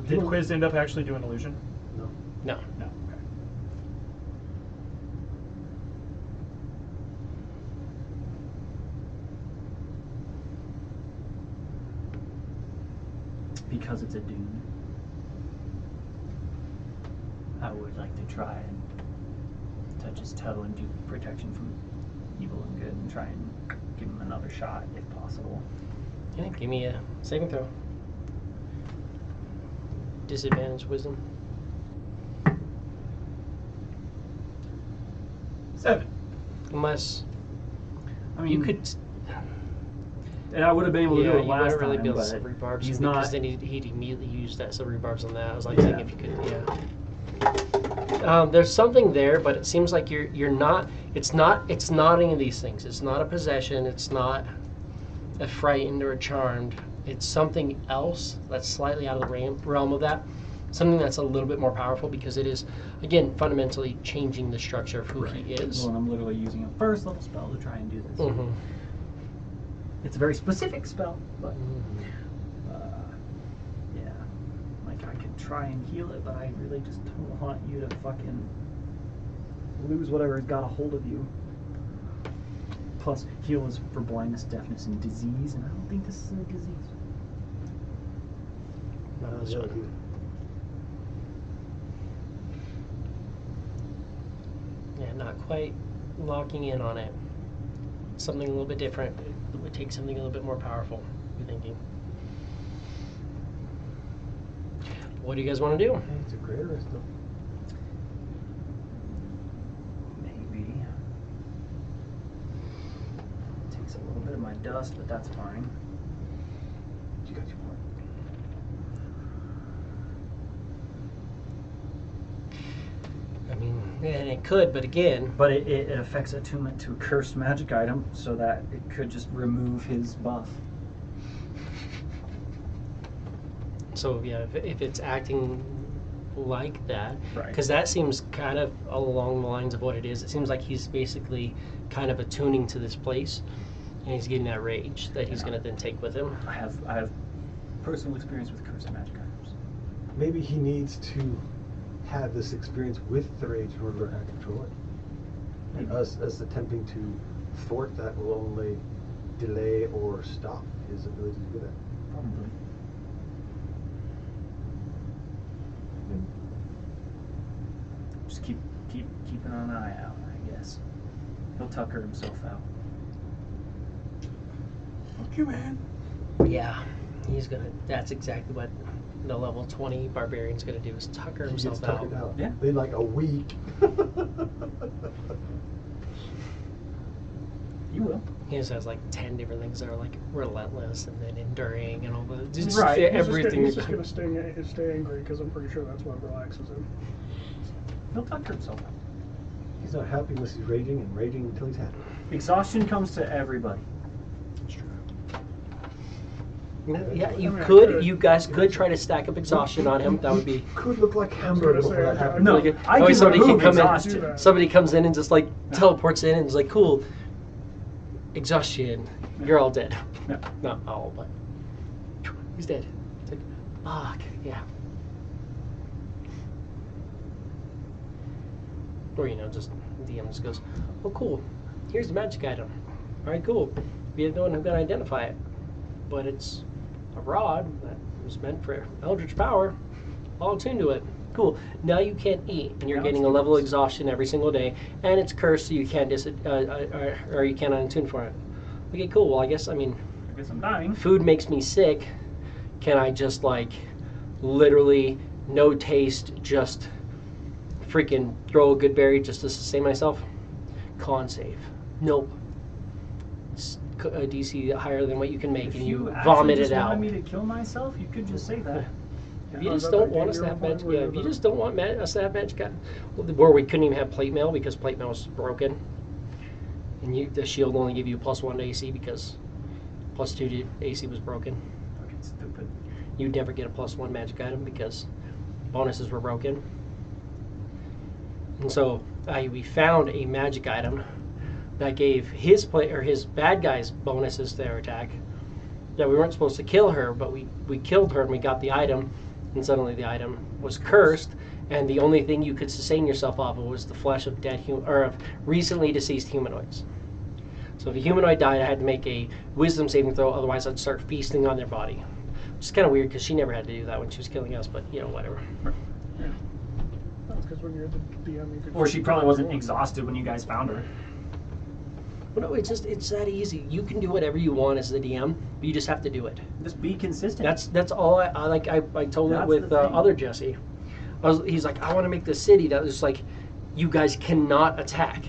Did Quiz end up actually doing illusion? No. No. Okay. Because it's a dune, I would like to try and touch his toe and do protection from evil and good and try and give him another shot if possible. Yeah, give me a saving throw. Disadvantage wisdom. 7. Unless I mean, you could. and I would have been able to do it you last wouldn't really time, be able to but silvery barbs he's because not. then he'd immediately use that silvery barbs on that. I was like Yeah. saying if you could, yeah. There's something there, but it seems like you're not. It's not any of these things. It's not a possession. It's not a frightened or a charmed. It's something else that's slightly out of the realm of that. Something that's a little bit more powerful because it is, again, fundamentally changing the structure of who he is. Well, and I'm literally using a first level spell to try and do this. Mhm. It's a very specific spell, but Mhm. yeah, like I could try and heal it, but I really just don't want you to fucking lose whatever's got a hold of you. Plus, heal is for blindness, deafness, and disease, and I don't think this is a disease. No, that's Yeah, fine. Yeah, not quite locking in on it. Something a little bit different. It would take something a little bit more powerful, you're thinking. What do you guys want to do? Hey, it's a great arrest though. Maybe. Takes a little bit of my dust, but that's fine. You got your point. I mean, and it could, but again, But it affects attunement to a cursed magic item, so that it could just remove his buff. so yeah, if it's acting like that, Right. because that seems kind of along the lines of what it is. It seems like he's basically kind of attuning to this place, and he's getting that rage that he's going to then take with him. I have personal experience with cursed magic items. Maybe he needs to have this experience with the rage in order to learn how to control it. And us attempting to thwart that will only delay or stop his ability to do that. Probably. Just keeping an eye out, I guess. He'll tucker himself out. Fuck you, man. Yeah, he's gonna. That's exactly what the level 20 barbarian's gonna do is tucker He gets himself tuckered out. out. Yeah. In like a week. You will. He just has like 10 different things that are like relentless and then enduring and all the just Right. everything. He's just gonna stay angry because I'm pretty sure that's what relaxes him. He'll tucker himself out. He's not happy unless he's raging, and raging until he's happy. Exhaustion comes to everybody. That's true. Yeah, you I mean, I could. could. You guys could try to stack up exhaustion on him. That would be. Could look like hamburger say, before that I- happened. No, Like, I always can somebody can remove come in. exhaustion. Somebody comes in and just like teleports in and is like, "Cool, exhaustion. You're all dead." No. Not all, but he's dead. It's like, fuck, yeah. Or just DM just goes, "Oh, cool. Here's the magic item. All right, cool. Be the one who can identify it, but it's a rod that was meant for eldritch power. All attuned to it. Cool. Now you can't eat, and you're Now getting it's a level of yours. exhaustion every single day, and it's cursed, so you can't or you can't unattune for it. Okay, cool. Well, I guess I guess I'm dying. food makes me sick. Can I just like literally no taste, just freaking throw a good berry just to sustain myself? Con save. Nope. It's a DC higher than what you can make, If and you actually vomit just it out. wanted me to kill myself, you could just say that. If you Yeah, just that don't might want give us you to a have point magic, where yeah, if you the- just don't want us to have magic, where we couldn't even have plate mail because plate mail was broken, and the shield only gave you +1 to AC because +2 to AC was broken. Fucking stupid. You'd never get a +1 magic item because bonuses were broken. And so we found a magic item that gave his bad guys bonuses to their attack. Yeah, we weren't supposed to kill her, but we killed her and we got the item, and suddenly the item was cursed, and the only thing you could sustain yourself off of was the flesh of of recently deceased humanoids. So if a humanoid died, I had to make a wisdom saving throw, otherwise I'd start feasting on their body. Which is kind of weird because she never had to do that when she was killing us, but whatever. That's because when you're the DM, you could. Or she probably wasn't exhausted when you guys found her. Well, no, it's that easy. You can do whatever you want as the DM, but you just have to do it. Just be consistent. That's all I told it That's with the thing. other Jesse. He's like, I want to make this city that is like, you guys cannot attack.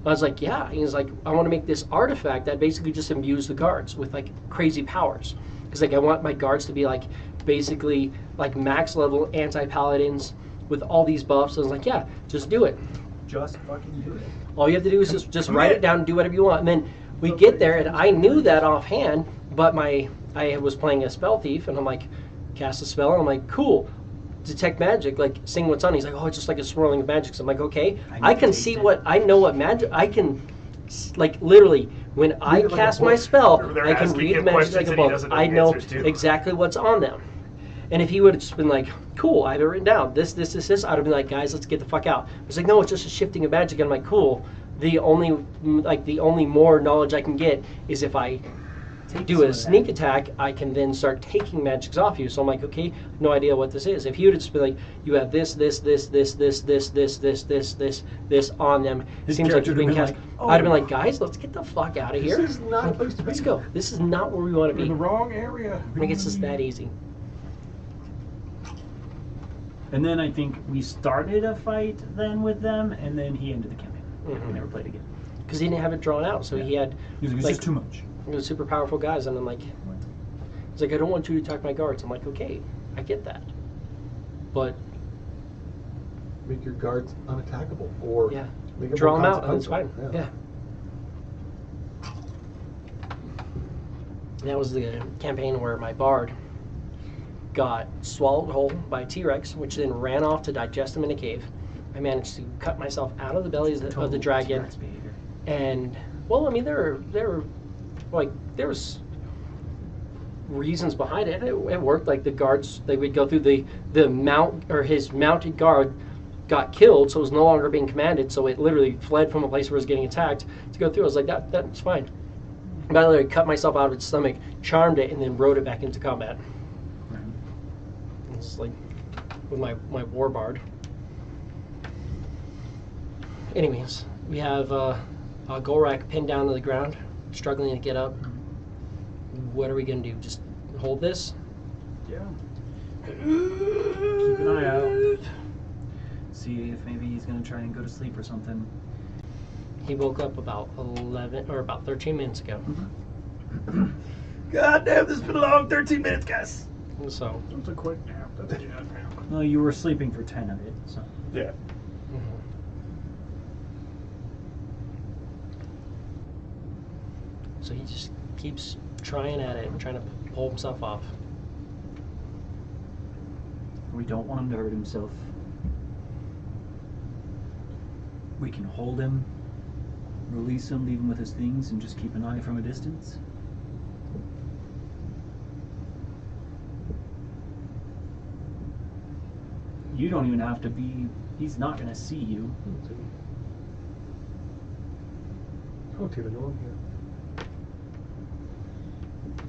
I was like, yeah. He's like, I want to make this artifact that basically just imbues the guards with like crazy powers. Because like I want my guards to be like basically like max level anti-paladins with all these buffs. I was like, yeah, just do it. Just fucking do it. All you have to do is just write it down and do whatever you want. And then we get there, and I knew that offhand, but I was playing a spell thief, and I'm like, cast a spell, and I'm like, cool, detect magic, like sing what's on. He's like, oh, it's just like a swirling of magic. So I'm like, okay, I can see I know what magic, I can, like literally, when I like a cast book. my spell, They're I can asking read him magic questions like a and he book. doesn't know I the know answers to. exactly what's on them. And if he would have just been like, cool, I have it written down, this, I'd have been like, guys, let's get the fuck out. It's like, no, it's just a shifting of magic. And I'm like, cool. The only more knowledge I can get is if I do a sneak attack, I can then start taking magics off you. So I'm like, okay, no idea what this is. If he would have just been like, you have this on them, His seems like character you're being would have cast. been like, I'd have been oh. like, guys, let's get the fuck out of here. This is not a place to be. Let's go. This is not where we want to We're in be. the wrong area. I think it's just that easy. And then I think we started a fight then with them, and then he ended the campaign. Mhm. We never played again. Because he didn't have it drawn out, so he had He's like, it's Like- just too much. super powerful guys, and I'm like, he's like, I don't want you to attack my guards. I'm like, okay, I get that, but Make your guards unattackable, or yeah, make them draw more them out, and it's fine. consequential. Yeah. That was the campaign where my bard got swallowed whole by a T-Rex, which then ran off to digest him in a cave. I managed to cut myself out of the belly of the dragon, T-Rex behavior. and well, I mean, there was reasons behind it. It worked. Like the guards, they would go through the mount, or his mounted guard got killed, so it was no longer being commanded. So it literally fled from a place where it was getting attacked to go through. I was like, that's fine. But I literally cut myself out of its stomach, charmed it, and then rode it back into combat. Right. It's like with my war bard. Anyways, we have Gulrak pinned down to the ground, struggling to get up. What are we gonna do? Just hold this? Yeah. Keep an eye out. See if maybe he's gonna try and go to sleep or something. He woke up about 11 or about 13 minutes ago. God damn, this has been a long 13 minutes, guys. So. That's a quick nap. That's a jet nap. Well, you were sleeping for 10 of it, so. Yeah. So he just keeps trying at it, trying to pull himself off. We don't want him to hurt himself. We can hold him, release him, leave him with his things, and just keep an eye from a distance. You don't even have to be, he's not going to see you. I don't even know him here.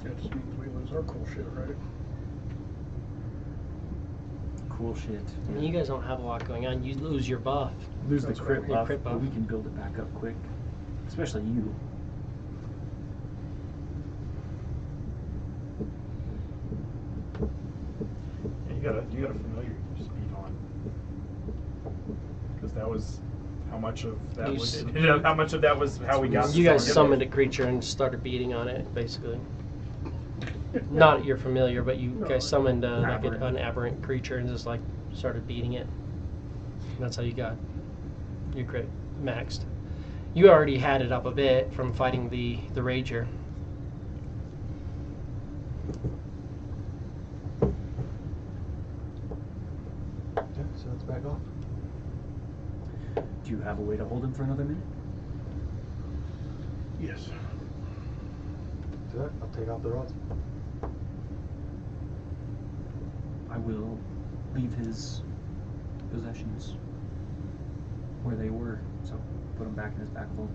That just means we lose our cool shit, right? Cool shit. I mean, you guys don't have a lot going on. You lose your buff. Lose the That's crit right. Your buff, crit but buff. we can build it back up quick. Especially you. Yeah, you got a familiar you can just beat on. Because that was how much of that You was s- how much of that was how we got. You guys started. summoned a creature and started beating on it, basically. Not your familiar, but you No, guys summoned like aberrant. an aberrant creature and just like started beating it. And that's how you got your crit maxed. You already had it up a bit from fighting the Rager. Yeah, so it's back off. Do you have a way to hold him for another minute? Yes. Do that. I'll take off the rods. I will leave his possessions where they were, so put them back in his back vault.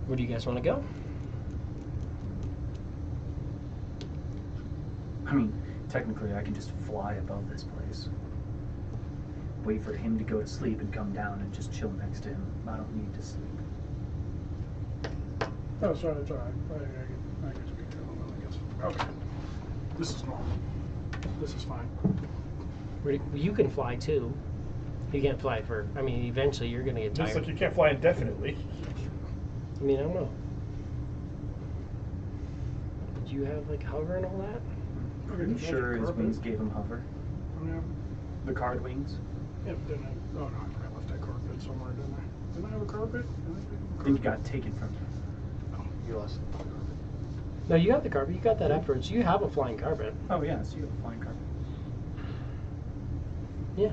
Where do you guys want to go? I mean, technically I can just fly above this place. Wait for him to go to sleep and come down and just chill next to him. I don't need to sleep. Oh, sorry, that's all right. I guess we can go, I guess. Okay. This is normal. This is fine. You can fly too. You can't fly for. I mean, eventually you're gonna get Just tired. like you can't fly indefinitely. I mean, I don't know. Did you have like hover and all that? Pretty sure his wings gave him hover. Yeah. The card wings. Yeah, but didn't I? Oh no, I left that carpet somewhere, didn't I? Didn't I have a carpet? Didn't I take a It carpet? got taken from you. You lost it. No, you got the carpet. You got that afterwards. You have a flying carpet. Oh yeah, so you have a flying carpet. Yeah.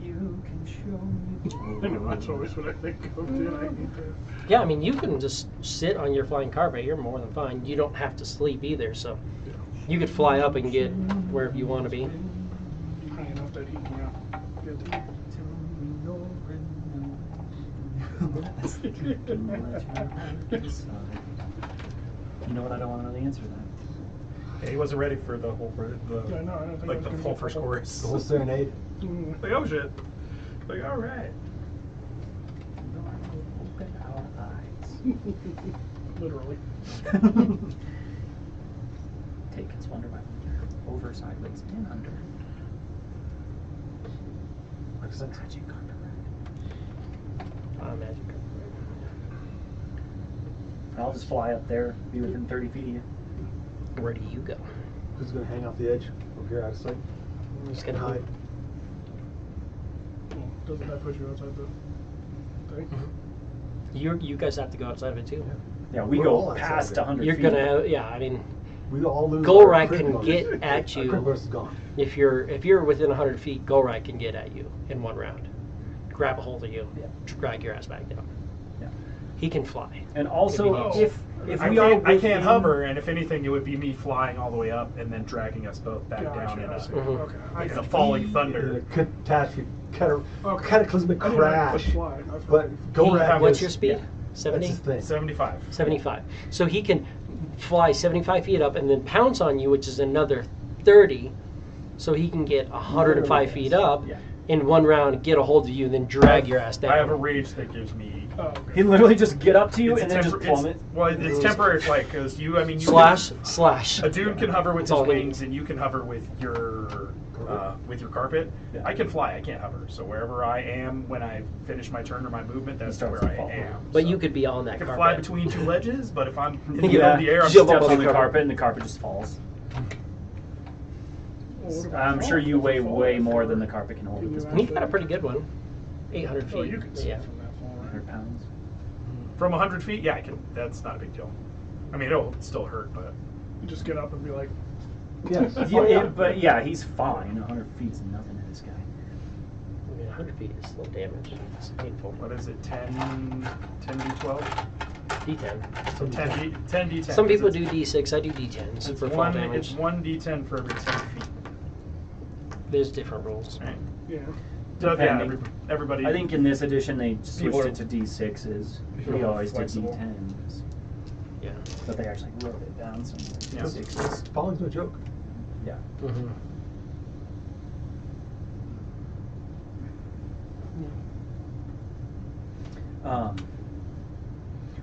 You can show me. I know, that's always what I think of, dude. I need to. Yeah, I mean, you can just sit on your flying carpet. You're more than fine. You don't have to sleep either, so you could fly up and get wherever you want to be. High enough that he can get to me. You know what? I don't want to know the answer to that. Yeah, he wasn't ready for the whole Yeah, no, I don't think I like was the gonna whole get first the whole- chorus. The whole serenade. Mm. Like, oh shit. Like, all right. Open our eyes. Literally. Take its wonder by wonder. Over, sideways, and under. Makes sense. Magic carpet ride. Magic carpet. I'll just fly up there, be within 30 feet of you. Where do you go? Who's gonna hang off the edge over here out of sight? I'm just Can gonna hide. Well, doesn't that put you outside the thing? You guys have to go outside of it too. Yeah, we We're go all outside past there. 100 You're feet. gonna, yeah. I mean, We all lose. Gulrak our crit can bonus. get at Our you. crit bonus is gone. if you're within 100 feet, Gulrak can get at you in one round. Grab a hold of you, Yeah. drag your ass back down. Yeah. He can fly. And also, If he if I we all I can't hover, and if anything, it would be me flying all the way up and then dragging us both back down Gotcha, in I a, see. Mhm. Okay, I in a got falling The thunder. catastrophe, Okay. cataclysmic I didn't know you crash. could fly. That's But Gulrak What's is- your speed? yeah, That's 70? his thing. 75. 75. So he can fly 75 feet up and then pounce on you, which is another 30. So he can get 105 feet up, Yeah. in one round, get a hold of you, and then drag your ass down. I have a rage that gives me. Oh, okay. He literally just get up to you It's and then just plummet. It's temporary flight because you. I mean, you slash. A dude can hover with That's his all we wings, and you can hover with your carpet. Yeah. I can fly. I can't hover. So wherever I am when I finish my turn or my movement, that's starts where to I fall. am. But So you could be on that I can carpet. fly between two ledges, but if I'm in the Yeah. middle of the air, I'm Jump stuck up Steps on on the the carpet. carpet and the carpet just falls. Well, what about I'm fall? sure you weigh Fall way if more you're- than the carpet can hold at this Can point. And he got a pretty good one. 800 feet. Oh, you can see yeah. from that far. 100 pounds. from 100 feet. Yeah, I can. That's not a big deal. I mean, it'll still hurt, but You just get up and be like, Yeah. But yeah, he's fine. 100 feet's nothing to this guy. I mean, 100 feet is still damage. It's painful. what is it? 10 d12. D10. So 10 d10. Some people 'cause do D6. I do D10s It's for fall one. damage. It's 1 d10 for every 10 feet. There's different rules. Right. yeah. So yeah, Depending. everybody. I think in this edition they switched People are- it to D6s. People We are always did flexible. D10s. Yeah. But they actually wrote it down somewhere. Yeah. D6s. Falling's no joke. Yeah. Mm-hmm.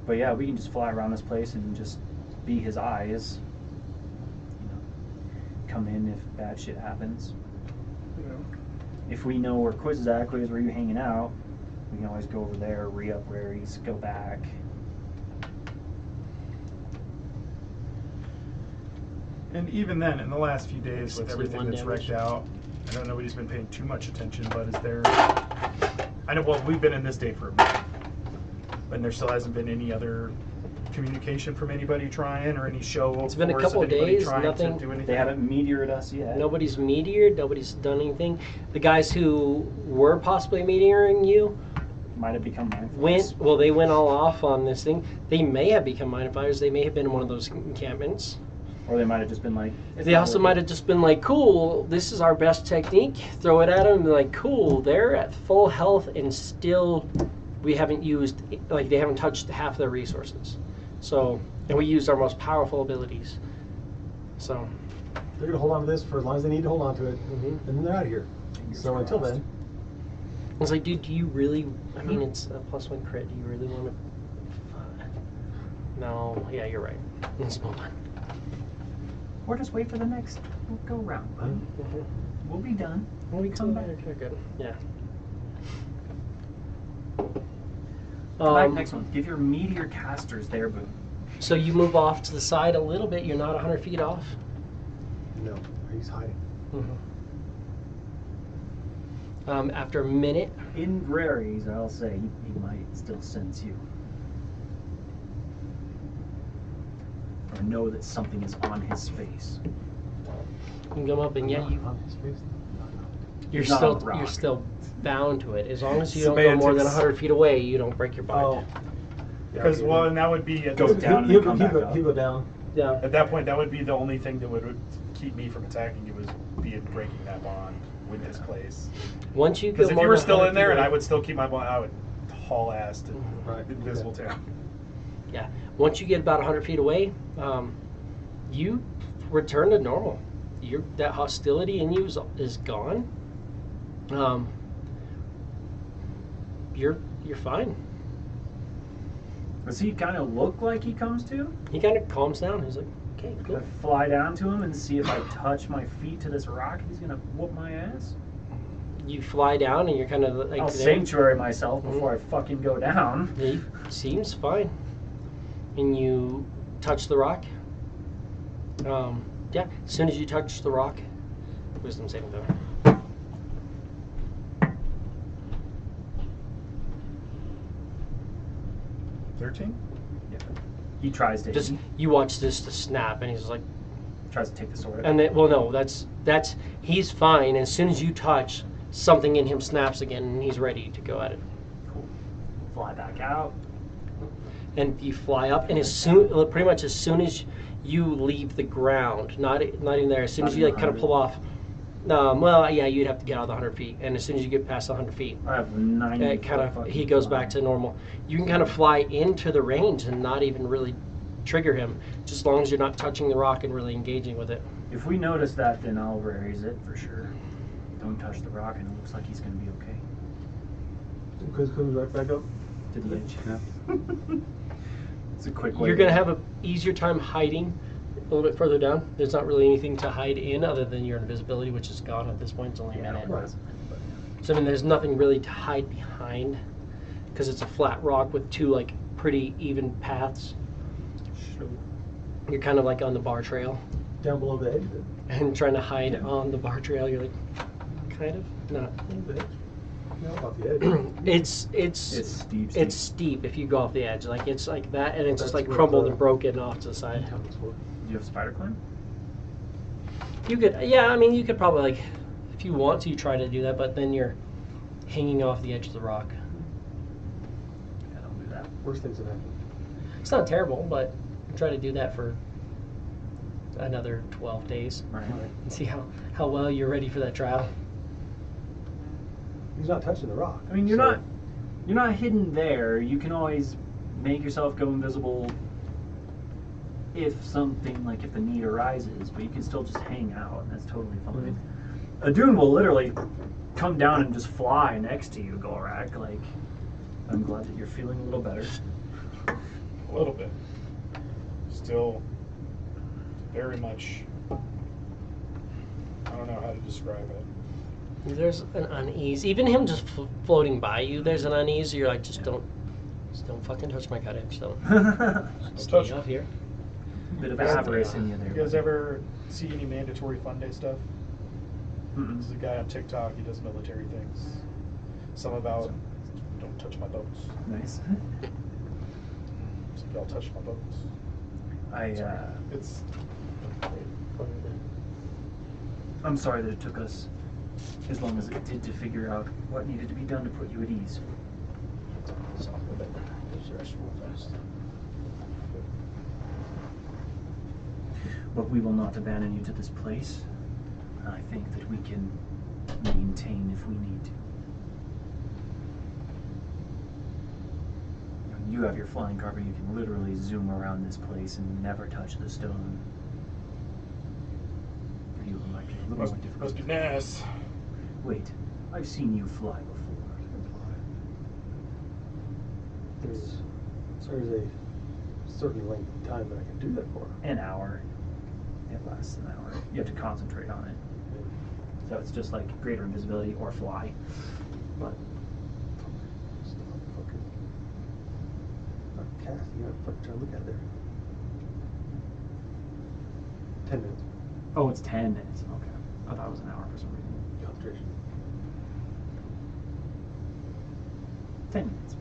But yeah, we can just fly around this place and just be his eyes. You know, come in if bad shit happens. You know. If we know where Quizzak is, where you're hanging out, we can always go over there, re-up Raries, go back. And even then, in the last few days, with 61 everything that's damage. wrecked out, I know nobody's been paying too much attention, but is there? I know. Well, we've been in this day for a minute, and there still hasn't been any other communication from anybody trying, or any show. It's been a force couple of anybody days, trying nothing. To do anything. They haven't meteored us yet. Nobody's meteored. Nobody's done anything. The guys who were possibly meteoring you Might have become mindful. they went all off on this thing. They may have become mind fires. They may have been in one of those encampments. Or they might have just been like. it's They not also worth might it. have just been like, cool, this is our best technique. Throw it at them and be like, cool, they're at full health and still we haven't used, like they haven't touched half their resources. So, and we used our most powerful abilities. So, They're gonna hold on to this for as long as they need to hold on to it, mhm. and then they're out of here. Fingers So until crossed. then, It's like, dude, do you really, I mean, it's a +1 crit, do you really want to, no, yeah, you're right. Let's move on. Or just wait for the next go round, bud. Mhm. We'll be done. When we come back. Okay, good. Yeah. Come back next month. Give your meteor casters their boon. So you move off to the side a little bit. You're not 100 feet off. no, he's hiding. After a minute, In Raries, I'll say he might still sense you. Or know that something is on his face. you can come up and yeah, you, On his face. you're He's not still on the rock. you're still bound to it. As long as you don't go Semantics. more than 100 feet away, you don't break your bind. Oh, Because well, and that would be at, Go this- down and he'll, then come he'll, back go, up. he'll go down. Yeah. at that point. That would be the only thing that would keep me from attacking you was being breaking that bond with this place. Once you go Because if more you were than still 100 in there feet and I away- would still keep my bond, I would haul ass to Right. Invisible Town. Yeah. Once you get about 100 feet away, you return to normal. That hostility in you is gone. You're fine. Does he kind of look like he comes to? He kind of calms down. He's like, okay, Could cool. I fly down to him and see if I touch my feet to this rock, he's gonna whoop my ass? You fly down and you're kind of like I'll there. sanctuary myself before I fucking go down. He seems fine. And you touch the rock. Yeah, as soon as you touch the rock, wisdom saving throw. 13? Yeah. He tries to Just you watch this to snap, and he's like, tries to take the sword. and then, well, no, that's he's fine. As soon as you touch, something in him snaps again, and he's ready to go at it. Cool. Fly back out. And you fly up, and pretty much as soon as you leave the ground, not even there, as soon as you like kind of pull off. Well, yeah, you'd have to get out of the 100 feet, and as soon as you get past the 100 feet, I have 90. it kind of he goes back to normal. You can kind of fly into the range and not even really trigger him, just as long as you're not touching the rock and really engaging with it. If we notice that, then I'll raise it for sure. Don't touch the rock, and it looks like he's going to be okay. Chris comes right back up. To the edge. Yeah. It's a quick way. You're gonna have an easier time hiding a little bit further down. There's not really anything to hide in other than your invisibility, which is gone at this point. It's only a minute. Right. So I mean, there's nothing really to hide behind because it's a flat rock with two like pretty even paths. You're kind of like on the bar trail Down below the edge. and trying to hide on the bar trail. You're like, kind of not. The edge. No, off the edge. It's steep. It's steep if you go off the edge. Like it's like that, and it's just That's like what crumbled the- and broken off to the side. Do you have spider climb? You could, yeah. I mean, you could probably like, if you want to, try to do that, but then you're hanging off the edge of the rock. Yeah, don't do that. Worst things have happened. It's not terrible, but try to do that for another 12 days Right. and see how well you're ready for that trial. He's not touching the rock. I mean, you're so- not hidden there. You can always make yourself go invisible if something, like if the need arises, but you can still just hang out, and that's totally fine. A dune will literally come down and just fly next to you, Gulrak. Like, I'm glad that you're feeling a little better. A little bit. Still very much, I don't know how to describe it. There's an unease. Even him just floating by you, there's an unease. You're like, just don't fucking touch my cottage. Don't stay touch off here. Bit of Yeah. avarice in you there. You guys ever see any mandatory fun day stuff? Mm-mm. There's a guy on TikTok, he does military things. Some about, don't touch my boats. Nice. Some y'all touch my boats. It's, I'm sorry that it took us as long as it did to figure out what needed to be done to put you at ease. But we will not abandon you to this place. I think that we can maintain if we need to. You have your flying carpet, you can literally zoom around this place and never touch the stone. For you, it might be a little more difficult. must be nice. Wait, I've seen you fly before. There's a certain length of time that I can do that for. An hour. It lasts an hour. You have to concentrate on it. So it's just like greater invisibility or fly. But Fucking. Not cast. You gotta fucking try to look at it there. 10 minutes. oh, it's 10 minutes. Okay, I thought it was an hour for some reason. Concentration. 10 minutes.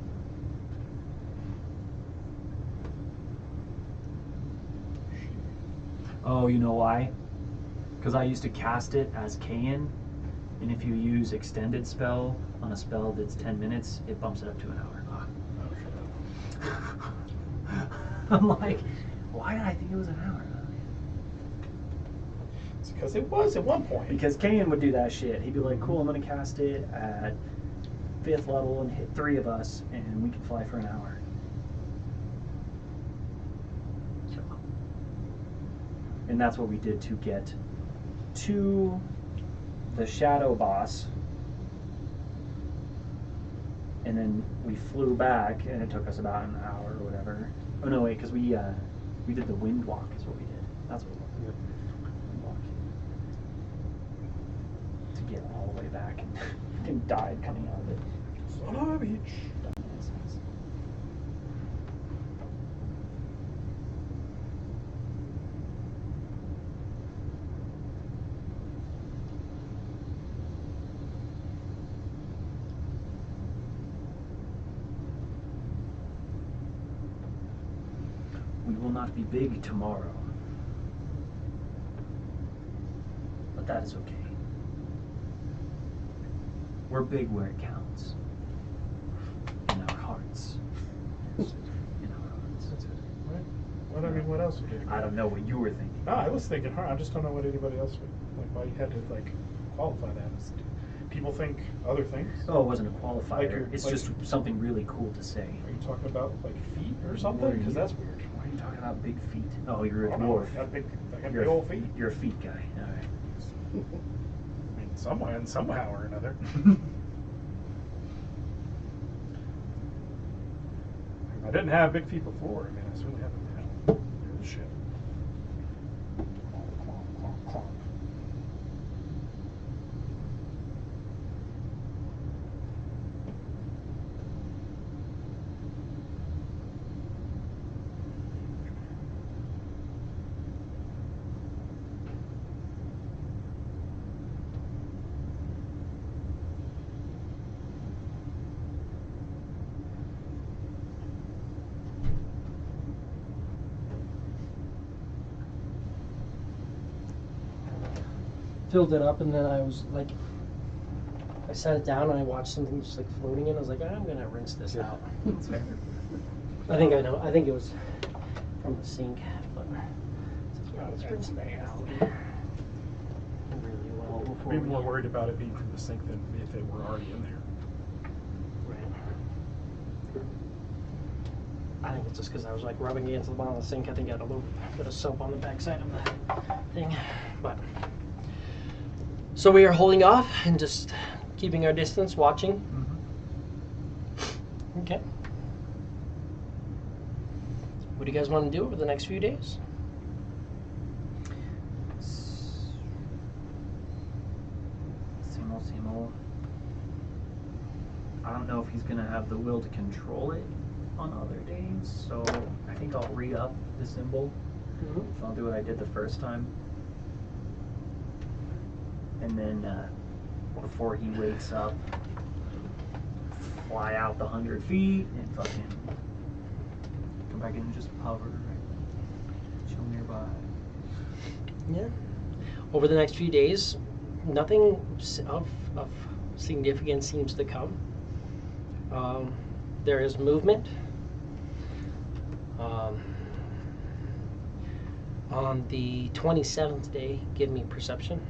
Oh, you know why? Because I used to cast it as Kayan, and if you use extended spell on a spell that's 10 minutes, it bumps it up to an hour. I'm like, why did I think it was an hour? It's because it was at one point. Because Kayan would do that shit. He'd be like, cool, I'm going to cast it at 5th level and hit 3 of us, and we can fly for an hour. And that's what we did to get to the shadow boss. And then we flew back, and it took us about an hour or whatever. Oh no, wait, because we did the wind walk is what we did. That's what it was. Wind walk. To get all the way back and died coming out of it. Son of a bitch. We will not be big tomorrow. But that is okay. We're big where it counts. In our hearts. In our hearts. That's it. What I mean, what else would you do? I don't know what you were thinking. No, I was thinking hard. I just don't know what anybody else would, like, why you had to, like, qualify that. People think other things. Oh, it wasn't a qualifier. Like your- it's like- just something really cool to say. Are you talking about, like, feet or something? What are Because you- that's weird. Why are you talking about big feet? Oh, you're a I don't know. dwarf. I got big You're old feet. You're a feet guy. All right. I mean, somehow or another. I didn't have big feet before. I mean, I certainly haven't now. Here's shit. Clomp, clomp, clomp, clomp. Filled it up, and then I was like, I sat it down and I watched something just like floating in. I was like, I'm gonna rinse this out. I think I know. I think it was from the sink, but let's rinse that out really well before I'd be we. more worried about it being from the sink than if it were already in there. Right. I think it's just because I was like rubbing against the bottom of the sink. I think I had a little bit of soap on the backside of the thing, but. So we are holding off and just keeping our distance, watching. Mm-hmm. Okay. What do you guys want to do over the next few days? Same old, same old. I don't know if he's gonna have the will to control it on other days, so I think I'll re-up the symbol. Mm-hmm. I'll do what I did the first time. And then before he wakes up, fly out the 100 feet and fucking come back and just hover, chill nearby. Yeah. Over the next few days, nothing of significance seems to come. There is movement. On the 27th day, give me perception.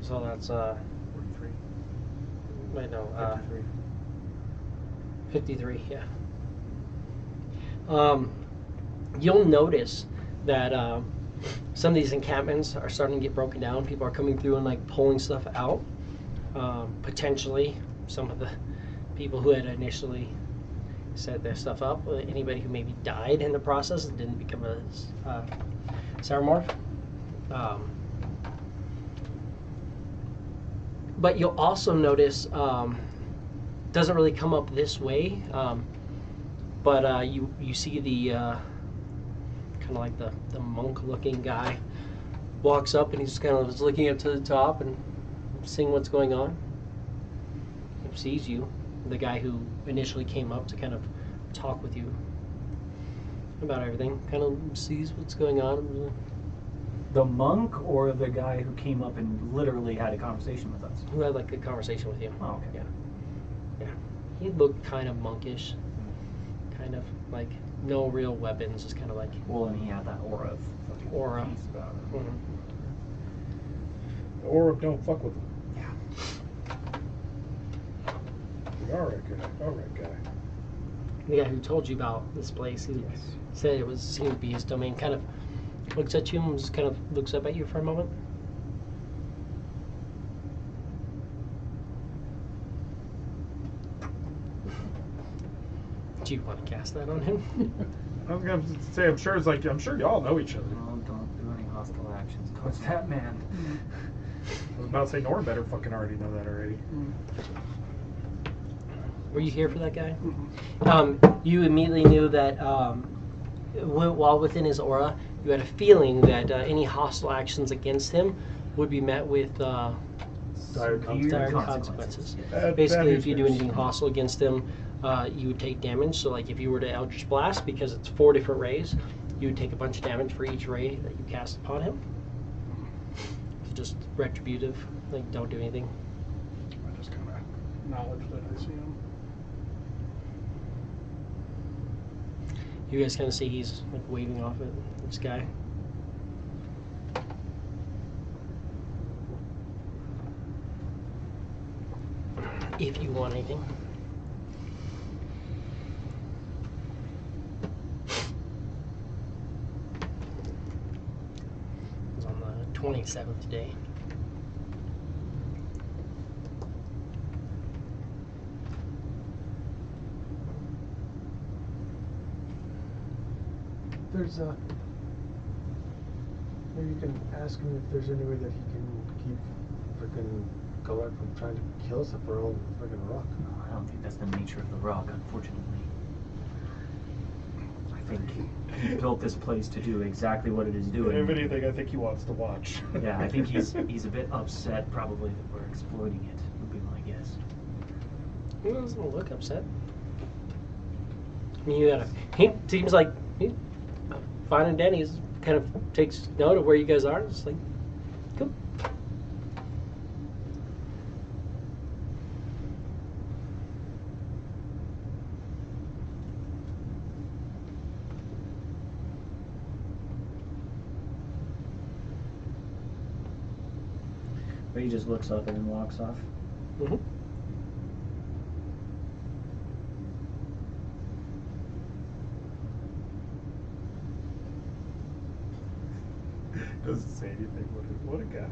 So that's 43. wait no 53. 53, yeah. You'll notice that some of these encampments are starting to get broken down. People are coming through and like pulling stuff out. Potentially some of the people who had initially set their stuff up, anybody who maybe died in the process and didn't become a Saramorph. But you'll also notice, doesn't really come up this way, but you see the kind of like the monk-looking guy walks up and he's kind of just looking up to the top and seeing what's going on. He sees you, the guy who initially came up to kind of talk with you about everything, kind of sees what's going on. The monk or the guy who came up and literally had a conversation with us? Who had like a conversation with you. Oh, okay. Yeah. Yeah. He looked kind of monkish. Kind of like no real weapons, just kind of like Well, and he had that aura of fucking aura. peace about him. Mhm. The orb don't fuck with them. Yeah. Alright, guy. The guy who told you about this place, he said it seemed to be his domain. Kind of looks at you and just kind of looks up at you for a moment. Do you want to cast that on him? I was gonna say, I'm sure y'all know each other. No, don't do any hostile actions towards that man. I was about to say, Norm better fucking already know that already. Were you here for that guy? You immediately knew that while within his aura, you had a feeling that any hostile actions against him would be met with Dire Severe consequences. That Basically, is if you do nice. anything hostile against him, you would take damage. So, like if you were to Eldritch Blast, because it's 4 different rays, you would take a bunch of damage for each ray that you cast upon him. So just retributive, like don't do anything. I just kind of knowledge that I see him. You guys kind of see he's like waving off at this guy. if you want anything. It's on the 27th today. There's maybe you can ask him if there's any way that he can keep freaking Gulrak from trying to kill us if we're all freaking rock. I don't think that's the nature of the rock, unfortunately. I think he built this place to do exactly what it is doing. If anything, I think he wants to watch. Yeah, I think he's a bit upset probably that we're exploiting it, would be my guess. He doesn't look upset. I mean, he seems like he's finding Denny's kind of takes note of where you guys are. It's like, cool. But he just looks up and then walks off. Mm-hmm. Doesn't say anything. What a guy.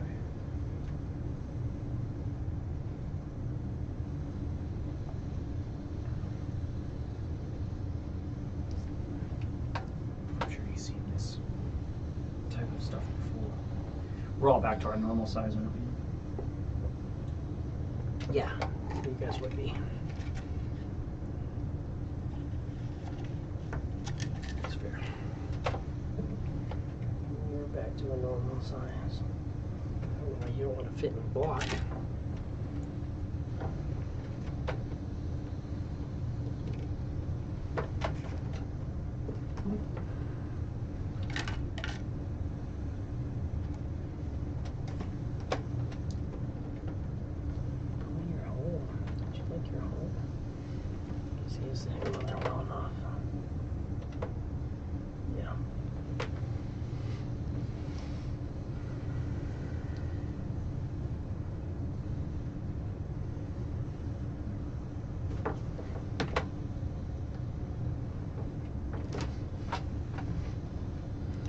I'm sure he's seen this type of stuff before. We're all back to our normal size, aren't we? Yeah, you guys would be. That's fair. We're back to a normal size. I don't know why you don't want to fit in the block.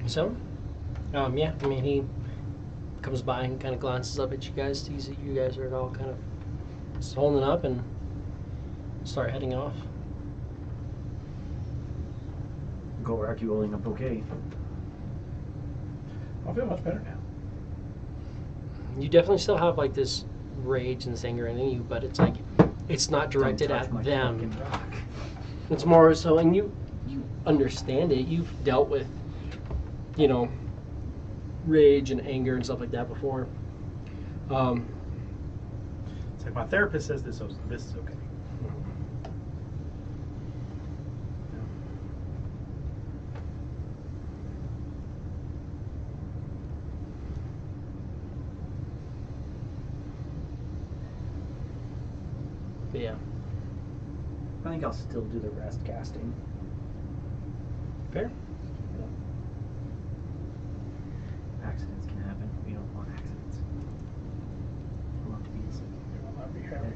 So, yeah, I mean, he comes by and kind of glances up at you guys, sees that you guys are all kind of just holding up and start heading off. Gulrak, you holding up okay? I feel much better now. You definitely still have like this rage and this anger in you, but it's like, it's not directed Don't touch at my them. fucking rock. It's more so, and you understand it. You've dealt with, you know, rage and anger and stuff like that before. It's like my therapist says this is okay. But yeah, I think I'll still do the rest casting. fair. Accidents can happen. We don't want accidents. We want to be as They will not be having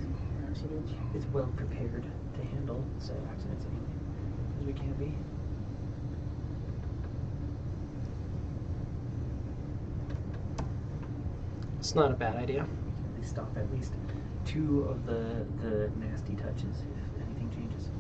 accidents. it's well prepared to handle said accidents anyway as we can be. It's not a bad idea. We can at least stop at least 2 of the nasty touches if anything changes.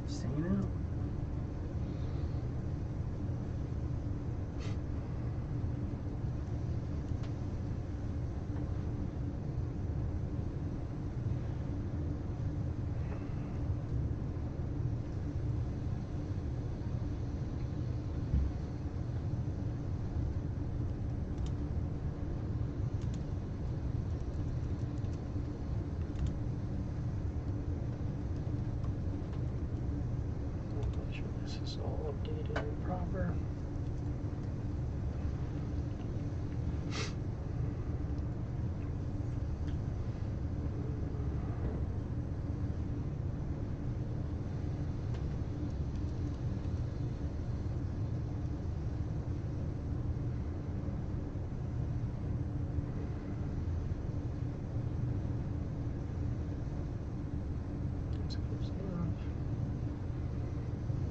Just hanging out. This is all updated and proper.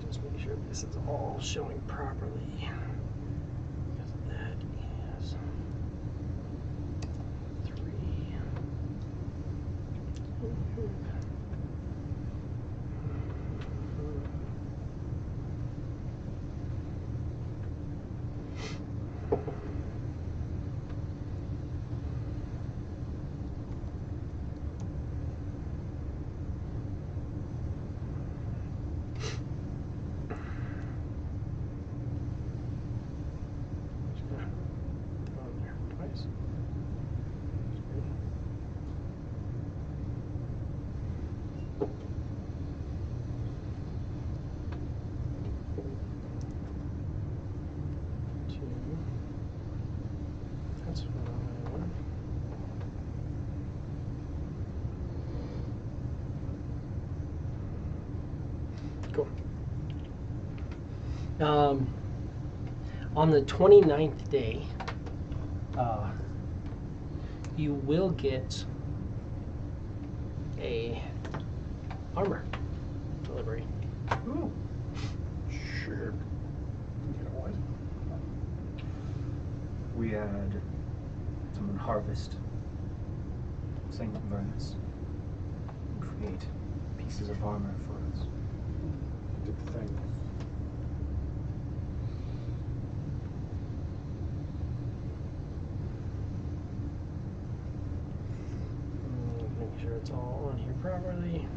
Just make sure this is all showing properly. Because that is 3. On there twice. Two. That's what I want. Cool. On the 29th day, you will get a armor delivery. Ooh. Sure. You know what? We had someone harvest Sanctum Vernus and create pieces of armor for us. Did the thing. Make sure it's all on here properly,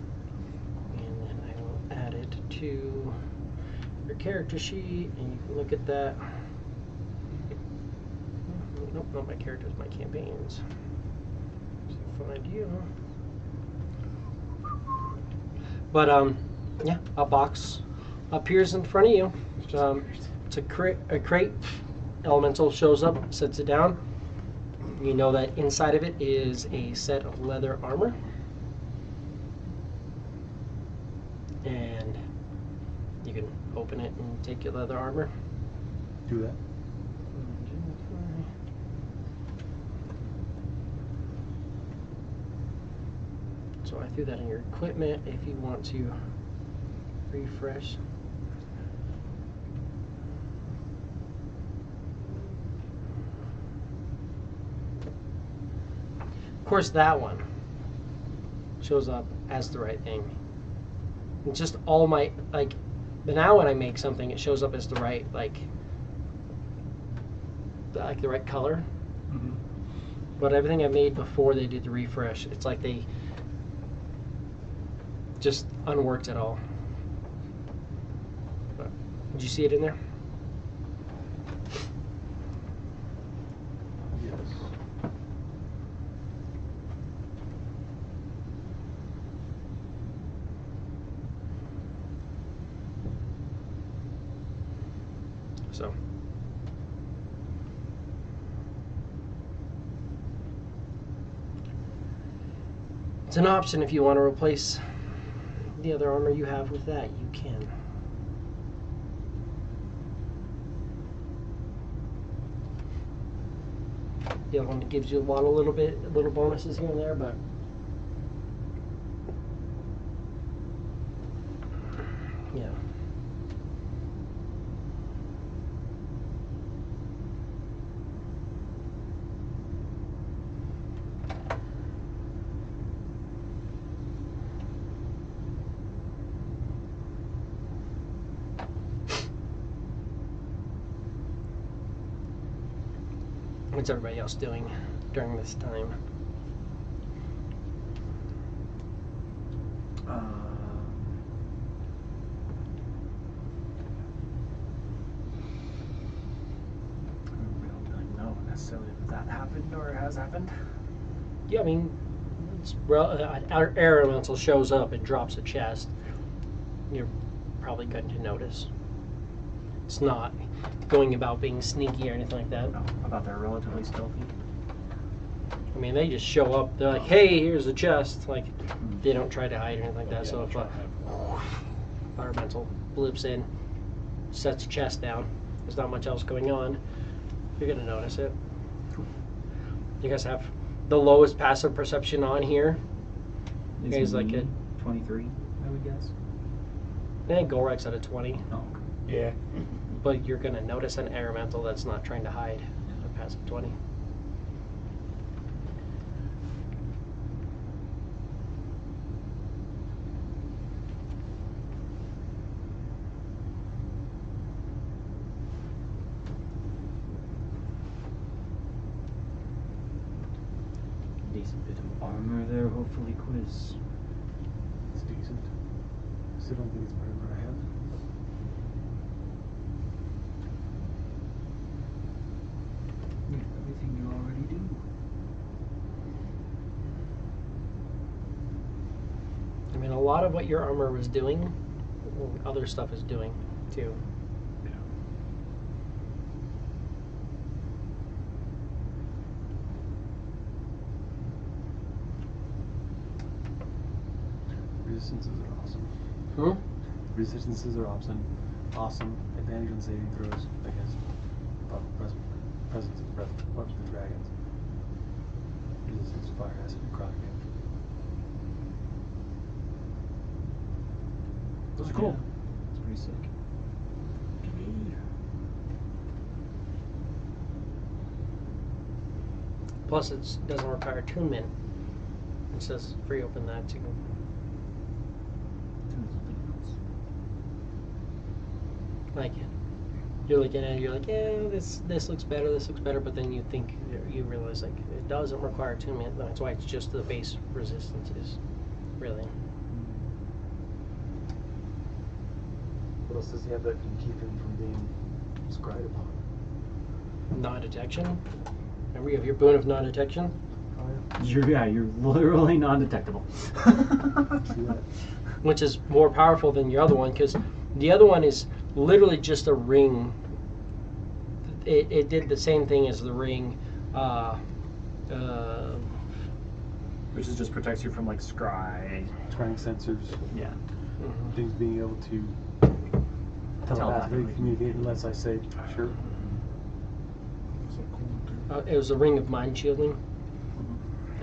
and then I will add it to your character sheet, and you can look at that. Nope, not my characters, my campaigns. So find you. But yeah, a box appears in front of you. It's a crate. Elemental shows up, sets it down. You know that inside of it is a set of leather armor. And you can open it and take your leather armor. Do that. So I threw that in your equipment if you want to refresh. Of course, that one shows up as the right thing. It's just all my, like, but now when I make something, it shows up as the right, like the right color. Mm-hmm. But everything I made before they did the refresh, it's like they just unworked it all. But, did you see it in there? Yes. So. It's an option if you want to replace the other armor you have with that, you can. The other one gives you a lot of little bonuses here and there, but yeah. What's everybody else doing during this time? I don't really know necessarily if that happened or has happened. Yeah, I mean, our air elemental shows up and drops a chest. You're probably going to notice. It's not going about being sneaky or anything like that. No, I thought they were relatively stealthy. I mean, they just show up. They're like, "Hey, here's a chest." Like, they don't try to hide or anything like that. So if environmental blips in, sets a chest down, there's not much else going on, you're gonna notice it. You guys have the lowest passive perception on here. You guys like it? 23, I would guess. I think Gulrak's at a 20, Oh, Yeah. but you're gonna notice an elemental that's not trying to hide. A passive 20. decent bit of armor there, hopefully, Quiz. It's decent. Still don't think it's better than what I have. Everything you already do. I mean, a lot of what your armor was doing, other stuff is doing too. Resistances are awesome. Hmm? Resistances are awesome. Awesome. Advantage on saving throws, I guess. Presence of breath. What the dragons? Resistance to fire, acid, and necrotic damage. Those are cool. Yeah, it's pretty sick. Plus, it doesn't require attunement. It says free open that too. Like, you're looking at it, you're like, yeah, this looks better, but then you think, you realize, like, it doesn't require attunement. That's why it's just the base resistances, really. What else does he have that can keep him from being scryed upon? Non-detection. Remember, you have your boon of non-detection. Oh You're literally non-detectable. yeah. See that? Which is more powerful than your other one, because the other one is literally just a ring. It did the same thing as the ring. Which is just protects you from like scry. Scrying sensors, Yeah. things being able to telepathically Telepathically. communicate unless I say, sure. So cool, too. It was a ring of mind shielding,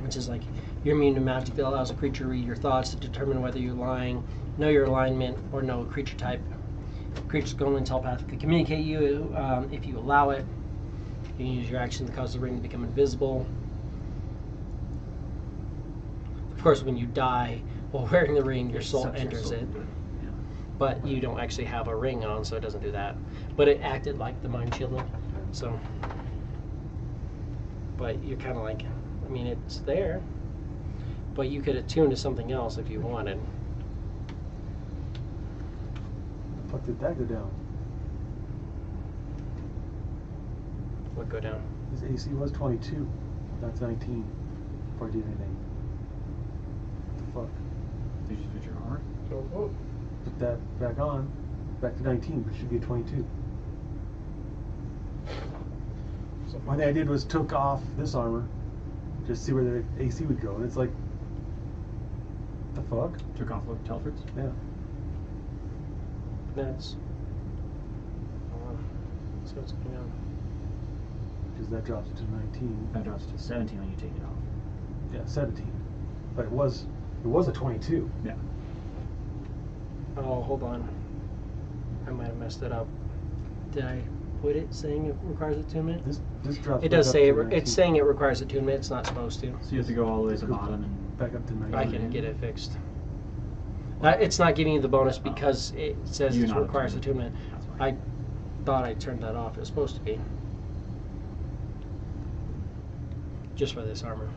which is like you're immune to magic that allows a creature to read your thoughts to determine whether you're lying, know your alignment, or know a creature type. Creatures can only telepathically communicate you if you allow it. You can use your action to cause the ring to become invisible. Of course, when you die while wearing the ring, your soul Sucks your enters soul. it, Yeah. but you don't actually have a ring on, so it doesn't do that. But it acted like the mind shielding, so. But you're kind of like, I mean, it's there, but you could attune to something else if you wanted. The fuck did that go down? Would go down. His AC was 22. That's 19. Before I did anything. What the fuck? Did you switch your armor? So, Put that back on. Back to 19, but it should be a 22. One thing I did was took off this armor. Just to see where the AC would go. And it's like, the fuck? Took off what Telfords? Yeah. That's. So what's going on? Because that drops it to 19. That drops to 17 when you take it off. Yeah, 17. But it was a 22. Yeah. Oh, hold on. I might have messed it up. Did I put it saying it requires attunement? This drops It back does up say to 19. it's saying it requires attunement. It's not supposed to. So you have to go all the way to the bottom and Back up to 19. I can get it fixed. It's not giving you the bonus because it says You're it not requires attuned. attunement. That's fine. I thought I turned that off. It was supposed to be. Just for this armor.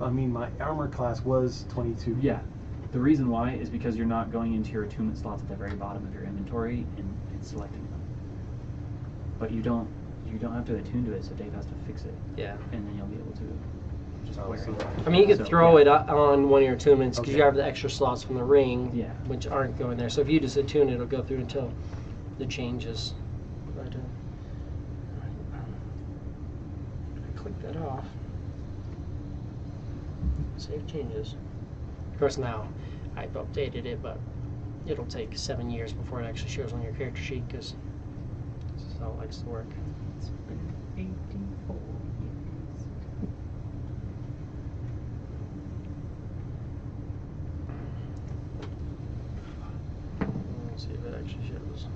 I mean, my armor class was 22. Yeah. The reason why is because you're not going into your attunement slots at the very bottom of your inventory and selecting them. But you don't have to attune to it, so Dave has to fix it, Yeah. and then you'll be able to. just Oh, wearing so- it. I mean, you could So, throw yeah. it on one of your attunements because you Okay. have the extra slots from the ring, Yeah. which aren't going there. So if you just attune it, it'll go through until the changes. But, I click that off. Save changes. Of course, now I've updated it, but it'll take 7 years before it actually shows on your character sheet because this is how it likes to work. It's been 84 years. Let's see if it actually shows.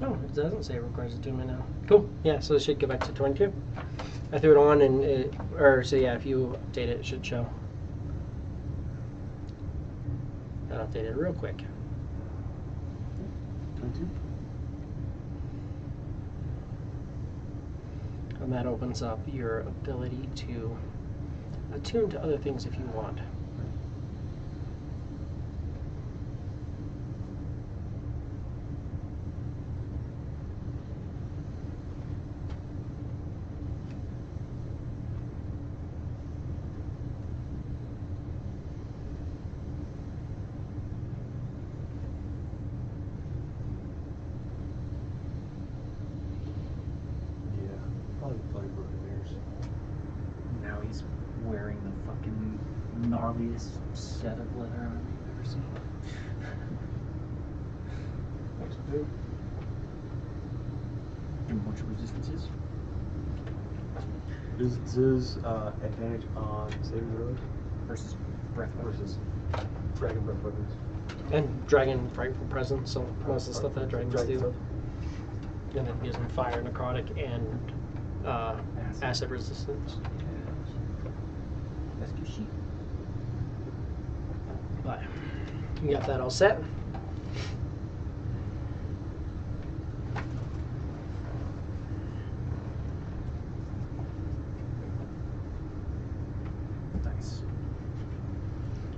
Oh, it doesn't say it requires attunement now. Cool. Yeah, so it should go back to 22. I threw it on and so yeah, if you update it, it should show. I'll update it real quick. 22. And that opens up your ability to attune to other things if you want. Yeah, probably broken ears. Now he's wearing the fucking gnarliest set of leather armor you've ever seen. What's it do? And what's your resistances? Resistances, advantage on saving throws Versus breath weapons. versus dragon breath weapons. And dragon frightful presence, so most of the stuff that dragons Dragon do. stuff. And then gives them fire, necrotic, and acid resistance. Rescue sheet. But you got that all set. Nice.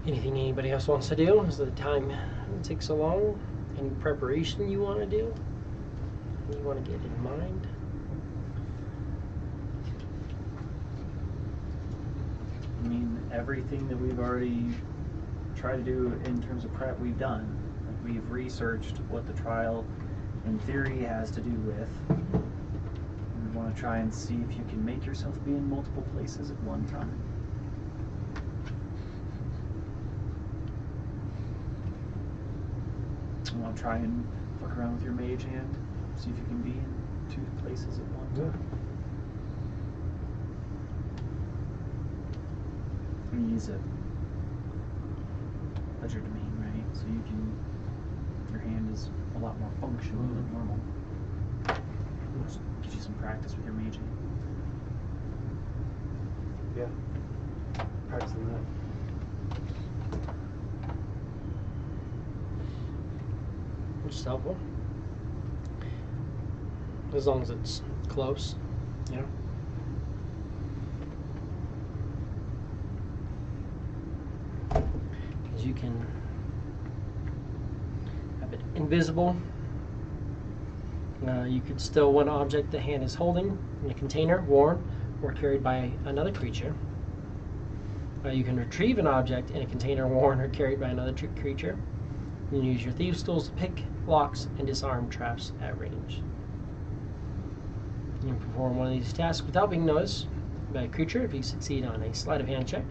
Anything anybody else wants to do? Is the time take so long? Any preparation you want to do? You want to get in mind? I mean, everything that we've already tried to do in terms of prep, we've done. Like, we've researched what the trial, in theory, has to do with. We want to try and see if you can make yourself be in multiple places at one time. We want to try and fuck around with your mage hand, see if you can be in 2 places at one time. I mean, he's a ledger domain, right? So you can, your hand is a lot more functional than normal. Just gives you some practice with your mage hand. Yeah. Practicing that. Which is helpful. As long as it's close, you know. Because you can have it invisible. You could still one object the hand is holding in a container, worn, or carried by another creature. You can retrieve an object in a container, worn, or carried by another creature. You can use your thieves' tools to pick locks and disarm traps at range. You can perform one of these tasks without being noticed by a creature if you succeed on a sleight of hand check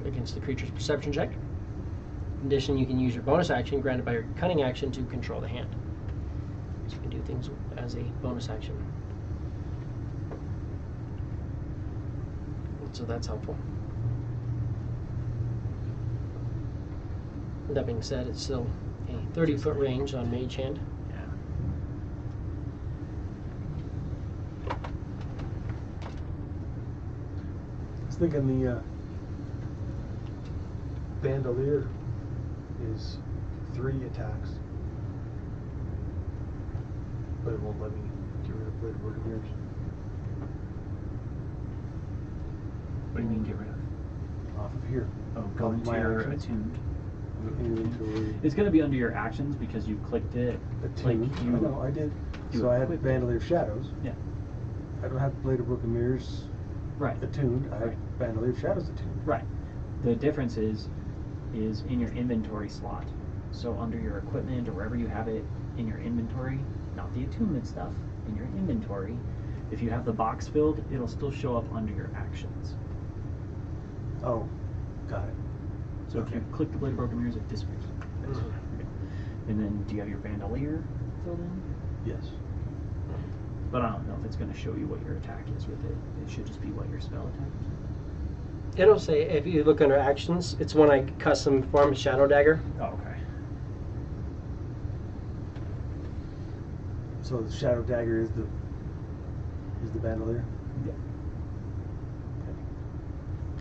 against the creature's perception check. In addition, you can use your bonus action granted by your cunning action to control the hand. So you can do things as a bonus action. So that's helpful. That being said, it's still a 30-foot range on mage hand. Yeah. I was thinking the bandolier is 3 attacks, but it won't let me get rid of blade broken ears. What do you mean get rid of? Off of here. Oh, going to my your actions. attuned. Inventory. It's going to be under your actions because you clicked it. Attuned. Like you. I know, I did. you So I had equipped it. bandolier shadows. Yeah. I don't have Blade of Broken Mirrors Right. attuned. I have Right. Bandolier of Shadows attuned. Right. The difference is in your inventory slot. So under your equipment or wherever you have it in your inventory, not the attunement stuff, in your inventory, if you have the box filled, it'll still show up under your actions. Oh, got it. So if you click the Blade of Broken Mirrors, it disappears. Okay. And then do you have your Bandolier filled in? Yes. But I don't know if it's going to show you what your attack is with it. It should just be what your spell attack is. It'll say, if you look under actions, it's when I custom form Shadow Dagger. Oh, okay. So the Shadow Dagger is the Bandolier?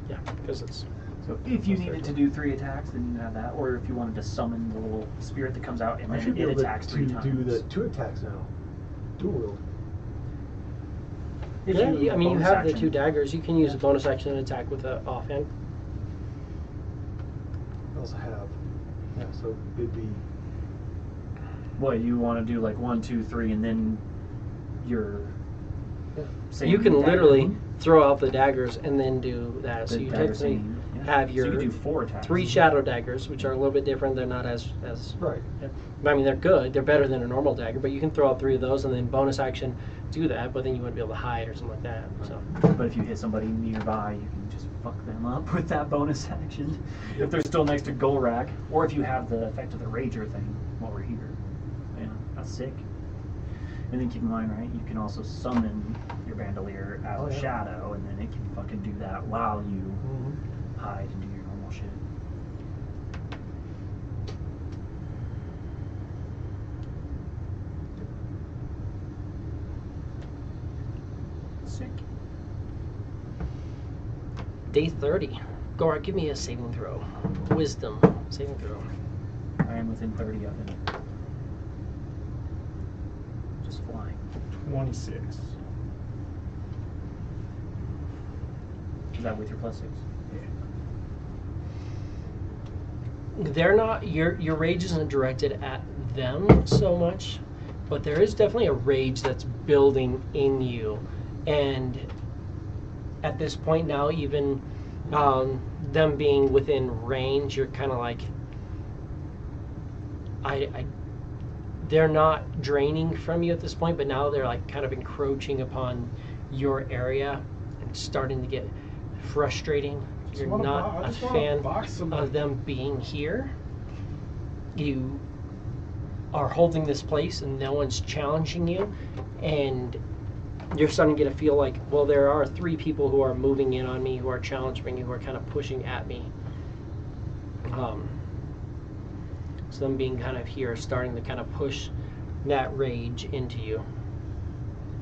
Yeah, because it's... So if you needed to do 3 attacks, then you have that. Or if you wanted to summon the little spirit that comes out and I then should be it able attacks 3 to times. do the 2 attacks now. Dual wield. If Yeah, you I mean, you bonus have the action- 2 daggers. You can use a bonus action and attack with the offhand. I also have. Yeah, so it'd be. What, you want to do like 1, 2, 3, and then your. So you can dagger literally one? throw out the daggers and then do that. So The you dagger technically scene, yeah. have So your you could do 4 attacks. 3 shadow daggers, which are a little bit different. They're not as Right. I mean, they're good. They're better than a normal dagger, but you can throw out 3 of those and then bonus action do that. But then you wouldn't be able to hide or something like that. So But if you hit somebody nearby, you can just fuck them up with that bonus action. If they're still next to Gulrak, or if you have the effect of the Rager thing while we're here. Yeah, that's sick. And then keep in mind, right, you can also summon your Bandolier as Oh, a yeah. shadow, and then it can fucking do that while you Mm-hmm. hide and do your normal shit. Sick. day 30. Gulrak, give me a saving throw. Wisdom saving throw. I am within 30 of him. Just flying. 26. Is that with your +6? They're not, your rage isn't directed at them so much, but there is definitely a rage that's building in you. And at this point now, even them being within range, you're kind of like, they're not draining from you at this point, but now they're like kind of encroaching upon your area and starting to get frustrating. You're not a fan of them being here. You are holding this place and no one's challenging you, and you're starting to get a feel like, well, there are 3 people who are moving in on me, who are challenging me, who are kind of pushing at me. So them being kind of here, starting to kind of push that rage into you.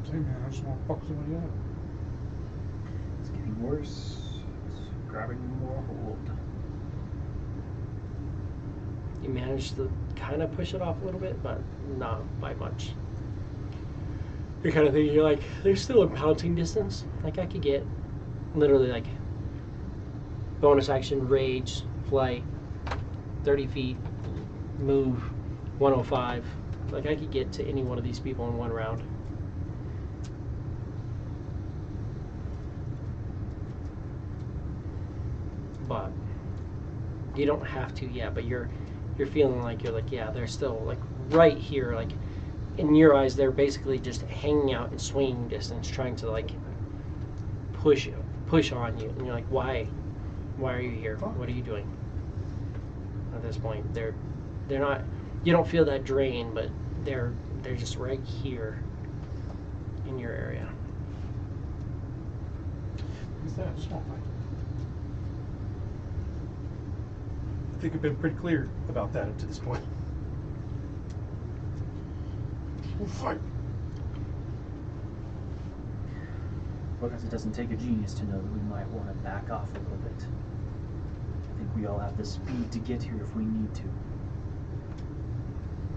Say, man, I just want to fuck somebody up. It's getting worse. It's grabbing more hold. You manage to kind of push it off a little bit, but not by much. You're kind of thinking, you're like, there's still a pouncing distance. Like, I could get literally like bonus action, rage, flight, 30 feet, move, 105. Like, I could get to any one of these people in 1 round. But you don't have to yet, but you're feeling like yeah, they're still like right here, like in your eyes they're basically just hanging out in swinging distance, trying to like push on you, and you're like, why are you here? What are you doing? At this point, they're not, you don't feel that drain, but they're just right here in your area. What's that? Small fight. I think I've been pretty clear about that up to this point. We'll fight. Because it doesn't take a genius to know that we might want to back off a little bit. I think we all have the speed to get here if we need to.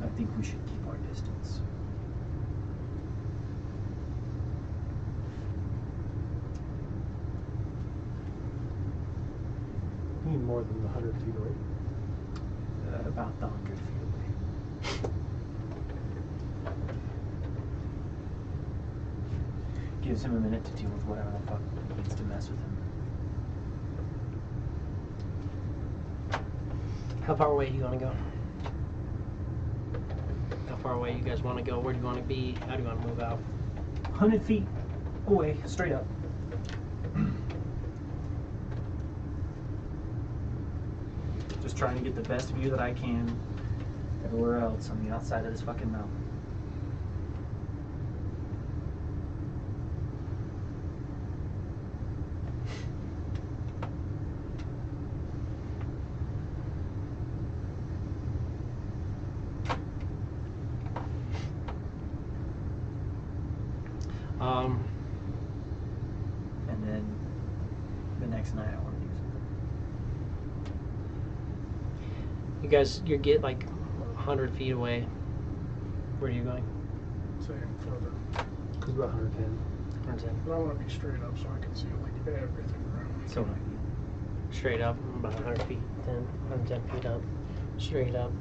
I think we should keep our distance. You need more than 100 feet away. About the 100 feet away. gives him a minute to deal with whatever the fuck needs to mess with him. How far away do you want to go? How far away you guys want to go? Where do you want to be? How do you want to move out? 100 feet away, straight up. Just trying to get the best view that I can everywhere else on the outside of this fucking mountain. And then the next night I want to do something. You guys, you get like 100 feet away. Where are you going? Same, further. It's about 110. 110. But I want to be straight up so I can see like everything around. So Straight up, about 100 feet. 110 feet up. Straight up.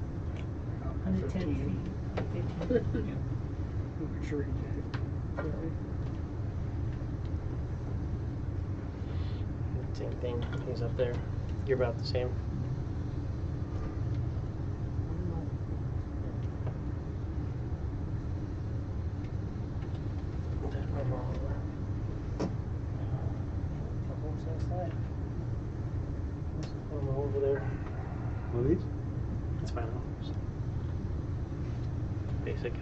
110 feet. Make sure he did. Same thing. He's up there. You're about the same. Over there. One of these? It's fine. Basic.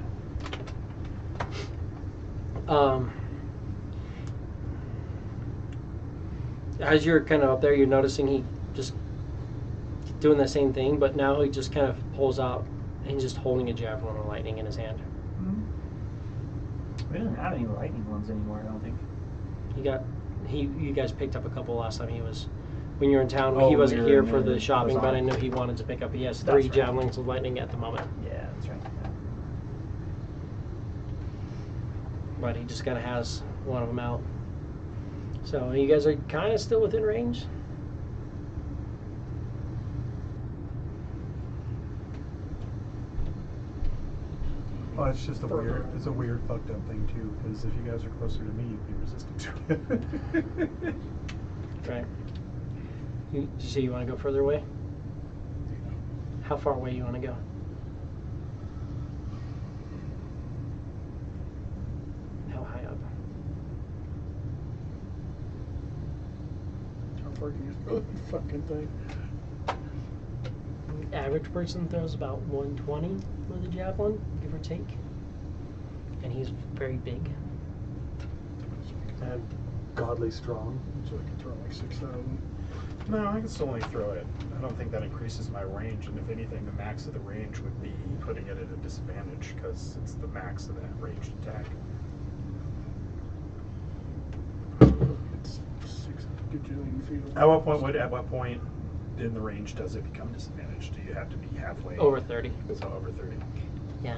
As you're kind of up there, you're noticing he just doing the same thing, but now he just kind of pulls out and he's just holding a javelin of lightning in his hand. We don't have any lightning ones anymore, I don't think. You guys picked up a couple last time he was, when you were in town. Oh, He wasn't we were here in for there. the shopping, I was but on. I know he wanted to pick up. He has That's 3 right. javelins of lightning at the moment, Yeah, that's right. but he just kind of has one of them out. So you guys are kind of still within range. Well, it's just a weird fucked up thing too, because if you guys are closer to me, you'd be resistant to it. Right. You say you want to go further away? How far away you want to go? How high up? How far can you throw the fucking thing? Average person throws about 120 with a javelin, give or take. And he's very big. And godly strong. So I can throw like 6,000. No, I can still only throw it. I don't think that increases my range, and if anything, the max of the range would be putting it at a disadvantage because it's the max of that ranged attack. It's 6 gajillion feet. At what point in the range does it become disadvantaged? Do you have to be halfway? Over 30. So over 30. Yeah.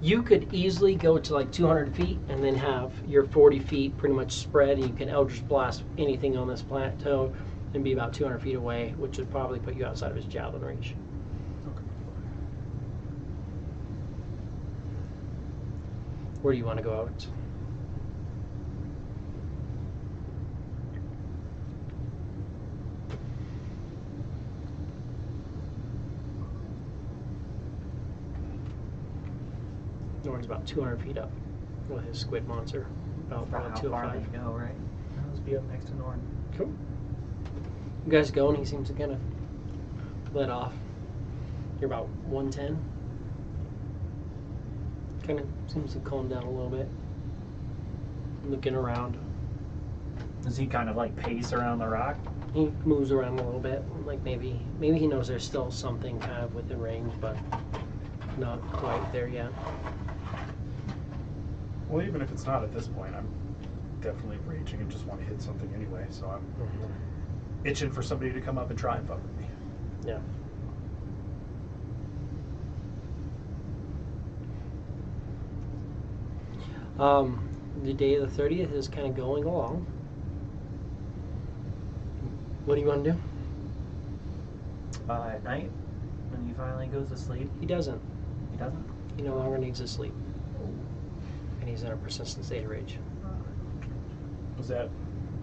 You could easily go to like 200 feet and then have your 40 feet pretty much spread, and you can Eldritch Blast anything on this plateau and be about 200 feet away, which would probably put you outside of his javelin reach. Okay. Where do you want to go out? Norton's about 200 feet up with his squid monster. About How far 205. they go, right? Let's be up next to Norton. Cool. You guys go, and he seems to kind of let off. You're about 110. Kind of seems to calm down a little bit. Looking around. Does he kind of like pace around the rock? He moves around a little bit. Like maybe he knows there's still something kind of within range, but not quite there yet. Well, even if it's not at this point, I'm definitely raging and just want to hit something anyway, so I'm itching for somebody to come up and try and fuck with me. Yeah. The day of the 30th is kind of going along. What do you want to do? At night, when he finally goes to sleep, He doesn't. he doesn't. He no longer needs to sleep. and he's in a persistent state of rage. Was that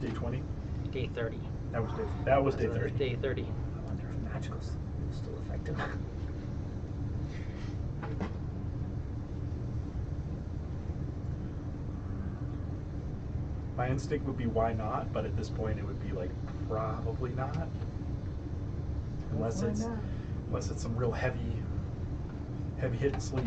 day 20? Day 30. That was day 30. Day 30. I wonder if magicals still affect him. My instinct would be why not, but at this point it would be like probably not. Unless it's some real heavy hitting sleep.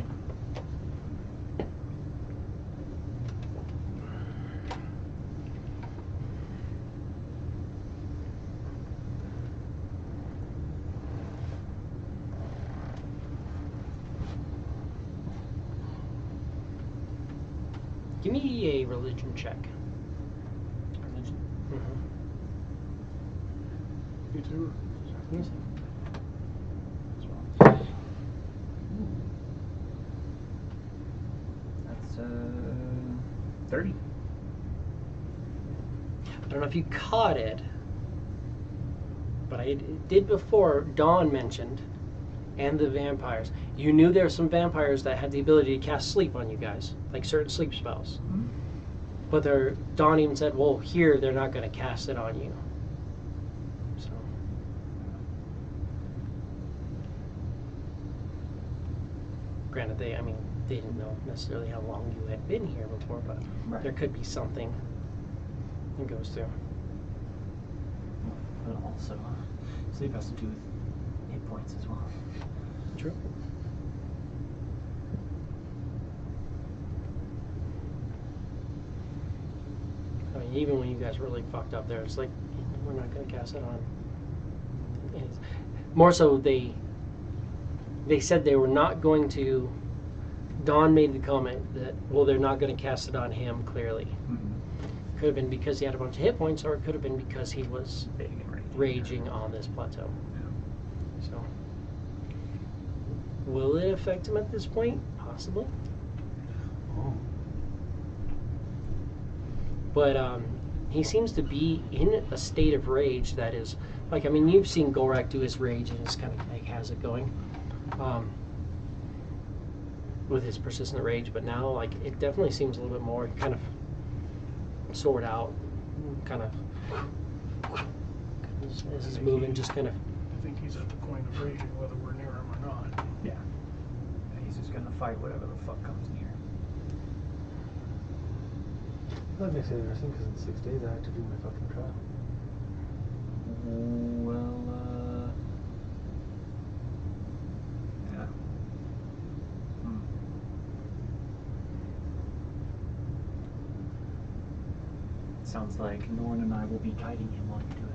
Give me a religion check. Religion. Me too. Easy. As well. That's 30. I don't know if you caught it, but I did before Dawn mentioned, and the vampires. You knew there were some vampires that had the ability to cast sleep on you guys, like certain sleep spells. Mm-hmm. But Dawn even said, well, here they're not going to cast it on you. So. Granted, they didn't know necessarily how long you had been here before, but Right. there could be something it goes through. But also, sleep has to do with hit points as well. True. I mean, even when you guys were really fucked up there, it's like, we're not going to cast it on. And it's, more so, they said they were not going to. Dawn made the comment that, well, they're not going to cast it on him, clearly. Mm-hmm. Could have been because he had a bunch of hit points, or it could have been because he was Big and raging on this plateau. So, will it affect him at this point? Possibly. Oh. But he seems to be in a state of rage that is, like, I mean, you've seen Gulrak do his rage and it's kind of like has it going with his persistent rage, but now, like, it definitely seems a little bit more kind of soared out, kind of as he's moving, just kind of. I think he's at the point of raging whether we're near him or not. Yeah. He's just gonna fight whatever the fuck comes near. That makes it interesting because in 6 days I have to do my fucking trial. Well, yeah. Sounds like Norn and I will be guiding him while you do it.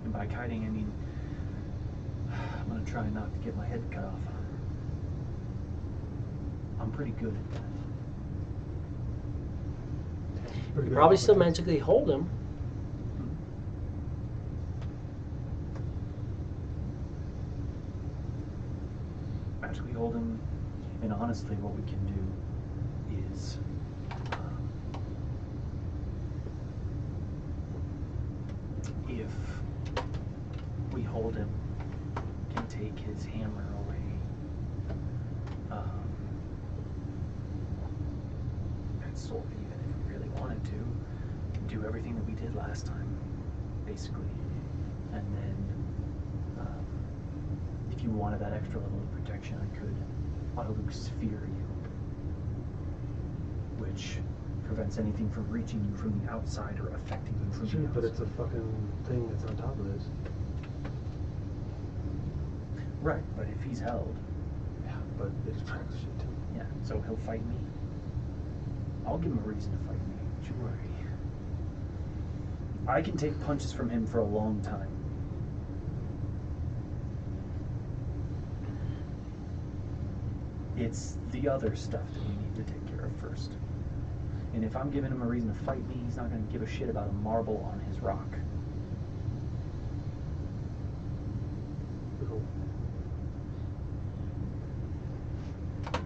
And by guiding, I mean, I'm gonna try not to get my head cut off. I'm pretty good at that. You probably still magically hold him. Magically hold him, and honestly, what we can do is if we hold him, can take his hammer away. And sword, even if we really wanted to, do everything that we did last time, basically. And then, if you wanted that extra level of protection, I could auto-luke sphere you, which prevents anything from reaching you from the outside or affecting you from Sure, the but outside. it's a fucking thing that's on top of this. Right, but if he's held, Yeah, but it attracts shit too. yeah, so he'll fight me. I'll give him a reason to fight me. Don't you worry. I can take punches from him for a long time. It's the other stuff that we need to take care of first. And if I'm giving him a reason to fight me, he's not going to give a shit about a marble on his rock. Cool.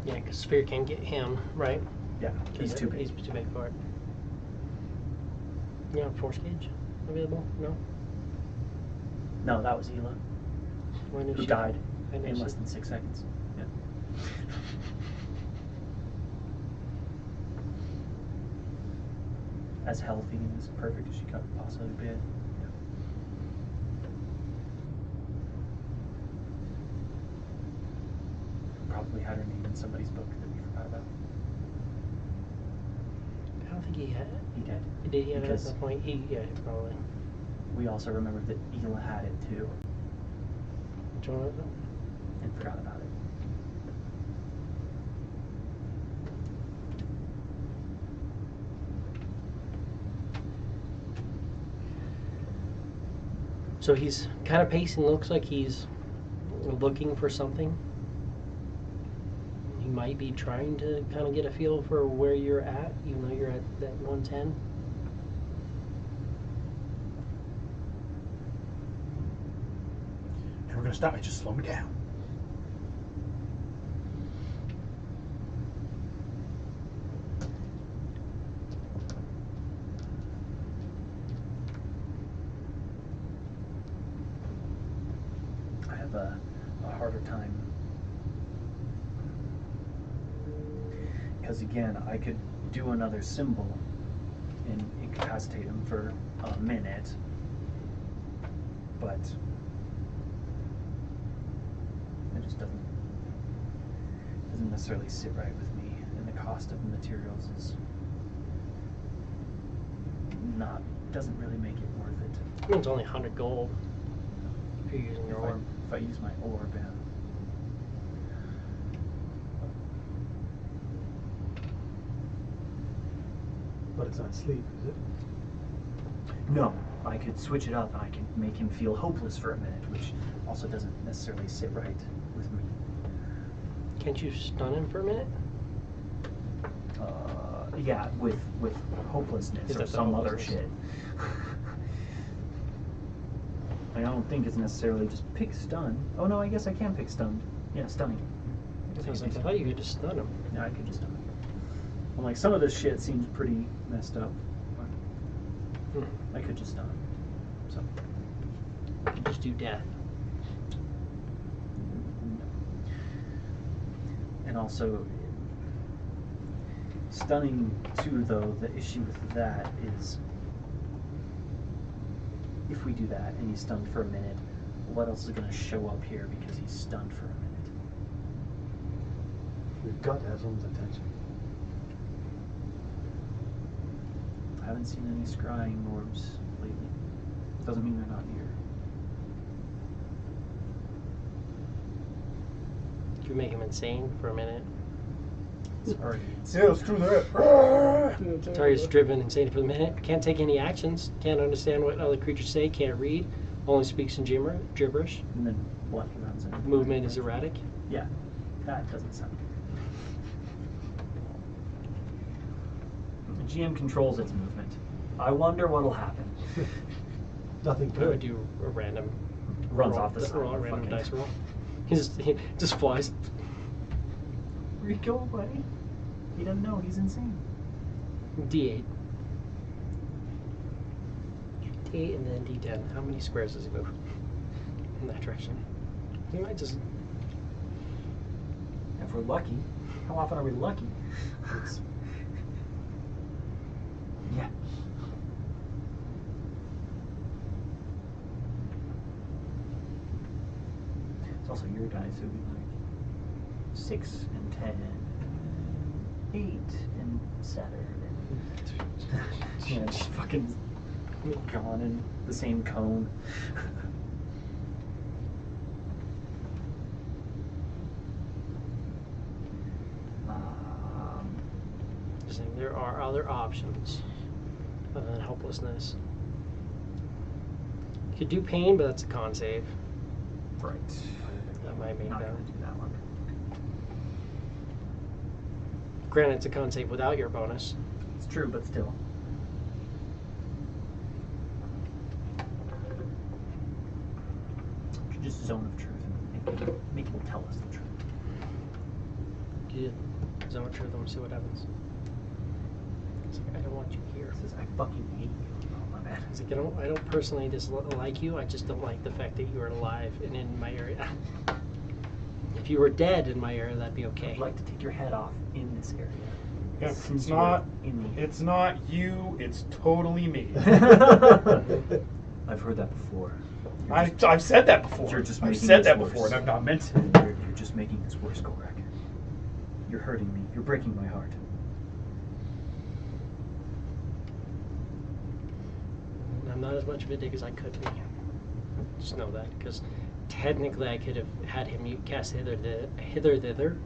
Yeah, because Sphere can get him, right? Yeah, he's too big. He's too big for it. Yeah, force gauge available? No? No, that was Hila. When is who she? died I know in she- less than 6 seconds. Yeah. As healthy and as perfect as she could possibly be. Yeah. Probably had her name in somebody's book that we forgot about. I don't think he had. He did. Did he have it at Because- that point? Yeah, probably. We also remembered that Ela had it too Which one was it? and forgot about it. So he's kind of pacing. Looks like he's looking for something. He might be trying to kind of get a feel for where you're at, even though you're at that 110. And we're gonna stop it. Just slow me down. I have a harder time. Because again, I could do another symbol and incapacitate him for a minute, but it just doesn't necessarily sit right with me, and the cost of the materials is doesn't really make it worth it. I mean, it's only 100 gold if you're using your orb. If I use my orb, yeah. But it's not sleep, is it? No, I could switch it up and I can make him feel hopeless for a minute, which also doesn't necessarily sit right with me. Can't you stun him for a minute? Yeah, with hopelessness Is or that the some other hopelessness? shit. I don't think it's necessarily just pick stun. Oh no, I guess I can pick stun. Yeah, stunning. I guess I was could like, do I thought you could just stun him. Yeah, I could just stun. I'm like, some of this shit seems pretty messed up. Hmm. I could just stun him. So. You could just do death. And also, stunning too, though, the issue with that is if we do that and he's stunned for a minute, what else is going to show up here because he's stunned for a minute? We've got to have someone's attention. I haven't seen any scrying orbs lately. Doesn't mean they're not here. Could you make him insane for a minute? It's already Yeah, let's do that. Atari's driven insane for the minute. Can't take any actions. Can't understand what other creatures say. Can't read. Only speaks in gibberish. And then what he runs in. Movement is erratic. Yeah, that doesn't sound good. The GM controls its movement. I wonder what'll happen. Nothing I would good. do a random Runs roll, off the side. roll, a of the random fucking- dice roll. He just flies. Where you going, buddy? He doesn't know. He's insane. D8. D8 and then D10. How many squares does he move in that direction? He might just. If we're lucky, how often are we lucky? It's, Yeah. It's also your dice, so it'd be like 6 and 10, and 8 and Saturn, and yeah, just fucking gone in the same cone. Just saying there are other options other than helplessness. You could do pain, but that's a con save. Right. That might make Not that. gonna do that one. Granted, it's a con save without your bonus. It's true, but still. Just zone of truth and make him tell us the truth. You zone truth, I'm gonna see what happens. It's like, I don't want you here. He says, I fucking hate you. Oh, man. He's like, I don't personally dislike you. I just don't like the fact that you are alive and in my area. If you were dead in my area, that'd be okay. I'd like to take your head off in this area. Yeah, Since it's you're not. in the. It's not you. It's totally me. I've heard that before. I've said that before. You're just I've making said this that worse. before, and I've not meant to. You're just making this worse, Gulrak. You're hurting me. You're breaking my heart. I'm not as much of a dick as I could be. Just know that, because technically I could have had him cast hither thither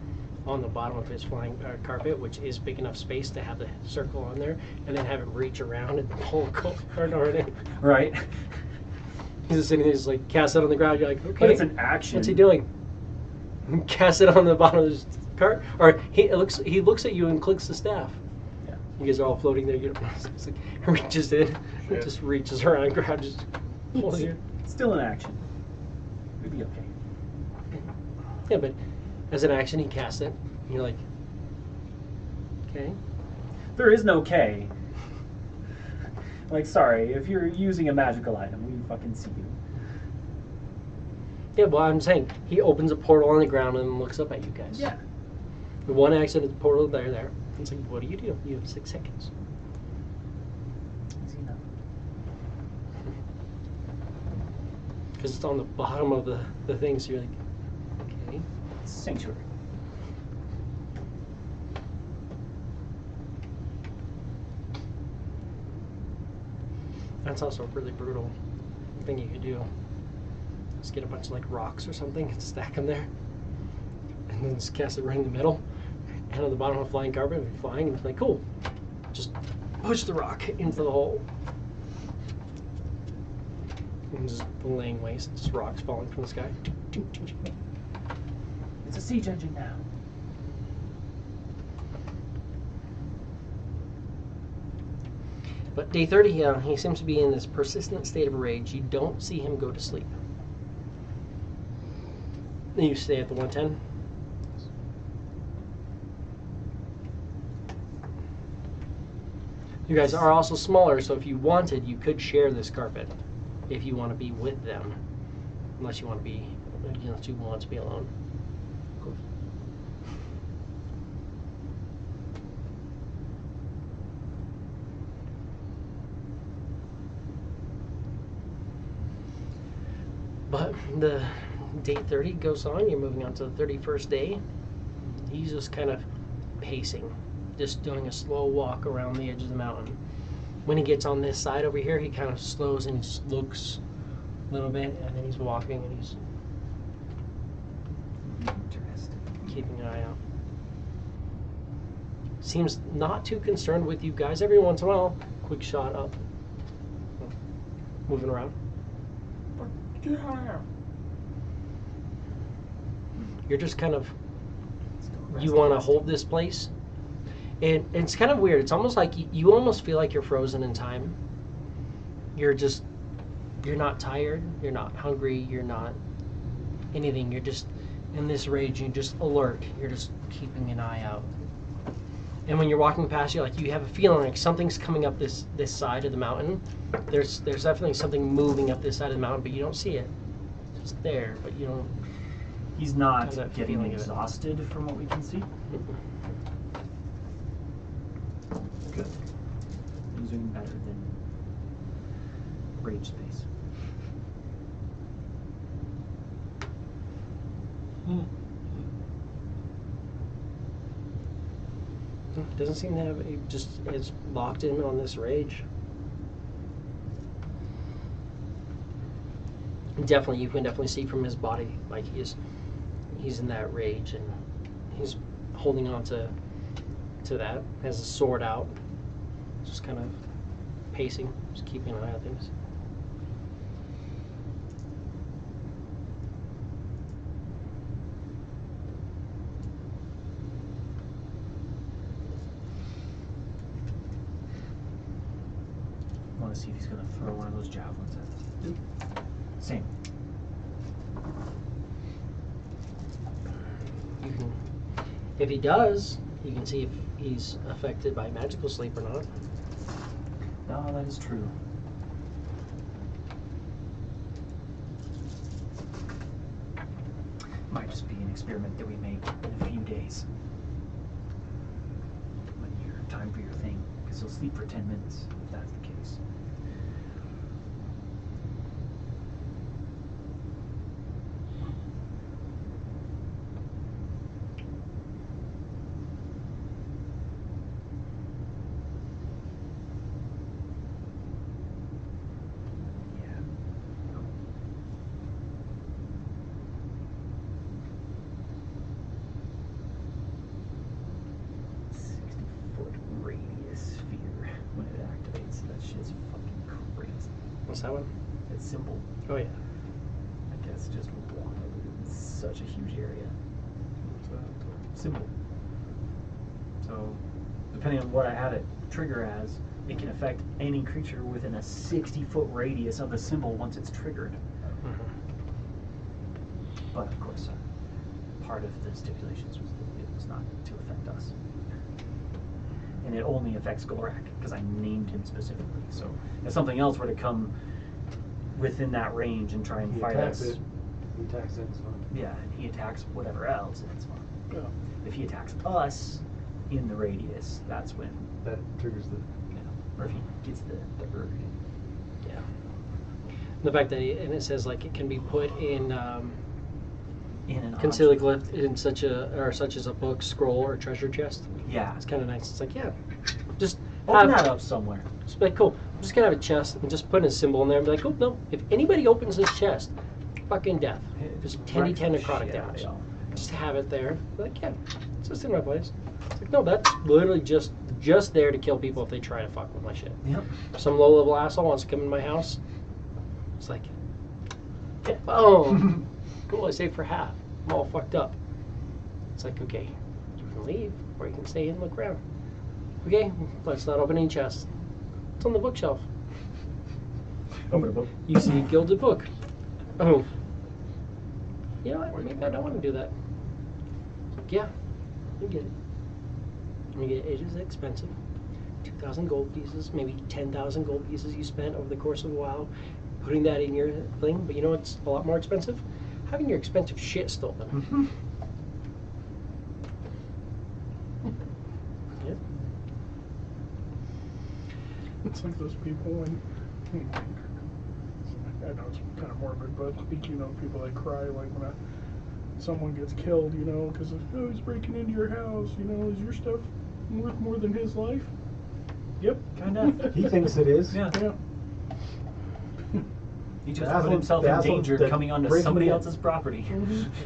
on the bottom of his flying carpet, which is big enough space to have the circle on there, and then have him reach around and pull a card already. Right. He's just sitting there, just like cast it on the ground. You're like, okay, But it's an action. what's he doing? Cast it on the bottom of his cart, or he looks at you and clicks the staff. Yeah. You guys are all floating there. It's like he reaches in, Yeah. just reaches around, grabs, just pulls you. It's still an action. It'd be okay. Yeah, but as an action, he casts it. And you're like, okay. There is no K. Like, sorry, if you're using a magical item, we fucking see you. Yeah, well, I'm saying he opens a portal on the ground and looks up at you guys. Yeah. The one action at the portal there. It's like, what do? You have 6 seconds. Easy enough. Because it's on the bottom of the thing, so you're like, okay. Sanctuary. That's also a really brutal thing you could do. Just get a bunch of like rocks or something and stack them there, and then just cast it right in the middle, and on the bottom of the flying carpet, and flying, and it's like, cool. Just push the rock into the hole, and just laying waste. Just rocks falling from the sky. It's a siege engine now. But day 30, he seems to be in this persistent state of rage. You don't see him go to sleep. Then you stay at the 110. You guys are also smaller, so if you wanted, you could share this carpet if you want to be with them. Unless you want to be alone. Of course. But the day 30 goes on, you're moving on to the 31st day. He's just kind of pacing, just doing a slow walk around the edge of the mountain. When he gets on this side over here, he kind of slows and just looks a little bit, and then he's walking and he's Interesting. keeping an eye out. Seems not too concerned with you guys. Every once in a while, quick shot up, moving around. You're just kind of, you want to hold this place. And it's kind of weird. It's almost like you almost feel like you're frozen in time. You're not tired. You're not hungry. You're not anything. You're just in this rage. You're just alert. You're just keeping an eye out. And when you're walking past, you have a feeling like something's coming up this side of the mountain. There's definitely something moving up this side of the mountain, but you don't see it. It's just there, but you don't. He's not How's that getting feeling of it? exhausted from what we can see. Good. He's doing better than rage space. Doesn't seem to have. It just is locked in on this rage. Definitely, you can definitely see from his body, like he's in that rage, and he's holding on to that, has a sword out, just kind of pacing, just keeping an eye on things. I want to see if he's going to throw one of those javelins at them. Same. You can, if he does, you can see if he's affected by magical sleep or not. No, that is true. experiment that we make in a few days. When you're time for your thing, because you'll sleep for 10 minutes if that's the case. What's that one? It's simple. Oh yeah. I guess just one. It's such a huge area. Simple. So, depending on what I have it trigger as, it can affect any creature within a 60-foot radius of the symbol once it's triggered. But of course, part of the stipulations was that it was not to affect us. And it only affects Gulrak, because I named him specifically. So if something else were to come within that range and try and He fight attacks us, it. He attacks it. It's fine. yeah, and he attacks whatever else, and it's fine. Yeah. If he attacks us in the radius, that's when, That triggers the. or if he gets the bird. Yeah. The fact that and it says like it can be put in In an concealed object. glyph in such as a book, scroll, or treasure chest. Yeah. It's kind of nice. It's like yeah, just Open have that up somewhere. Just be like, cool. I'm just gonna have a chest and just put a symbol in there and be like, oh no, if anybody opens this chest, fucking death. Just 10d10 necrotic damage. Just have it there. Be like, yeah, it's just in my place. It's like, no, that's literally just there to kill people if they try to fuck with my shit. Yep. Some low level asshole wants to come in my house. It's like, yeah, boom. Cool, I saved for half. I'm all fucked up. It's like, okay, you can leave or you can stay and look around. Okay, let's not open any chests. It's on the bookshelf. Open a book. You see a gilded book. Oh. You know what? Maybe I don't want to do that. Yeah, I get it. I mean, it is expensive. 2,000 gold pieces, maybe 10,000 gold pieces you spent over the course of a while putting that in your thing. But you know what's a lot more expensive? Having your expensive shit stolen. Yeah. It's like those people when, I know it's kind of morbid, but like, you know, people that cry like when someone gets killed, you know, because oh, he's breaking into your house, you know, is your stuff worth more than his life? Yep. Kinda. He thinks it is. Yeah. Yeah. He just The put himself in asshole danger that coming onto breaking somebody in else's property.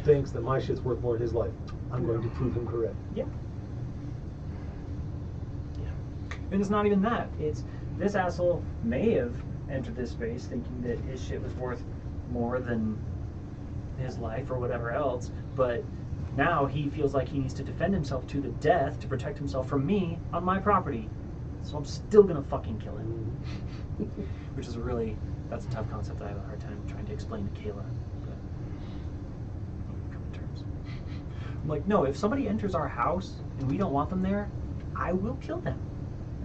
Thinks that my shit's worth more than his life. I'm going to prove him correct. Yeah. And it's not even that. It's this asshole may have entered this space thinking that his shit was worth more than his life or whatever else, but now he feels like he needs to defend himself to the death to protect himself from me on my property. So I'm still gonna fucking kill him. Which is really, that's a tough concept that I have a hard time trying to explain to Kayla. But we'll come to terms. I'm like, no, if somebody enters our house and we don't want them there, I will kill them.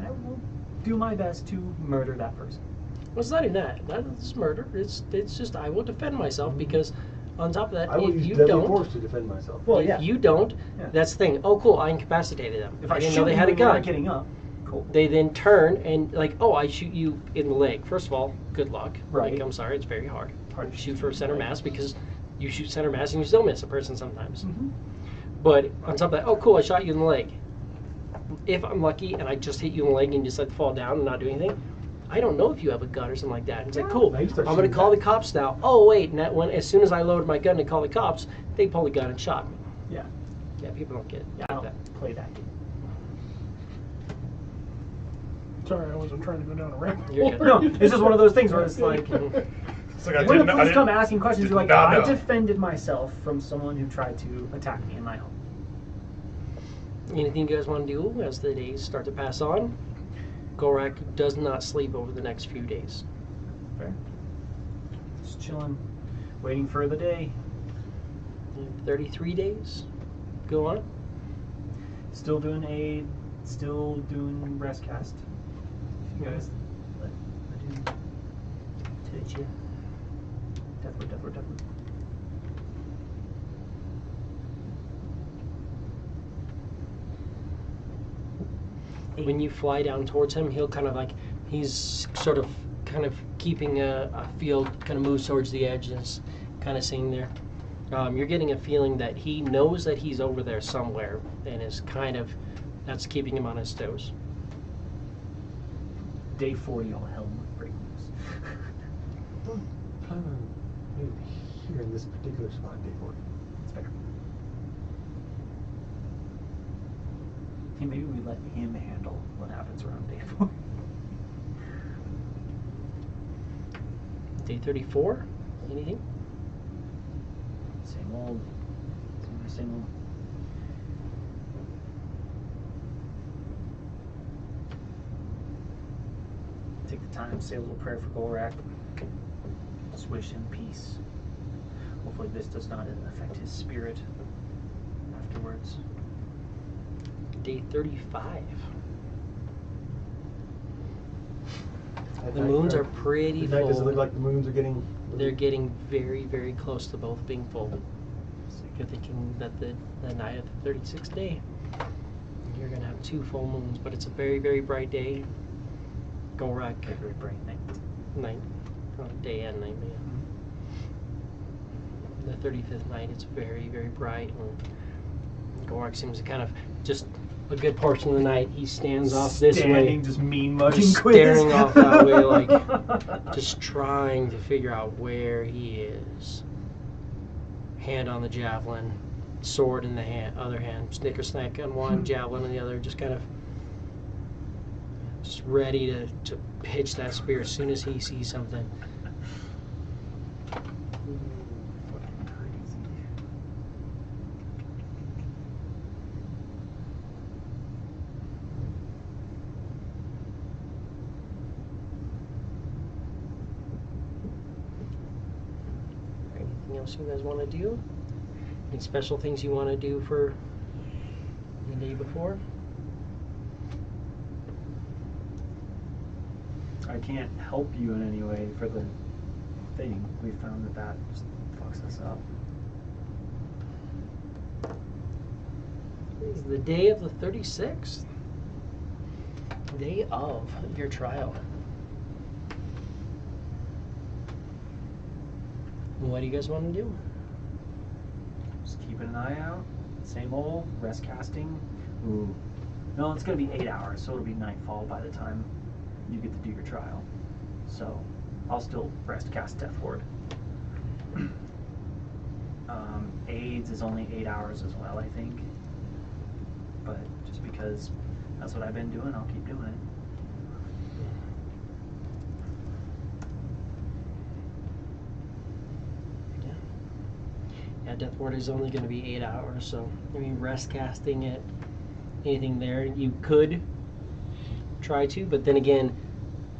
I will do my best to murder that person. Well, it's not even that. That's murder. It's just I will defend myself because on top of that, I will if use you deadly don't, force to defend myself. Well, if yeah. you don't, Yeah. that's the thing. Oh, cool! I incapacitated them. If I I didn't shoot know they you had a when you're gun. not getting up, cool. They then turn and like, oh, I shoot you in the leg. First of all, good luck. Right. Like, I'm sorry, it's very hard. Hard to shoot shoot for in the center leg. mass because you shoot center mass and you still miss a person sometimes. Mm-hmm. But on top of that, oh, cool! I shot you in the leg. If I'm lucky and I just hit you in the leg and you decide to fall down and not do anything, I don't know if you have a gun or something like that. It's like, cool, Now you I'm start going to shooting call the back. cops now. Oh, wait, and that one, as soon as I loaded my gun to call the cops, they pulled the gun and shot me. Yeah. Yeah, people don't get Yeah, I like don't that. play that game. Sorry, I wasn't trying to go down a rabbit You're hole. good. No, it's just one of those things where it's like, It's like I when the didn't- I police didn't- come asking questions, did you're like, not I know. defended myself from someone who tried to attack me in my home. Anything you guys want to do as the days start to pass on? Gulrak does not sleep over the next few days. Fair. Just chilling, waiting for the day. 33 days go on. Still doing rest cast. You guys let him touch you. Deathward. when you fly down towards him, he'll kind of like, he's sort of kind of keeping a field, kind of moves towards the edge and is kind of seeing there. You're getting a feeling that he knows that he's over there somewhere and is kind of, that's keeping him on his toes. Day 40, all hell break loose. Don't plan on maybe here in this particular spot, day 40. It's fair. Hey, maybe we let him handle what happens around day 40. Day 34, anything? Same old. Same old. Take the time, say a little prayer for Gulrak. Just wish him peace. Hopefully this does not affect his spirit afterwards. Day 35. At The night, moons or- are pretty at night, does it full. look like the moons are getting? They're getting very, very close to both being full. So you're thinking that the night of the 36th day, you're going to have 2 full moons, but it's a very, very bright day. Gulrak, Very bright night. night, day and night, yeah. The 35th night, it's very, very bright, and Gulrak seems to kind of just a good portion of the night, he stands off this way. Standing, just mean mugging Just quiz. staring off that way, like, just trying to figure out where he is. Hand on the javelin, sword in the other hand, snickersnack on one, javelin in the other, just kind of just ready to pitch that spear as soon as he sees something. Fucking crazy. Anything else you guys want to do? Any special things you want to do for the day before? I can't help you in any way for the thing. We found that just fucks us up. It's the day of the 36th. Day of your trial. What do you guys want to do? Just keeping an eye out. Same old rest casting. Ooh. No, it's gonna be 8 hours, so it'll be nightfall by the time you get to do your trial. So I'll still rest cast Death Ward. AIDS is only 8 hours as well, I think. But just because that's what I've been doing, I'll keep doing it. Yeah, Death Ward is only going to be 8 hours, so I mean, rest casting it, anything there, you could try to, but then again,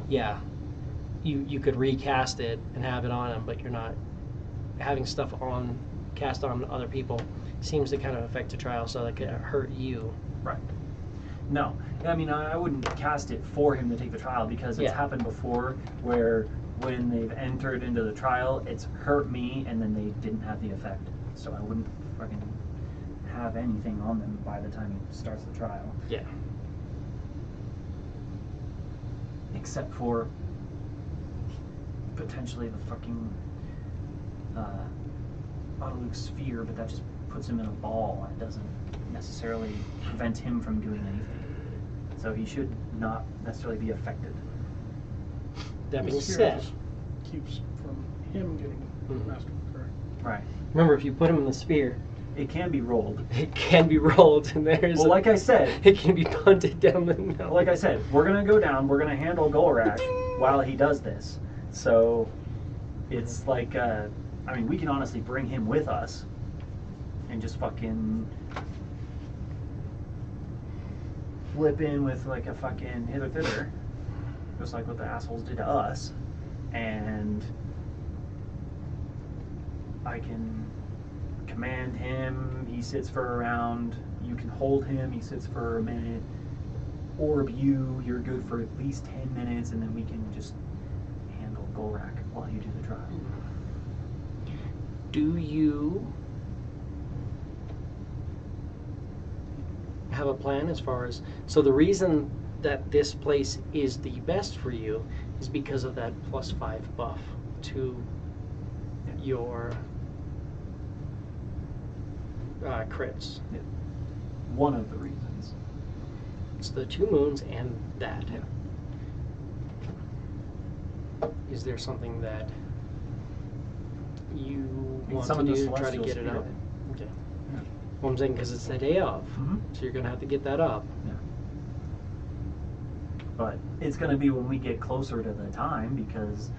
yeah, you could recast it and have it on him, but you're not having stuff on cast on other people seems to kind of affect the trial, so that could hurt you. Right. No, I mean, I wouldn't cast it for him to take the trial because it's Yeah. happened before where when they've entered into the trial, it's hurt me and then they didn't have the effect. So I wouldn't fucking have anything on them by the time he starts the trial. Yeah. Except for potentially the fucking Autoluke sphere, but that just puts him in a ball and it doesn't necessarily prevent him from doing anything. So he should not necessarily be affected. That being The spear said, just keeps from him getting messed with, correct? Right. remember if you put him in the spear, It can be rolled. it can be rolled, and there's Well, like I said, it can be punted down the mountain. like I said, we're gonna go down. We're gonna handle Gulrak while he does this. So it's like, I mean, we can honestly bring him with us and just fucking flip in with like a fucking hither thither, just like what the assholes did to us, and I can command him. He sits for a round. You can hold him. He sits for a minute. Orb you. You're good for at least 10 minutes, and then we can just handle Gulrak while you do the trial. Do you have a plan as far as, so the reason that this place is the best for you is because of that +5 buff to your crits. Yeah. One of the reasons. It's the 2 moons and that. Yeah. Is there something that you want to Some of the do to try to Celestial get it up? Spirit. Okay. Yeah. Well, I'm saying because it's the day of, Mhm. so you're gonna have to get that up. Yeah. But it's going to be when we get closer to the time, because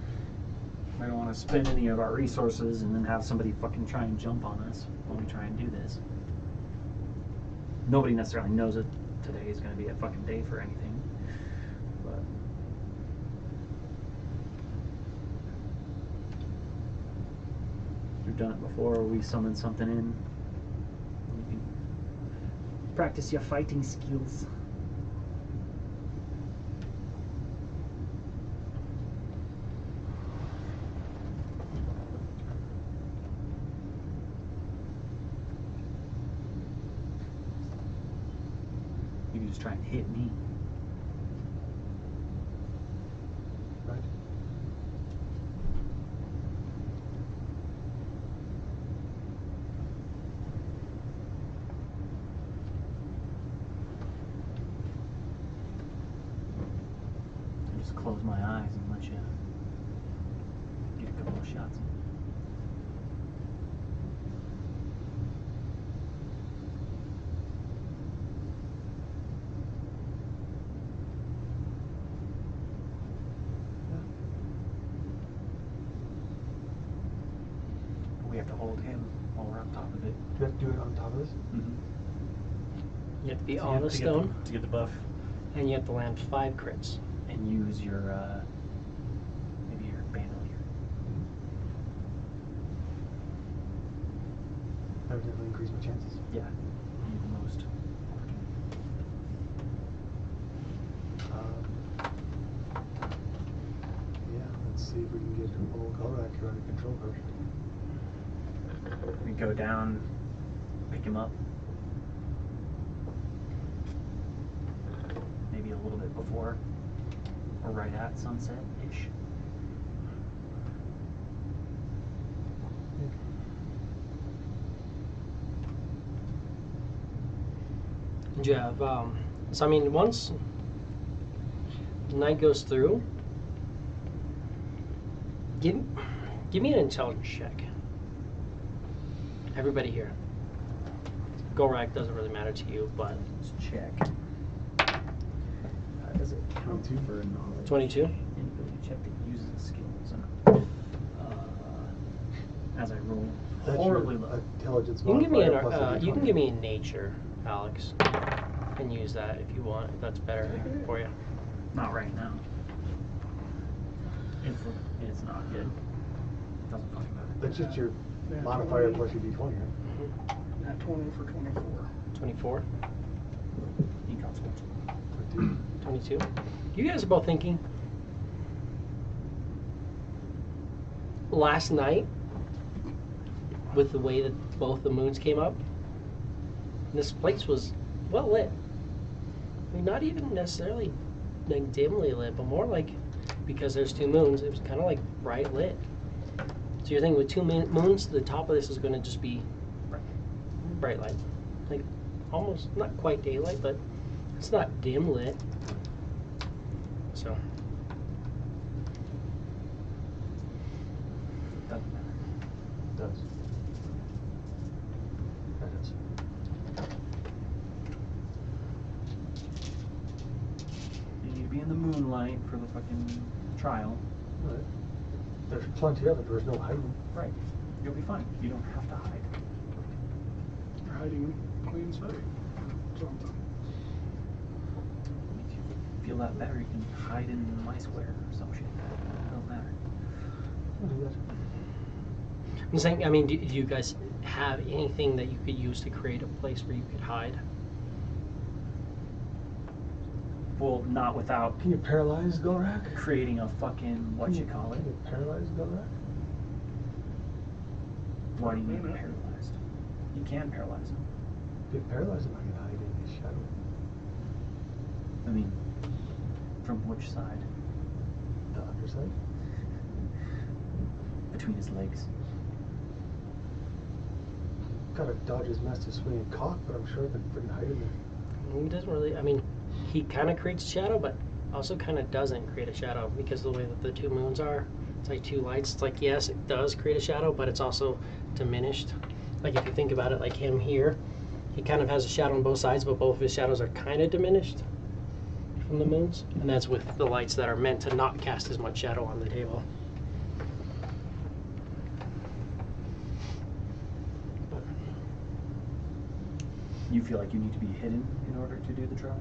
we don't want to spend any of our resources and then have somebody fucking try and jump on us when we try and do this. Nobody necessarily knows that today is going to be a fucking day for anything. But we've done it before. We summon something in. You can practice your fighting skills. You can just try and hit me. Right. I just close my eyes and let you get a couple of shots in. We have to hold him while we're on top of it. Do you have to do it on top of this? Mm-hmm. You have to be To on get- the to get stone, to get the buff. and you have to land 5 crits. And use your, maybe your bandolier. That would definitely increase my chances. Yeah. You need the most. Yeah, let's see if we can get old Gulrak here under control first. We go down, pick him up. Maybe a little bit before, or right at sunset-ish. And you have, so I mean, once the night goes through, give me an intelligence check. Everybody here. Gulrak doesn't really matter to you, but Let's check. Does it count 22. for knowledge? 22? Ability check that uses the skills. And, as I roll That's horribly your low. intelligence you can give me modifier plus a you can D20. give me a nature, Alex, and use that if you want. If that's better for you. Not right now. It's not good. Doesn't fucking matter. That's just your Yeah, modifier 20. plus your D20, right? Nat 20 for 24. 24, He counts one. 22. 22. You guys are both thinking. Last night, with the way that both the moons came up, this place was well lit. I mean, not even necessarily like dimly lit, but more like, because there's 2 moons, it was kind of like bright lit. So you're thinking with 2 moons, the top of this is going to just be bright light, like almost not quite daylight, but it's not dim lit. So Doesn't matter. Does. That does. You need to be in the moonlight for the fucking trial. Alright. There's plenty of it. There's no hiding. Right. You'll be fine. You don't have to hide. You're hiding in plain sight. Something. If you feel that better, you can hide in my square or some shit. It don't matter. I'll do that. I'm saying, I mean, do you guys have anything that you could use to create a place where you could hide? Well, not without Can you paralyze Gulrak? creating a fucking Can you paralyze Gulrak? Why do you mean paralyzed? You can paralyze him. If you paralyze him, I can hide in his shadow. I mean, From which side? The underside. Between his legs. Gotta dodge his massive swinging cock, but I'm sure I can freaking hide in there. He doesn't really. I mean, he kind of creates shadow, but also kind of doesn't create a shadow because the way that the two moons are. It's like two lights. It's like, yes, it does create a shadow, but it's also diminished. Like if you think about it, like him here, he kind of has a shadow on both sides, but both of his shadows are kind of diminished from the moons. And that's with the lights that are meant to not cast as much shadow on the table. You feel like you need to be hidden in order to do the trial?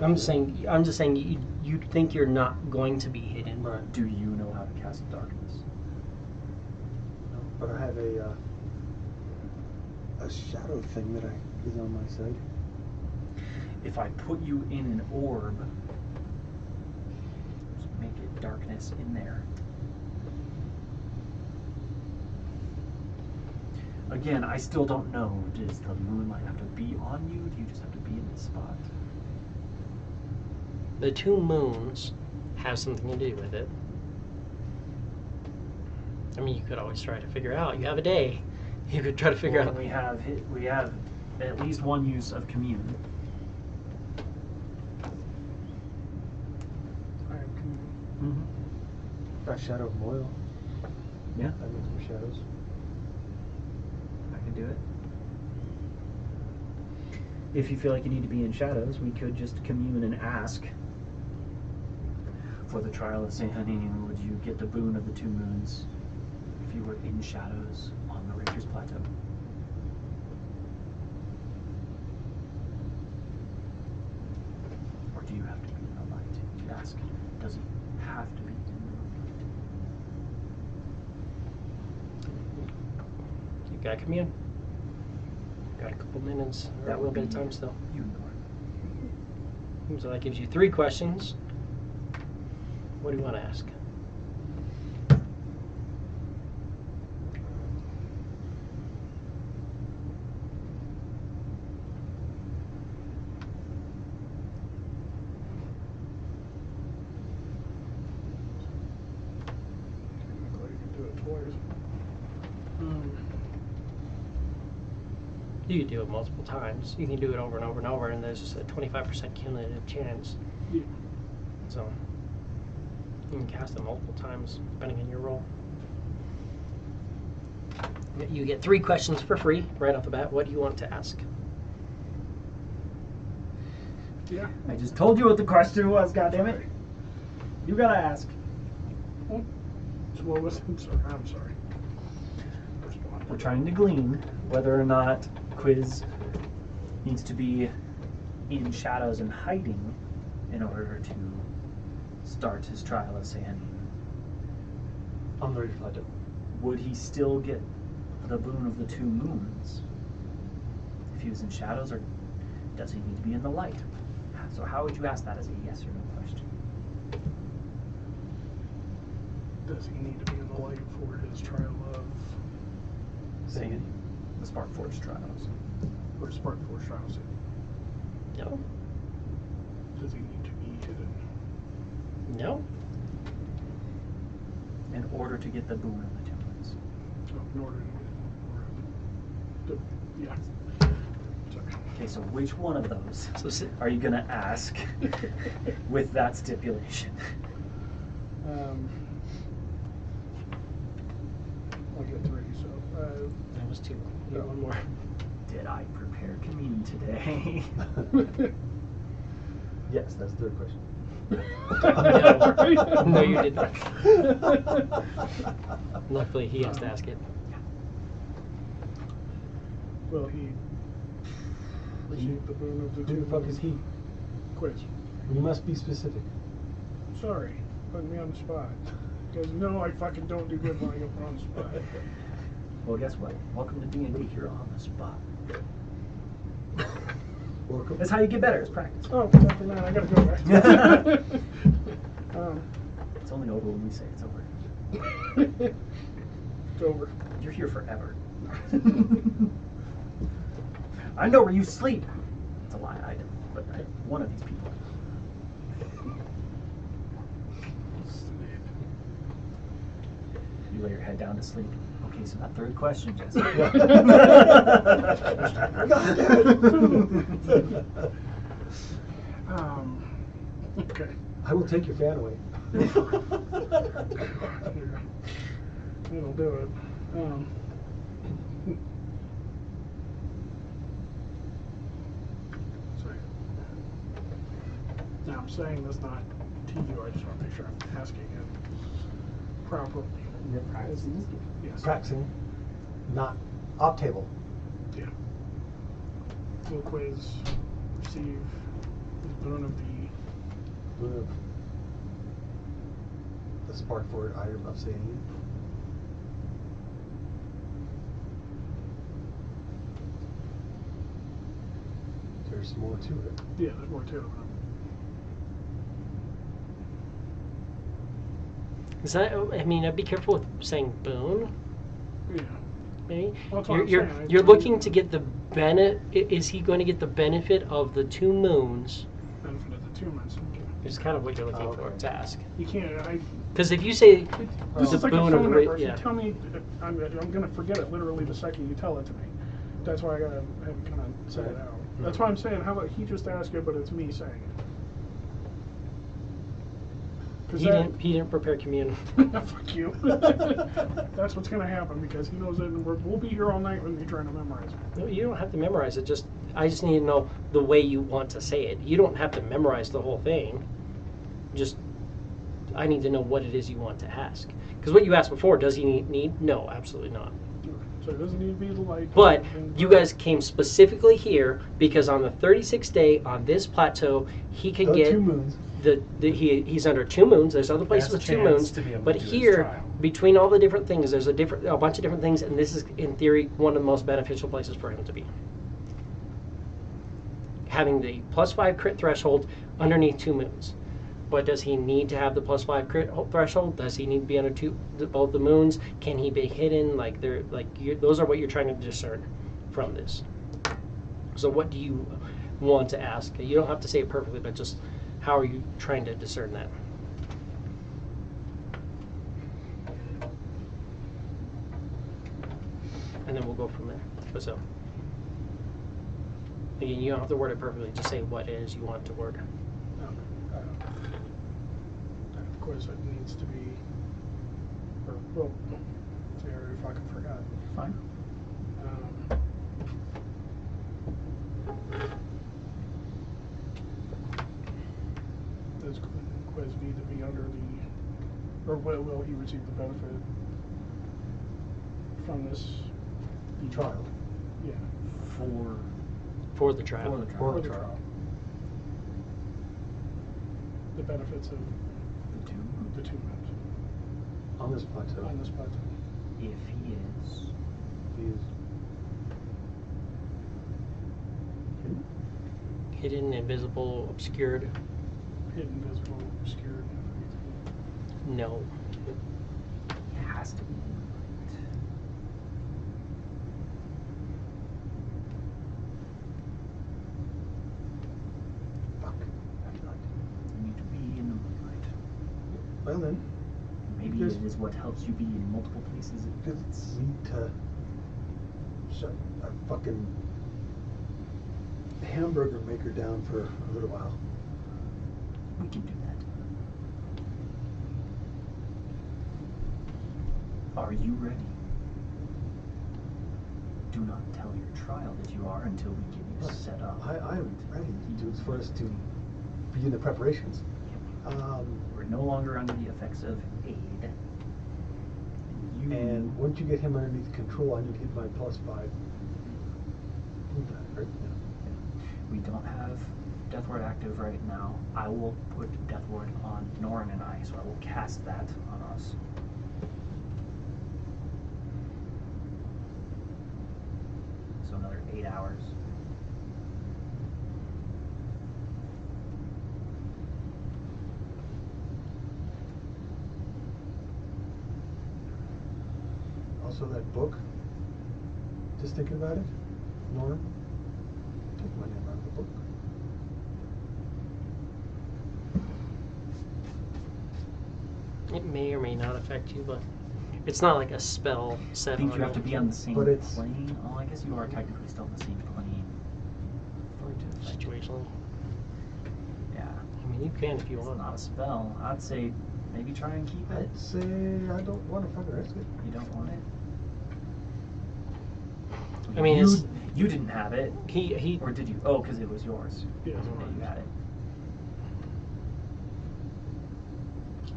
I'm just saying you think you're not going to be hidden. Right. Do you know how to cast darkness? No, but I have a shadow thing that is on my side. If I put you in an orb, just make it darkness in there. Again, I still don't know. Does the moonlight have to be on you? Do you just have to be in the spot? The two moons have something to do with it. I mean, you could always try to figure out. You have a day. You could try to figure out. We have at least one use of commune. I can. Mm-hmm. Got shadow of Moyle. Yeah, That makes some shadows. I can do it. If you feel like you need to be in shadows, we could just commune and ask for the trial of Sehanin. Would you get the boon of the two moons if you were in shadows on the Ranger's Plateau? Or do you have to be in the light? You ask, does he have to be in You got commune. Got a couple minutes, or That a little would bit of be time still. the light? You, So that gives you 3 questions. What do you want to ask? Technically, you can do it twice. You could do it multiple times. You can do it over and over and over, and there's just a 25% cumulative chance. Yeah. So you can cast it multiple times, depending on your roll. You get 3 questions for free right off the bat. What do you want to ask? Yeah. I just told you what the question was, goddammit. You gotta ask. So what was it? I'm sorry. First one. We're trying to glean whether or not Quiz needs to be in shadows and hiding in order to start his trial of Sehanin. On the Ranger's Plateau. Would he still get the boon of the two moons if he was in shadows, or does he need to be in the light? So how would you ask that as a yes or no question? Does he need to be in the light for his trial of Sehanin, the Spark Forge trials. or Spark Force trials? No. Does he need to be hidden? No. In order to get the boon of the two moons. Oh, in order to get yeah. Sorry. Okay, so which one of those So are you gonna ask with that stipulation? I get 3, so that was 2. You get 1 more. Did I prepare commune today? Yes, that's the 3rd question. No, you did not. Luckily, he has to ask it. Will he receive the boon of the Who two the fuck is he? Quiz. You must be specific. Sorry, putting me on the spot. Because no, I fucking don't do good when I get put on the spot. Well, guess what? Welcome to D&D. You're on the spot. Welcome. That's how you get better. It's practice. Oh, after that, I gotta go back. It's only over when we say it's over. It's over. You're here forever. I know where you sleep. It's a line item, but right? One of these people. You lay your head down to sleep. Okay, so that third question, Jesse. Okay. I will take your fan away. It'll do it. Sorry. Now I'm saying this not to you. I just want to make sure I'm asking it properly. You're practicing. Yes. Practicing, not off table. Yeah. Will quiz receive the boon of The spark forward item of saying. There's more to it. yeah. There's more to it. Is that? I mean, I'd be careful with saying boon. Yeah. Maybe Well, that's what I'm you're saying. you're looking to get the benefit. Is he going to get the benefit of the 2 moons? Benefit of the 2 months. Okay. Is kind of what you're looking Okay. for to ask. You can't. Because if you say This the is like a boon phone of number. If yeah. you tell me, I'm going to forget it literally the second you tell it to me. That's why I got to kind of say it out. That's why I'm saying, how about he just ask it, but it's me saying it? He didn't prepare commune. Fuck you. That's what's going to happen because he knows it, and we'll be here all night with me trying to memorize it. No, you don't have to memorize it. I just need to know the way you want to say it. You don't have to memorize the whole thing. I need to know what it is you want to ask. Because what you asked before, does he need? No, absolutely not. So it doesn't need to be the light. But you guys came specifically here because on the 36th day on this plateau, he can The get 2 moons. he's under 2 moons. There's other places with Best 2 chance moons, to be able but to do his here, trial. between all the different things, there's a bunch of different things, and this is in theory one of the most beneficial places for him to be. Having the +5 crit threshold underneath 2 moons. But does he need to have the +5 crit threshold? Does he need to be under both the moons? Can he be hidden? Those are what you're trying to discern from this. So what do you want to ask? You don't have to say it perfectly, but just how are you trying to discern that? And then we'll go from there. So again, you don't have to word it perfectly. Just say what it is you want to word. Of course, it needs to be. Well, I already fucking forgot. Fine. Does quiz need to be under the, or will he receive the benefit from this Trial. Yeah. For the trial. For the trial. For the trial. The benefits of The 2 the 2 months On this plateau. on this plateau. If he is. He is. Hidden, invisible, obscured. Hidden, visible, obscured. No. It has to be. Fuck. You need to be in the moonlight. Well then, Maybe Because- it is what helps you be in multiple places at because once. we need to shut our fucking hamburger maker down for a little while. We can do that. Are you ready? Do not tell your trial that you are until we get you set up. I'm ready for us to begin the preparations. We're no longer under the effects of aid. And once you get him underneath control, I need to get my +5. Right? We don't have Death Ward active right now. I will put Death Ward on Norin and I, so I will cast that on us. So another 8 hours. Also, that book. Just thinking about it, Norm. Take my name out of the book. It may or may not affect you, but it's not like a spell set I think on you have to you. be on the same But it's- plane. Oh, I guess you are technically still on the same plane. For it to affect you. Situationally. Yeah. I mean, you can if you It's want. not a spell. I'd say maybe try and keep it. I'd say I don't want to fucking risk it. You don't want it. I mean, it's, You didn't have it, he or did you? Oh, because it was yours. Yeah, Yeah, you had it.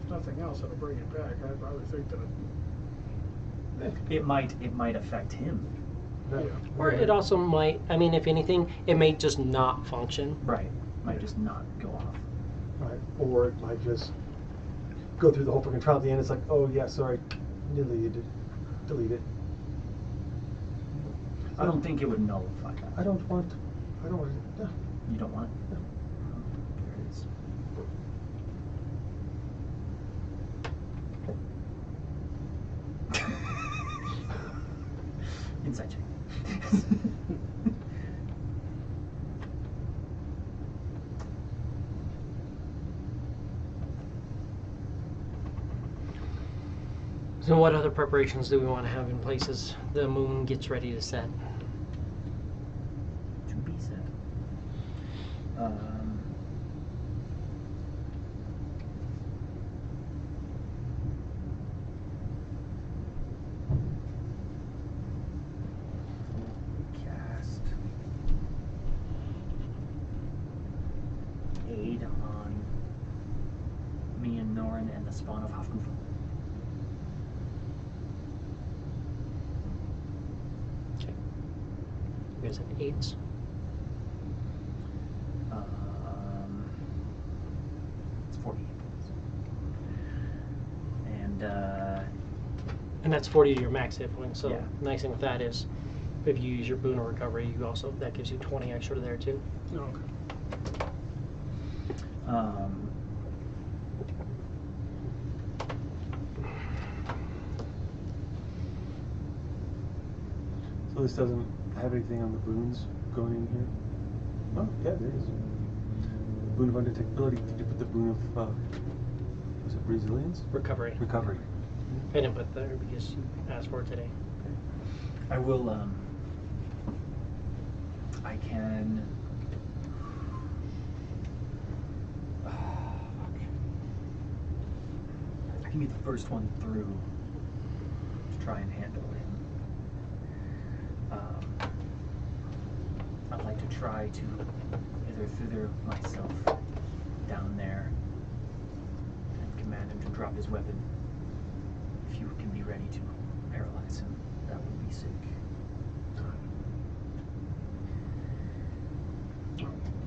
If nothing else, it'll bring it back. I would think that. It might affect him. No. Yeah. or it also might. I mean, if anything, it may just not function. Right. Might just not go off. Right. Or it might just go through the whole fucking trial at the end. It's like, oh yeah, sorry, deleted it. Delete it. I don't think it would nullify that. I don't want. Yeah. You don't want it? No. There it is. Inside check. So, what other preparations do we want to have in place as the moon gets ready to set? To be said. Cast aid on me and Norn and the spawn of Hafguf. Okay. You guys have 8s. It's 48 points. And that's 40 to your max hit points. So, Yeah. nice thing with that is if you use your boon of recovery, you also that gives you 20 extra there too. No, okay. So this doesn't have anything on the boons going in here? Oh, yeah, there is. Boon of undetectability. Did you put the boon of, was it resilience? Recovery. Recovery. I didn't put there because you asked for it today. I will, I can... I can be the first one through to try and handle him. I'd like to try to either thither myself down there and command him to drop his weapon. If you can be ready to paralyze him, that would be sick.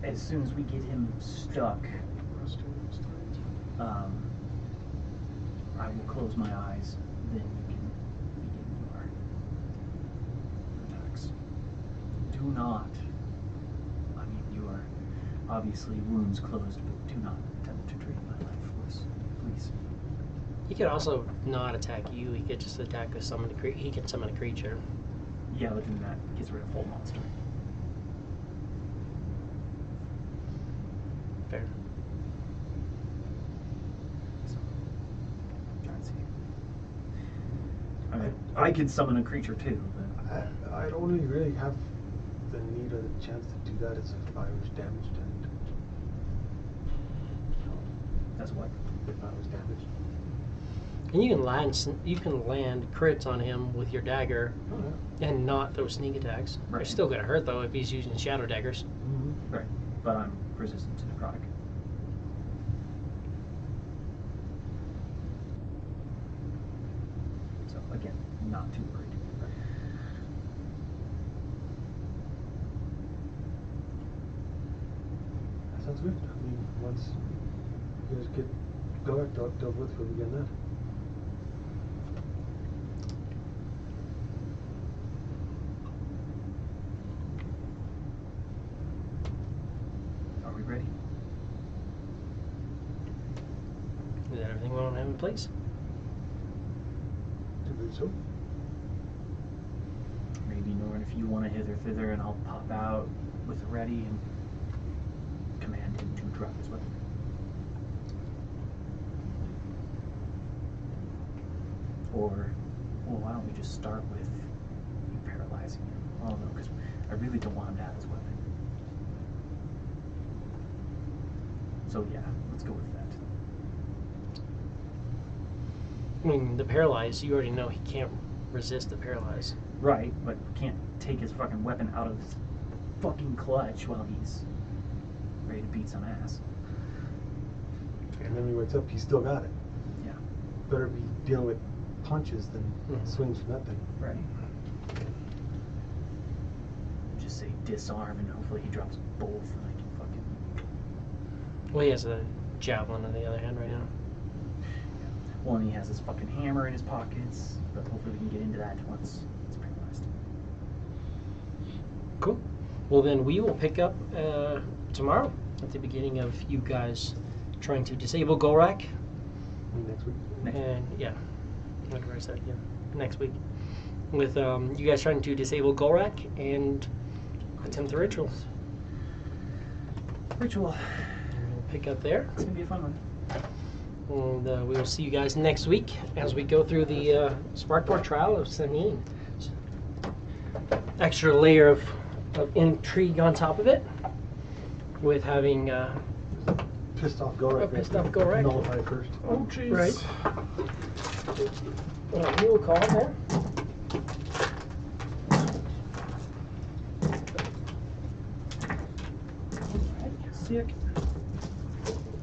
As soon as we get him stuck, I will close my eyes, then you can begin your attacks. Do not, I mean, you are obviously wounds closed, but do not attempt to drain my life force, please. He could also not attack you. He could just attack a summon. He can summon a creature. Yeah, but then that gets rid of whole monster. Fair. So, try and see. I mean, I could summon a creature too, but I'd only really have the need or the chance to do that is if I was damaged and that's what. if I was damaged. And you can land crits on him with your dagger Oh, yeah. and not throw sneak attacks. They're Right. still gonna hurt though if he's using shadow daggers. Mm-hmm. Right, but I'm resistant to necrotic. So again, not too worried. That sounds good. I mean, once you guys get Gulrak dealt with, we'll begin that. Are we ready? Is that everything we want to have in place? I believe so. Maybe Norn, if you want to hither thither, and I'll pop out with ready and command him to drop his weapon. we just start with you paralyzing him? Oh no, because I really don't want him to have his weapon. So yeah, let's go with that. I mean, the paralyzed, you already know he can't resist the paralyzed. Right, but can't take his fucking weapon out of his fucking clutch while he's ready to beat some ass. And then when he wakes up, he's still got it. Yeah. Better be dealing with punches than swings from that thing. Right. Just say disarm and hopefully he drops both and I can fucking... Well, he has a javelin on the other hand right now. Well, and he has his fucking hammer in his pockets, but hopefully we can get into that once it's paralyzed. Cool. Well, then we will pick up tomorrow at the beginning of you guys trying to disable Gulrak. Next week. And yeah, whatever I said, yeah, next week. With you guys trying to disable Gulrak and attempt the ritual. Ritual. We'll pick up there. It's gonna be a fun one. And we will see you guys next week as we go through the Sparkport trial of Sanin. Extra layer of intrigue on top of it, with having Pissed off Gulrak. pissed off Gulrak. Nullify first. Oh, jeez. Right. We will call it there. Sick.